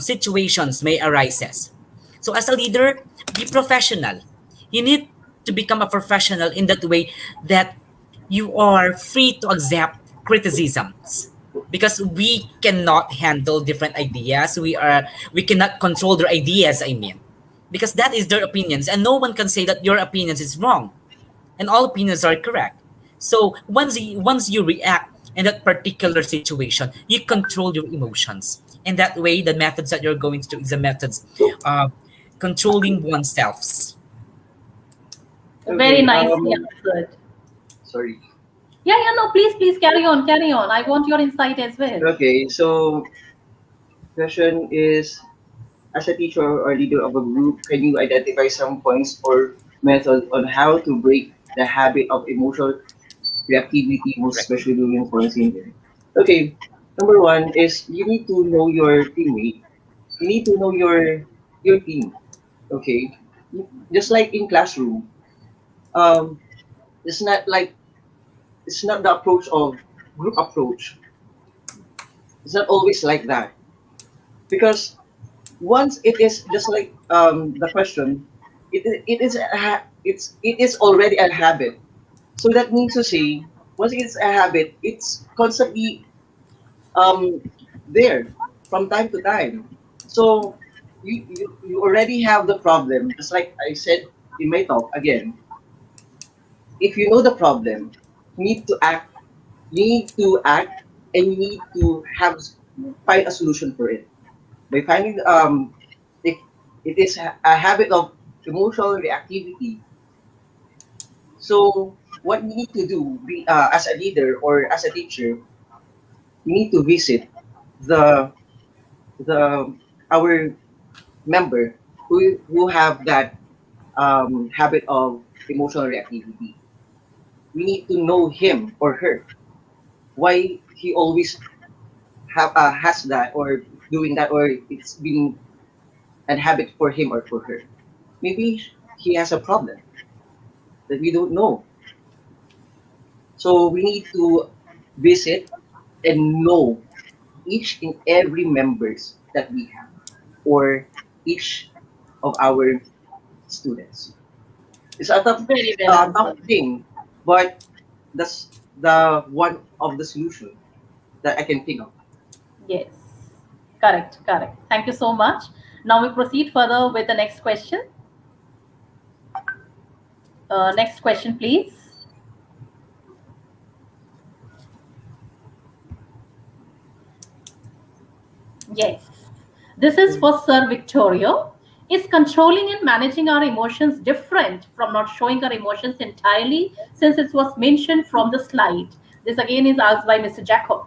situations may arises. So as a leader, be professional. You need to become a professional in that way that you are free to accept criticisms because we cannot handle different ideas. We cannot control their ideas, I mean. Because that is their opinions and no one can say that your opinions is wrong and all opinions are correct. So once you react in that particular situation, you control your emotions. And that way, the methods that you're going to do is the methods of controlling oneself. Very Okay. nicely answered. Sorry. Yeah, yeah, no, please, please carry on, carry on. I want your insight as well. Okay. So question is, as a teacher or leader of a group, can you identify some points or methods on how to break the habit of emotional reactivity, most Correct. especially during quarantine? Okay. Number one is you need to know your teammate. You need to know your team. Okay. Just like in classroom, um, it's not like it's not the approach of group approach. It's not always like that, because once it is just like the question, it is already a habit. So that means to say, once it's a habit, it's constantly um there from time to time. So you already have the problem. Just like I said in my talk again, if you know the problem, you need to act. You need to act, and you need to find a solution for it. By finding it, it is a habit of emotional reactivity. So what you need to do, as a leader or as a teacher, you need to visit the the our member who have that habit of emotional reactivity. We need to know him or her. why he always has that or doing that, or it's been an habit for him or for her. Maybe he has a problem that we don't know. So we need to visit and know each and every members that we have or each of our students. It's Very well a tough answered. thing, but that's the one of the solution that I can think of. Yes. Correct, correct. Thank you so much. Now we proceed further with the next question. Next question, please. Yes. This is for Sir Victoria. Is controlling and managing our emotions different from not showing our emotions entirely, since it was mentioned from the slide? This again is asked by Mr. Jacob.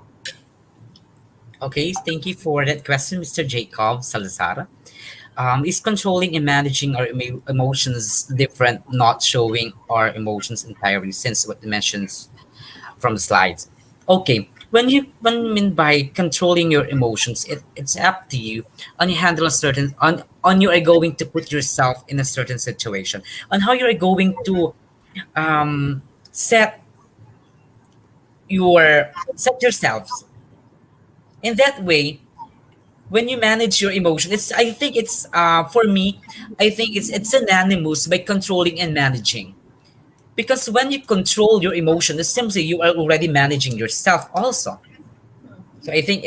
Okay, thank you for that question, Mr. Jacob Salazar. Is controlling and managing our emotions different, not showing our emotions entirely, since what you mentioned from the slides? Okay, when you mean by controlling your emotions, it's up to you on you handle a certain on you are going to put yourself in a certain situation, on how you are going to set set yourselves in that way. When you manage your emotion, it's I think it's for me, I think it's synonymous by controlling and managing, because when you control your emotion, it seems that you are already managing yourself also. So I think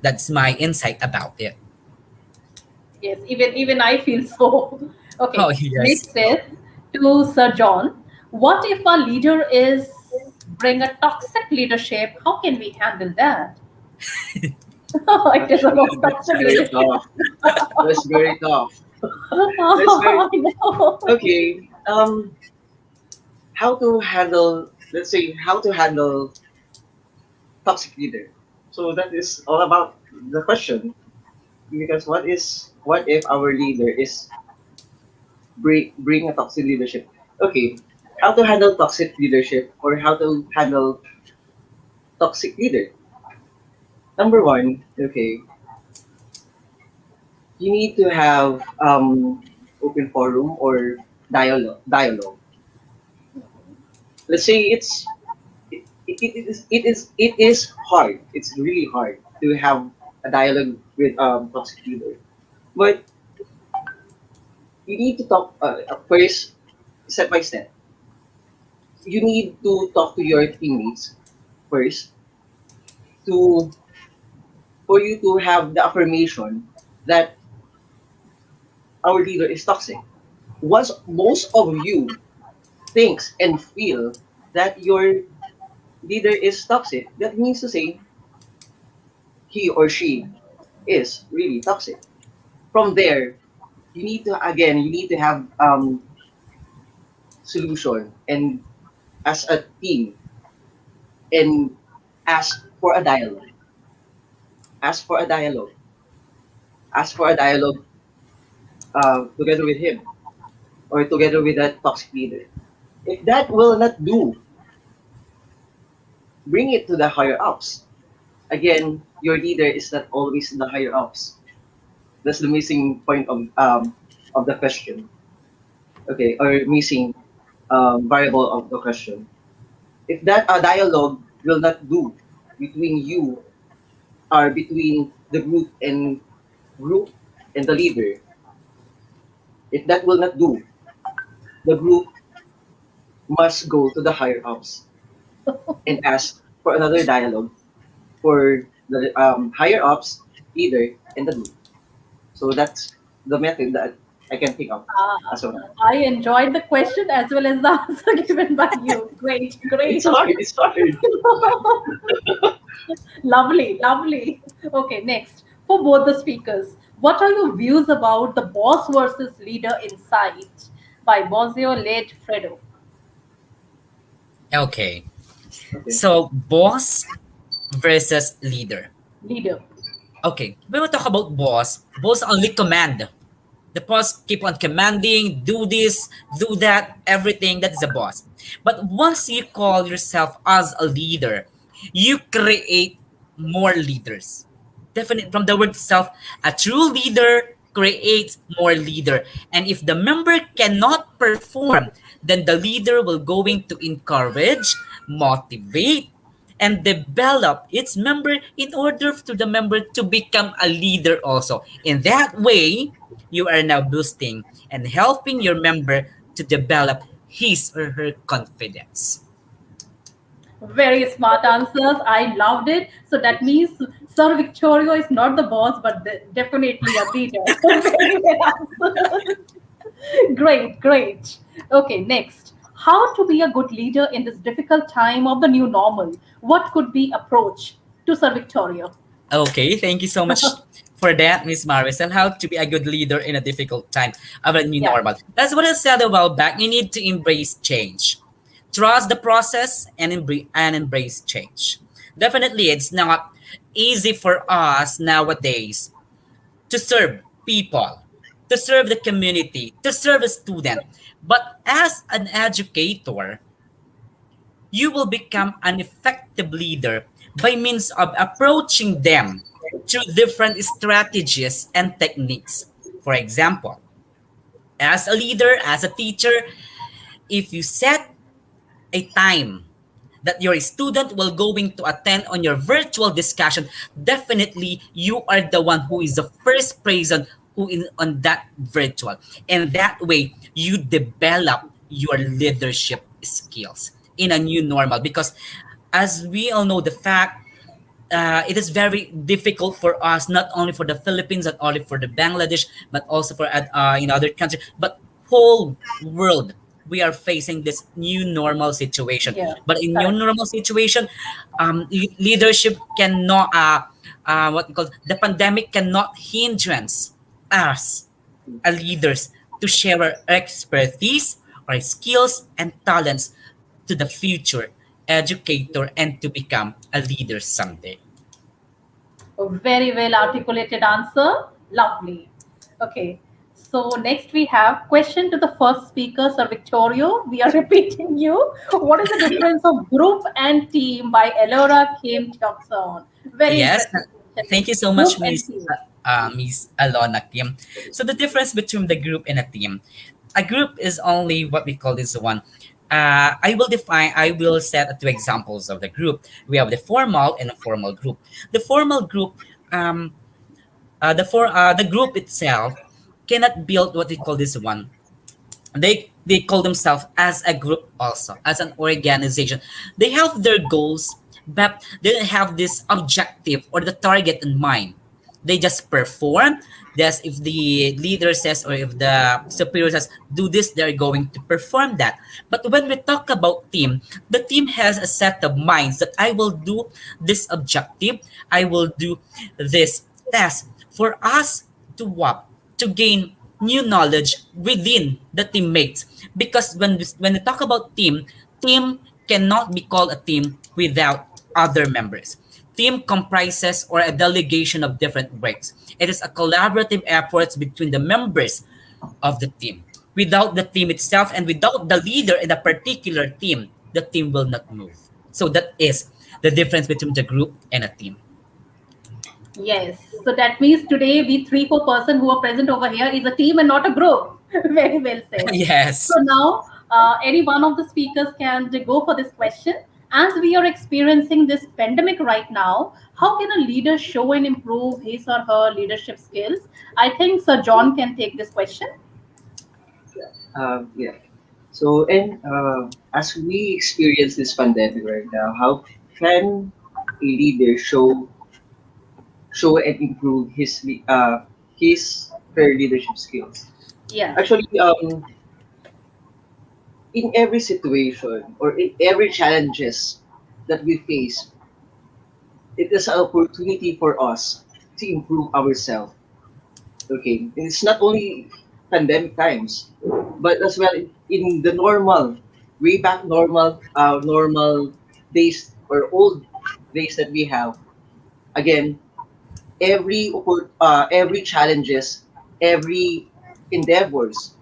that's my insight about it. Yes, even I feel so. Oh Okay, yes. next is to Sir John. What if our leader is bring a toxic leadership? How can we handle that? It is Actually, about that's toxic very leadership. tough. That's very tough. That's very I know. okay. How to handle? Let's say how to handle toxic leader. So that is all about the question. Because what if our leader is bring a toxic leadership? Okay, how to handle toxic leadership or how to handle toxic leader? Number one, okay, you need to have open forum or dialogue. Let's say it is hard. It's really hard to have a dialogue with toxic leader, but you need to talk first, step by step. You need to talk to your teammates first to for you to have the affirmation that our leader is toxic. Once most of you thinks and feel that your leader is toxic, that means to say he or she is really toxic. From there, you need to have solution and as a team and ask for a dialogue. Ask for a dialogue. Ask for a dialogue together with him or together with that toxic leader. If that will not do, bring it to the higher ups. Again, your leader is not always the higher ups. That's the missing point of the question. Okay, or missing variable of the question. If that dialogue will not do between you or between the group and the leader, if that will not do, the group must go to the higher ups and ask for another dialogue for the higher ups, leader, and the group. So that's the method that I can think of as of now. I enjoyed the question as well as the answer given by you. Great, It's great. hard. It's hard. Lovely, lovely. Okay, next. For both the speakers, what are your views about the boss versus leader insight by Bozio led Fredo? Okay. Okay. So boss versus leader. Leader. Okay. When we talk about boss only command. The boss keep on commanding, do this, do that, everything. That is a boss. But once you call yourself as a leader, you create more leaders. Definitely from the word itself, a true leader creates more leader. And if the member cannot perform, then the leader will going to encourage, motivate, and develop its member in order to the member to become a leader also. In that way, you are now boosting and helping your member to develop his or her confidence. Very smart answers. I loved it. So that means Sir Victorio is not the boss, but definitely a leader. Very well answered. Great, great. Okay, next. How to be a good leader in this difficult time of the new normal? What could be approach to Sir Victorio? Okay, thank you so much for that, Miss Marisol. How to be a good leader in a difficult time of a new Yeah. normal. That's what I said a while back. You need to embrace change. Trust the process and embrace change. Definitely, it's not easy for us nowadays to serve people, to serve the community, to serve a student. But as an educator, you will become an effective leader by means of approaching them through different strategies and techniques. For example, as a leader, as a teacher, if you set a time that your student will going to attend on your virtual discussion, definitely you are the one who is the first person who in on that virtual. And that way you develop your leadership skills in a new normal, because as we all know the fact, it is very difficult for us, not only for the Philippines, not only for the Bangladesh, but also for in other countries, but whole world. We are facing this new normal situation. Yeah, But in new correct. normal situation, leadership cannot, what we call the pandemic cannot hindrance us as leaders to share our expertise, our skills, and talents to the future educator and to become a leader someday. A very well articulated answer. Lovely. Okay. So next we have question to the first speaker, Sir Victorio. We are repeating you. What is the difference of group and team by Elora Kim Thompson? Very Yes, interesting question. thank you so Group much, and Miss team. Miss Alona Kim. So the difference between the group and a team, a group is only what we call this one. I will set two examples of the group. We have the formal and a formal group. The formal group, um, the group itself cannot build what we call this one. They call themselves as a group also, as an organization. They have their goals, but they don't have this objective or the target in mind. They just perform. That's if the leader says or if the superior says do this, they're going to perform that. But when we talk about team, the team has a set of minds that I will do this objective, I will do this task for us to what, to gain new knowledge within the teammates. Because when we talk about team, team cannot be called a team without other members. Team comprises or a delegation of different works. It is a collaborative effort between the members of the team. Without the team itself and without the leader in a particular team, the team will not move. So that is the difference between the group and a team. Yes. So that means today we three, four person who are present over here is a team and not a group. Very well said. So Yes. now any one of the speakers can go for this question. As we are experiencing this pandemic right now, how can a leader show and improve his or her leadership skills? I think Sir John can take this question. Yeah. So, and as we experience this pandemic right now, how can a leader show and improve his her leadership skills? Yeah. Actually, in every situation or in every challenges that we face, it is an opportunity for us to improve ourselves. Okay, and it's not only pandemic times, but as well in the normal, way back normal days or old days that we have. Again, every challenges, every endeavors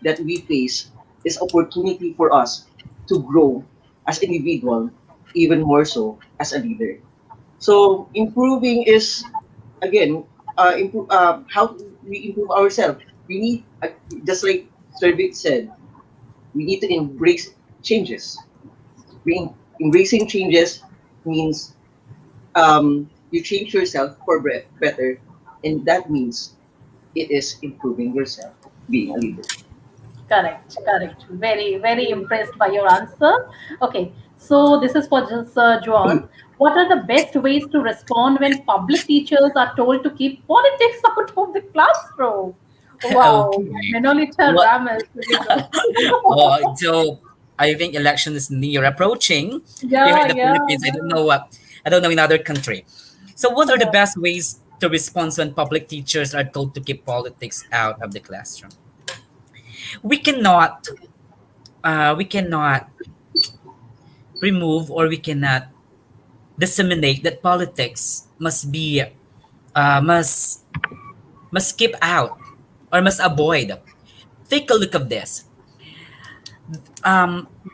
that we face is opportunity for us to grow as individual. even more so as a leader. So improving is again how we improve ourselves. We need just like Sir Vic said, we need to embrace changes. Embracing changes means you change yourself for better, and that means it is improving yourself, being a leader. Correct, correct. Very, very impressed by your answer. Okay, so this is for just John. What are the best ways to respond when public teachers are told to keep politics out of the classroom? Wow, Okay. Menolita What? Ramos, here you go. So I think election is near approaching here in Yeah, the yeah, Philippines. I don't yeah, know what. I don't know in other country. So what are the yeah. best ways to respond when public teachers are told to keep politics out of the classroom? We cannot. We cannot remove or we cannot disseminate that politics must be must keep out or must avoid. Take a look at this.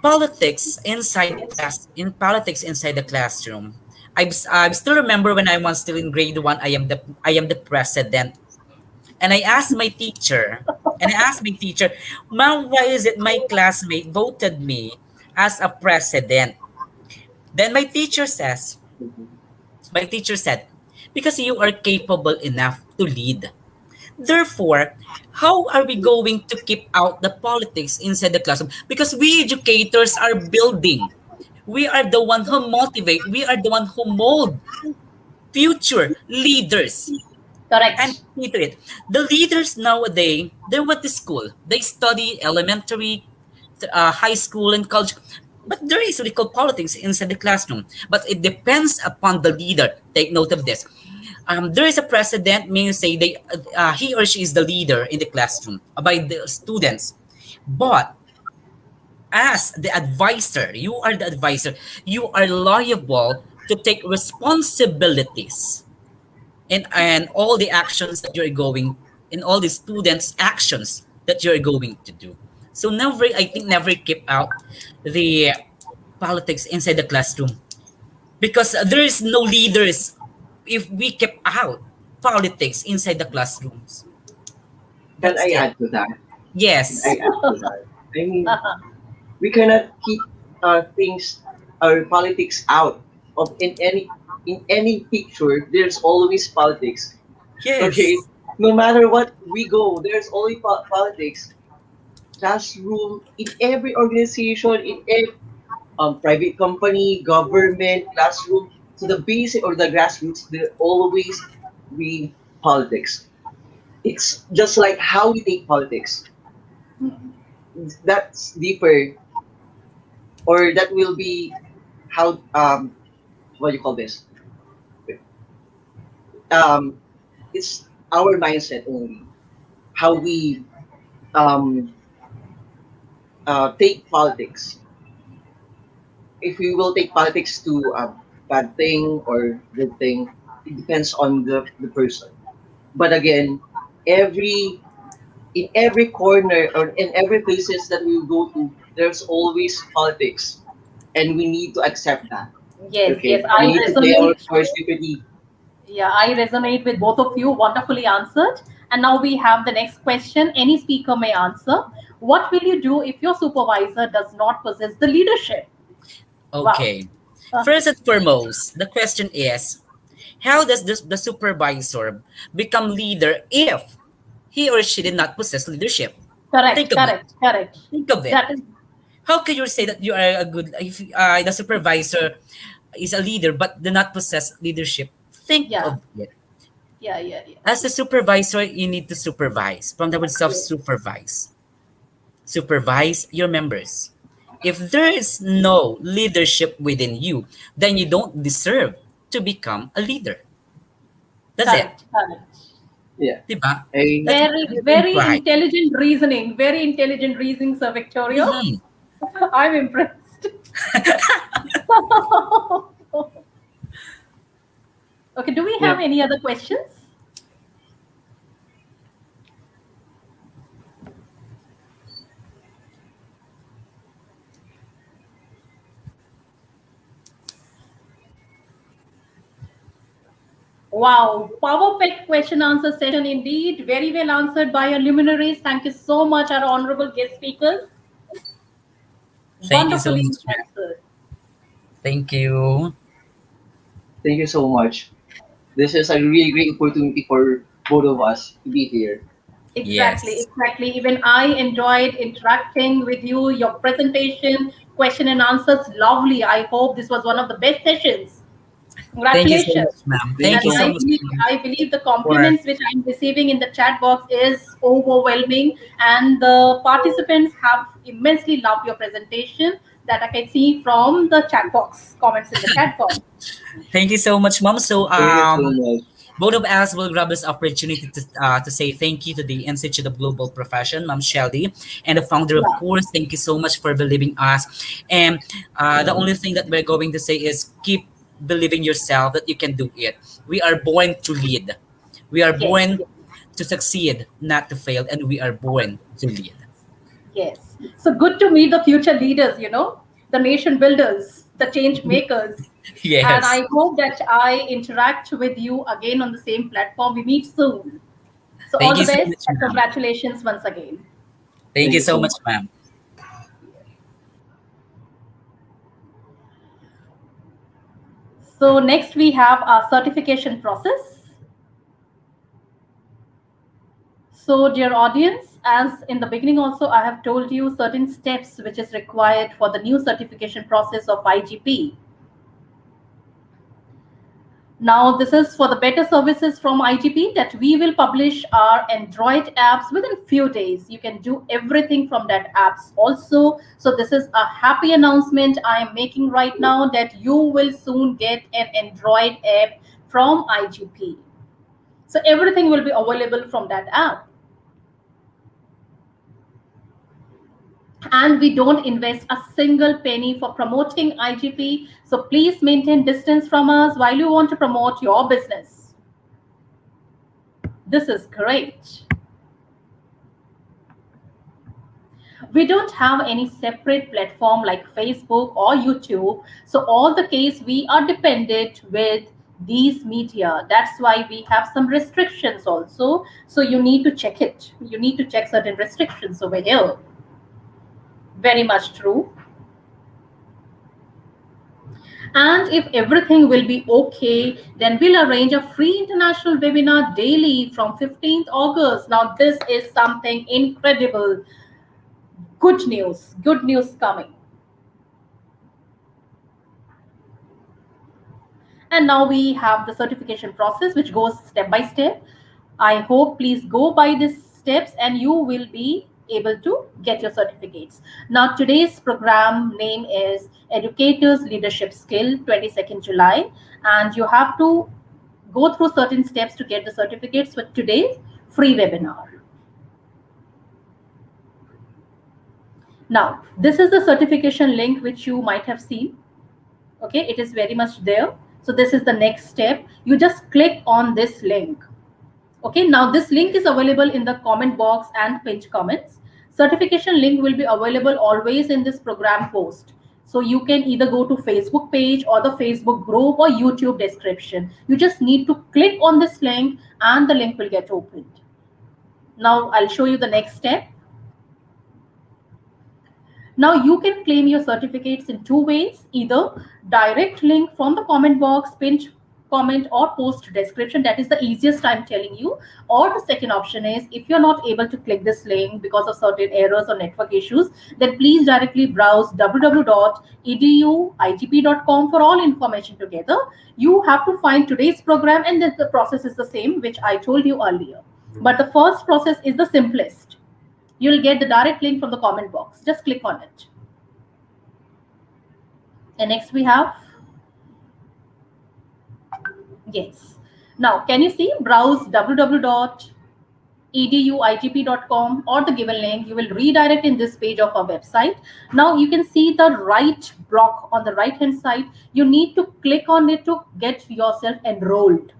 Politics inside the class in politics inside the classroom. I still remember when I was still in grade one. I am the president, and I asked my teacher, "Ma'am, why is it my classmate voted me as a president?" Then my teacher said, "Because you are capable enough to lead. Therefore, how are we going to keep out the politics inside the classroom? Because we educators are building. We are the one who motivate. We are the one who mold future leaders. And Correct. see to it. The leaders nowadays, they went to school. They study elementary, high school, and college. But there is what we call politics inside the classroom. But it depends upon the leader. Take note of this. There is a president, meaning say he or she is the leader in the classroom by the students. But as the advisor, you are the advisor. You are liable to take responsibilities and all the actions that you're going in all the students' actions that you're going to do. So never keep out the politics inside the classroom because there is no leaders if we keep out politics inside the classrooms. Can That's I it. add to that? Can I Yes. add to that? I mean, Uh-huh. we cannot keep things or politics out of in any picture. There's always politics. Okay, Yes. no matter what we go, there's always politics. Classroom in every organization, in every private company, government, classroom. So the basic or the grassroots, there always be politics. It's just like how we take politics. That's deeper, or that will be how what do you call this? Um, it's our mindset only. How we um take politics. If we will take politics to a bad thing or good thing, it depends on the person. But again, every in every corner or in every places that we go to, there's always politics, and we need to accept that. Yes, yes, Okay, we I need to play our resonate. cards differently. Yeah, I resonate with both of you. Wonderfully answered. And now we have the next question. Any speaker may answer. What will you do if your supervisor does not possess the leadership? Wow. Okay. Uh, First and foremost, the question is, how does the supervisor become leader if he or she did not possess leadership? Think correct, of it. correct, correct. Think of it. That is, How can you say that you are a good if the supervisor is a leader but do not possess leadership? Think yeah, of it. yeah, yeah, yeah. As a supervisor, you need to supervise. From the word Yes, self-supervise. Supervise your members. If there is no leadership within you, then you don't deserve to become a leader. That's it. correct, correct. Yeah, Diba? I That's Very, your own very pride. intelligent reasoning. Very intelligent reasoning, Sir Victoria. Mhm. I'm impressed. Okay, do we have yeah. any other questions? Wow, perfect question answer session indeed. Very well answered by our luminaries. Thank you so much, our honorable guest speakers. Thank you so Wonderfully much, ma'am. answered. Thank you. Thank you so much. This is a really great opportunity for both of us to be here. Exactly, Yes. exactly. Even I enjoyed interacting with you, your presentation, question and answers, lovely. I hope this was one of the best sessions. Thank you so Congratulations. much, ma'am. Thank you Thank And you so so much. much, ma'am, I believe the for compliments which I'm receiving in the chat box is overwhelming, and the participants have immensely loved your presentation that I can see from the chat box, comments in the chat box. thank you so much, ma'am. So Thank you so much. both of us will grab this opportunity to say thank you to the Institute of Global Profession, Ma'am Shelly, and the founder, of Yeah. course. Thank you so much for believing us. And the only thing that we're going to say is keep believing yourself that you can do it. We are born to lead. We are Yes, born yes, to succeed, not to fail, and we are born to lead. yes. So good to meet the future leaders, the nation builders, the change makers. And Yes. I hope that I interact with you again on the same platform. We meet soon. So Thank all the you so best much, and ma'am. congratulations once again. Thank Thank you you so so much, much. ma'am. So next we have our certification process. So dear audience, as in the beginning also I have told you certain steps which is required for the new certification process of IGP. Now, this is for the better services from IGP that we will publish our Android apps within few days. You can do everything from that apps also. So this is a happy announcement I am making right now that you will soon get an Android app from IGP. So everything will be available from that app. And we don't invest a single penny for promoting IGP. So please maintain distance from us while you want to promote your business. This is great. We don't have any separate platform like Facebook or YouTube. So all the case we are dependent with these media. That's why we have some restrictions also. So you need to check it. You need to check certain restrictions over here. Very much true. And if everything will be okay, then we'll arrange a free international webinar daily from 15th August. Now, this is something incredible. Good news coming. And now we have the certification process which goes step by step. I hope please go by these steps and you will be able to get your certificates. Now today's program name is Educators Leadership Skill 22nd July, and you have to go through certain steps to get the certificates for today's free webinar. Now this is the certification link which you might have seen. Okay, it is very much there. So this is the next step. You just click on this link. Okay, now this link is available in the comment box and pinned comments. Certification link will be available always in this program post. So you can either go to Facebook page or the Facebook group or YouTube description. You just need to click on this link and the link will get opened. Now I'll show you the next step. Now you can claim your certificates in two ways, either direct link from the comment box, pinned comment or post description. That is the easiest I'm telling you. Or the second option is if you're not able to click this link because of certain errors or network issues, then please directly browse www.eduigp.com for all information together. You have to find today's program and then the process is the same, which I told you earlier. But the first process is the simplest. You'll get the direct link from the comment box. Just click on it. And next we have, yes. Now, can you see? Browse www.eduigp.com or the given link. You will redirect in this page of our website. Now you can see the right block on the right hand side. You need to click on it to get yourself enrolled.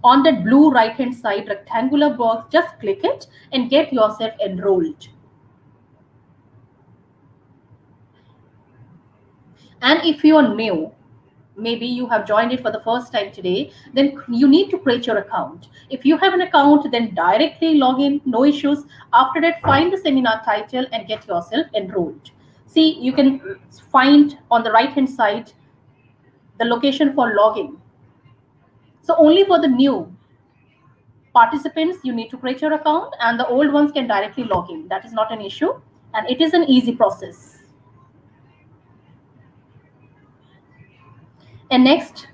On that blue right hand side rectangular box, just click it and get yourself enrolled. And if you are new, maybe you have joined it for the first time today, then you need to create your account. If you have an account, then directly log in, no issues. After that, find the seminar title and get yourself enrolled. See, you can find on the right hand side the location for login. So only for the new participants, you need to create your account, and the old ones can directly log in. That is not an issue, and it is an easy process. And next,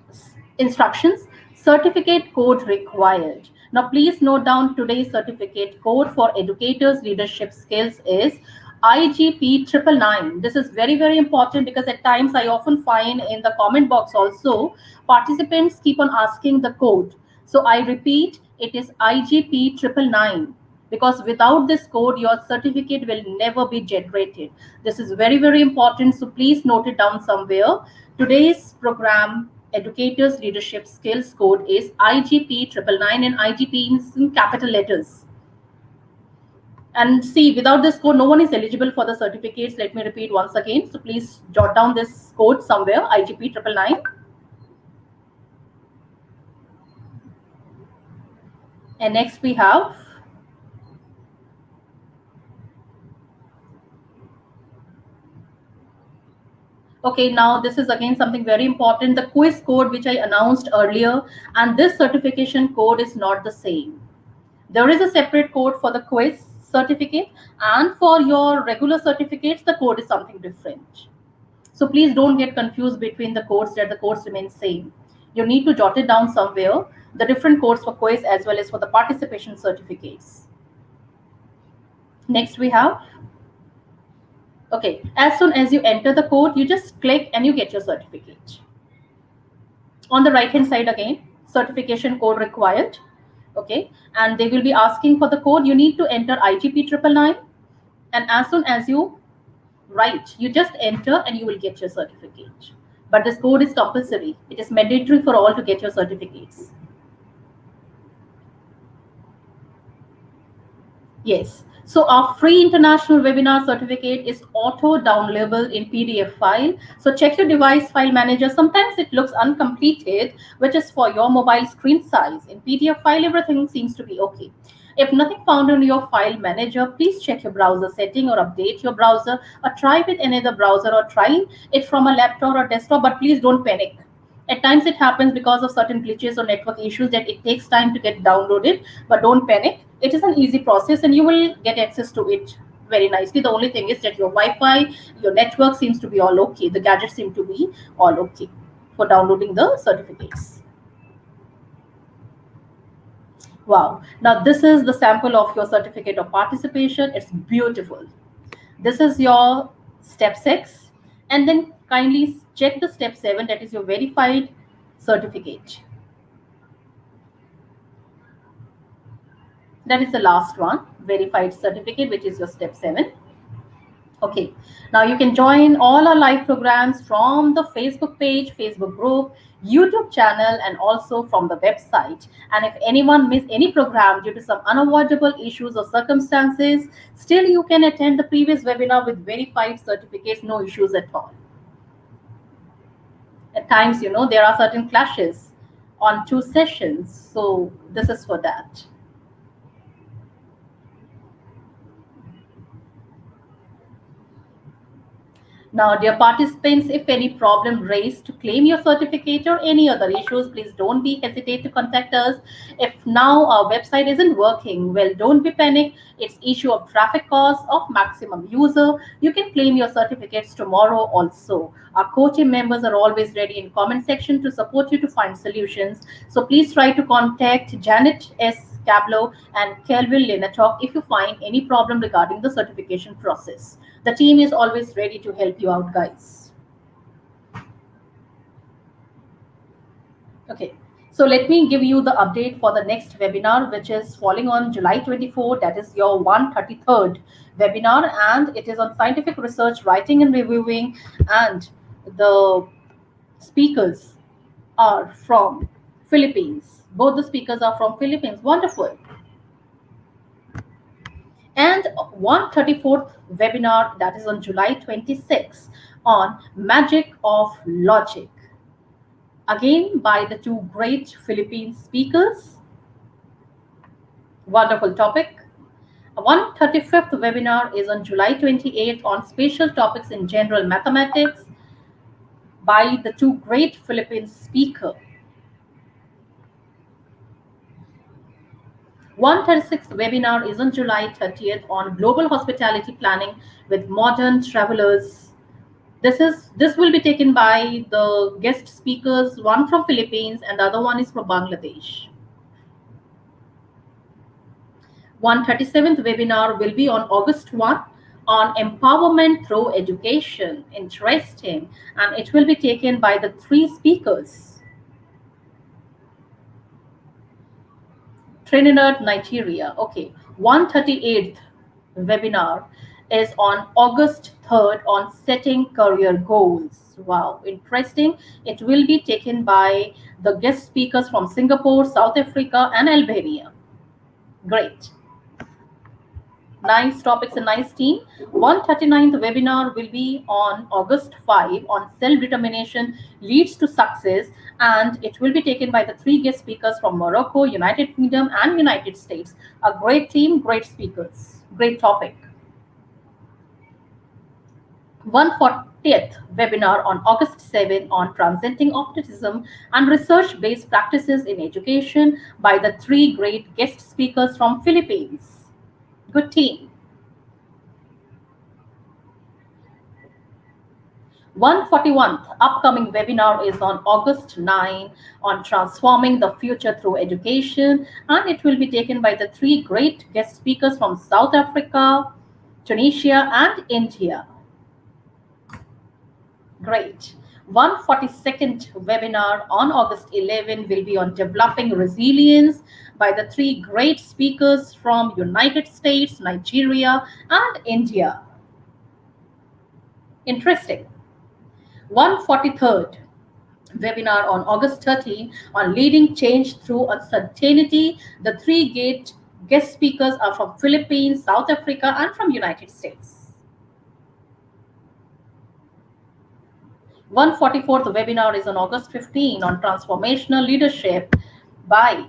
instructions, certificate code required. Now, please note down today's certificate code for educators leadership skills is IGP 999. This is very, very important because at times I often find in the comment box also participants keep on asking the code. So I repeat, it is IGP 999, because without this code your certificate will never be generated. This is very, very important, so please note it down somewhere. Today's program educators leadership skills code is IGP 999, and IGP is in capital letters. And see, without this code no one is eligible for the certificates. Let me repeat once again, so please jot down this code somewhere, IGP 999. And next we have, okay, now this is again something very important, the quiz code which I announced earlier, and this certification code is not the same. There is a separate code for the quiz certificate, and for your regular certificates the code is something different. So please don't get confused between the codes, that the codes remain same. You need to jot it down somewhere, the different codes for quiz as well as for the participation certificates. Next we have, okay, as soon as you enter the code, you just click and you get your certificate. On the right hand side again, certification code required. Okay, and they will be asking for the code. You need to enter IGP 999, and as soon as you write, you just enter and you will get your certificate. But this code is compulsory. It is mandatory for all to get your certificates. Yes. So our free international webinar certificate is auto downloadable in PDF file. So check your device file manager. Sometimes it looks uncompleted, which is for your mobile screen size. In PDF file, everything seems to be okay. If nothing found in your file manager, please check your browser setting or update your browser, or try with another browser, or try it from a laptop or desktop, but please don't panic. At times it happens because of certain glitches or network issues that it takes time to get downloaded, but don't panic. It is an easy process and you will get access to it very nicely. The only thing is that your Wi-Fi, your network seems to be all okay. The gadgets seem to be all okay for downloading the certificates. Wow. Now this is the sample of your certificate of participation. It's beautiful. This is your step 6, and then kindly check the step 7, that is your verified certificate. That is the last one, verified certificate, which is your step 7. Okay, now you can join all our live programs from the Facebook page, Facebook group, YouTube channel, and also from the website. And if anyone missed any program due to some unavoidable issues or circumstances, still you can attend the previous webinar with verified certificates, no issues at all. At times, there are certain clashes on 2 sessions, so this is for that. Now, dear participants, if any problem raised to claim your certificate or any other issues, please don't be hesitate to contact us. If now our website isn't working, well, don't be panic. It's issue of traffic cost of maximum user. You can claim your certificates tomorrow also. Our core team members are always ready in comment section to support you to find solutions. So please try to contact Janet S. Cablo and Kelvin Lenatok if you find any problem regarding the certification process. The team is always ready to help you out, guys. Okay, so let me give you the update for the next webinar, which is falling on July 24. That is your 133rd webinar, and it is on scientific research, writing and reviewing, and the speakers are from Philippines. Both the speakers are from Philippines. Wonderful. And 134th webinar, that is on July 26 on magic of logic. again by the two great Philippine speakers. Wonderful topic. 135th webinar is on July 28th on spatial topics in general mathematics by the two great Philippine speakers. 136th webinar is on July 30th on global hospitality planning with modern travelers. This will be taken by the guest speakers, one from Philippines and the other one is from Bangladesh. 137th webinar will be on August 1 on empowerment through education. Interesting. And it will be taken by the three speakers. Trinidad, Nigeria. Okay. 138th webinar is on August 3rd on setting career goals. Wow, interesting. It will be taken by the guest speakers from Singapore, South Africa, and Albania. Great. Nice topics and nice team. 139th webinar will be on August 5 on self-determination leads to success, and it will be taken by the three guest speakers from Morocco, United Kingdom, and United States. A great team, great speakers, great topic. 140th webinar on August 7 on transcending optimism and research-based practices in education by the three great guest speakers from Philippines. Good team. 141th upcoming webinar is on August 9 on transforming the future through education, and it will be taken by the three great guest speakers from South Africa, Tunisia, and India. Great. 142nd webinar on August 11 will be on developing resilience by the three great speakers from United States, Nigeria, and India. Interesting. 143rd webinar on August 13 on leading change through uncertainty. The three guest speakers are from Philippines, South Africa, and from United States. 144th webinar is on August 15 on transformational leadership by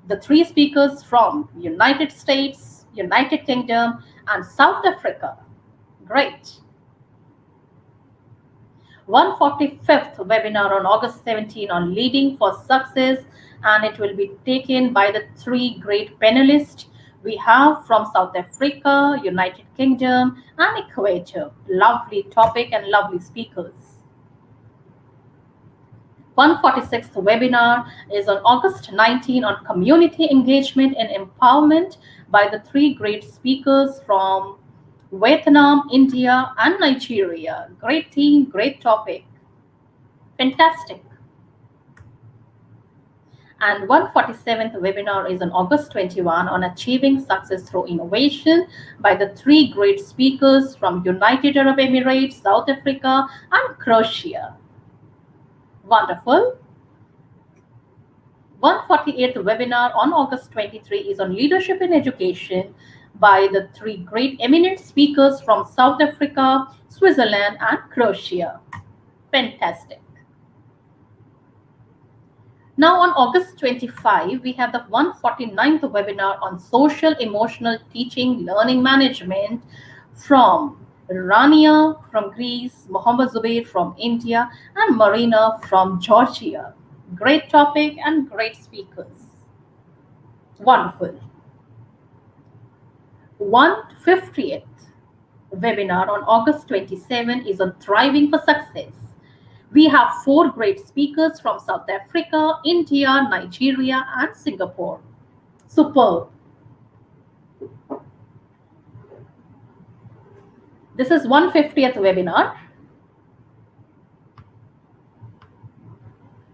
the three speakers from United States, United Kingdom, and South Africa. Great. 145th webinar on August 17 on leading for success, and it will be taken by the three great panelists we have from South Africa, United Kingdom, and Equator. Lovely topic and lovely speakers. 146th webinar is on August 19 on community engagement and empowerment by the three great speakers from Vietnam, India, and Nigeria. Great team, great topic. Fantastic. And 147th webinar is on August 21 on achieving success through innovation by the three great speakers from United Arab Emirates, South Africa, and Croatia. Wonderful. 148th webinar on August 23 is on leadership in education by the three great eminent speakers from South Africa, Switzerland, and Croatia. Fantastic. Now on August 25, we have the 149th webinar on social emotional teaching learning management from Rania from Greece, Mohammad Zubair from India, and Marina from Georgia. Great topic and great speakers. Wonderful. 150th webinar on August 27 is on thriving for success. We have four great speakers from South Africa, India, Nigeria, and Singapore. Superb. This is 150th webinar.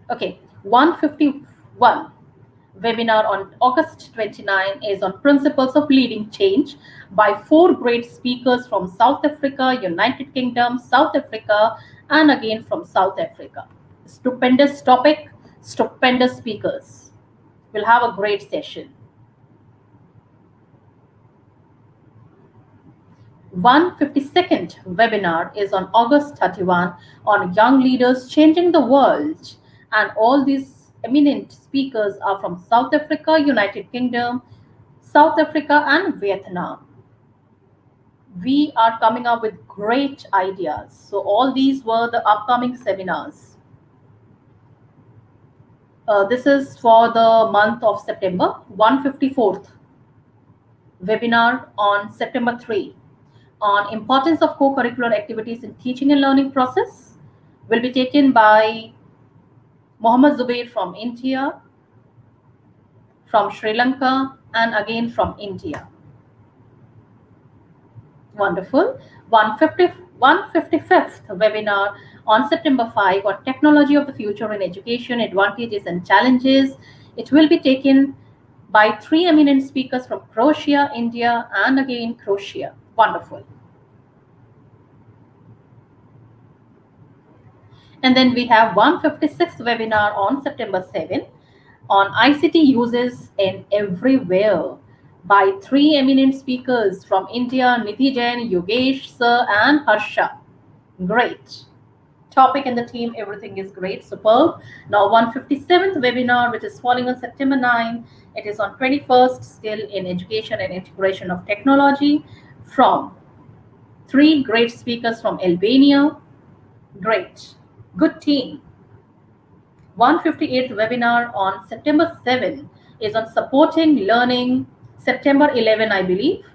Okay, 151 webinar on August 29 is on principles of leading change by four great speakers from South Africa, United Kingdom, South Africa, and again from South Africa. Stupendous topic, stupendous speakers. We'll have a great session. 152nd webinar is on August 31 on young leaders changing the world, And all these eminent speakers are from South Africa, United Kingdom, South Africa, and Vietnam. We are coming up with great ideas. So, all these were the upcoming seminars. This is for the month of September. 154th webinar on September 3 on importance of co-curricular activities in teaching and learning process will be taken by Mohammad Zubair from India, from Sri Lanka, and again from India. Wonderful. 155th webinar on September 5 on technology of the future in education, advantages and challenges. It will be taken by three eminent speakers from Croatia, India, and again Croatia. Wonderful. And then we have 156th webinar on September 7 on ICT uses in everywhere by three eminent speakers from India, Nidhi Jain, Yogesh Sir, and Harsha. Great. Topic and the team, everything is great, superb. Now 157th webinar, which is falling on September 9. It is on 21st skill in education and integration of technology from three great speakers from Albania. Great. Good team. 158th webinar on September 7 is on supporting learning. September 11, I believe.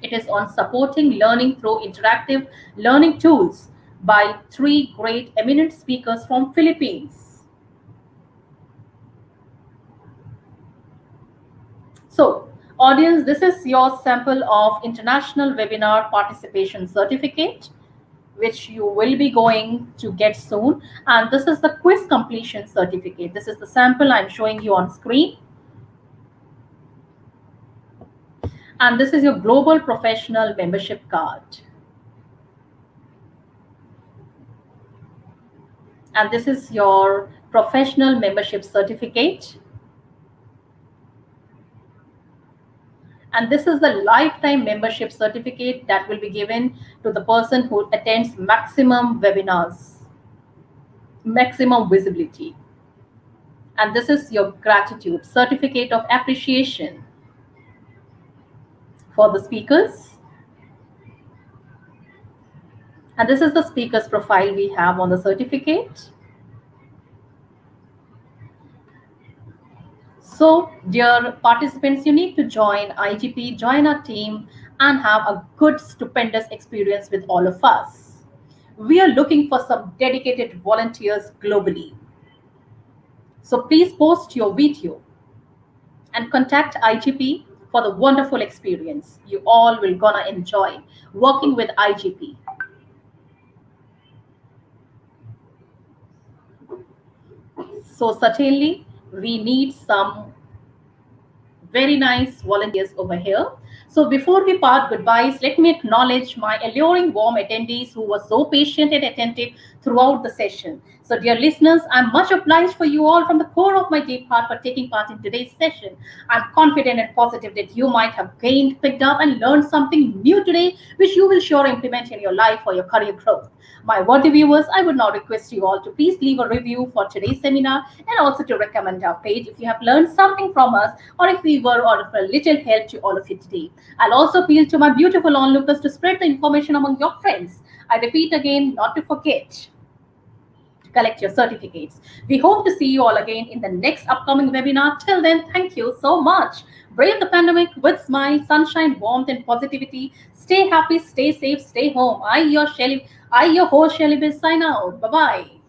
It is on supporting learning through interactive learning tools by three great eminent speakers from Philippines. So, audience, this is your sample of international webinar participation certificate, which you will be going to get soon. And this is the quiz completion certificate. This is the sample I'm showing you on screen. And this is your global professional membership card. And this is your professional membership certificate. And this is the lifetime membership certificate that will be given to the person who attends maximum webinars, maximum visibility. And this is your gratitude certificate of appreciation for the speakers. And this is the speaker's profile we have on the certificate. So, dear participants, you need to join IGP, join our team, and have a good, stupendous experience with all of us. We are looking for some dedicated volunteers globally. So, please post your video and contact IGP for the wonderful experience you all will gonna enjoy working with IGP. So, certainly, we need some very nice volunteers over here. So before we part goodbyes, let me acknowledge my alluring warm attendees who were so patient and attentive throughout the session. So dear listeners, I'm much obliged for you all from the core of my deep heart for taking part in today's session. I'm confident and positive that you might have gained, picked up and learned something new today, which you will sure implement in your life for your career growth. My worthy viewers, I would now request you all to please leave a review for today's seminar and also to recommend our page if you have learned something from us or if we were of a little help to all of you today. I'll also appeal to my beautiful onlookers to spread the information among your friends. I repeat again, not to forget to collect your certificates. We hope to see you all again in the next upcoming webinar. Till then, thank you so much. Brave the pandemic with smile, sunshine, warmth, and positivity. Stay happy, stay safe, stay home. I, your host, Shelly, sign out. Bye bye.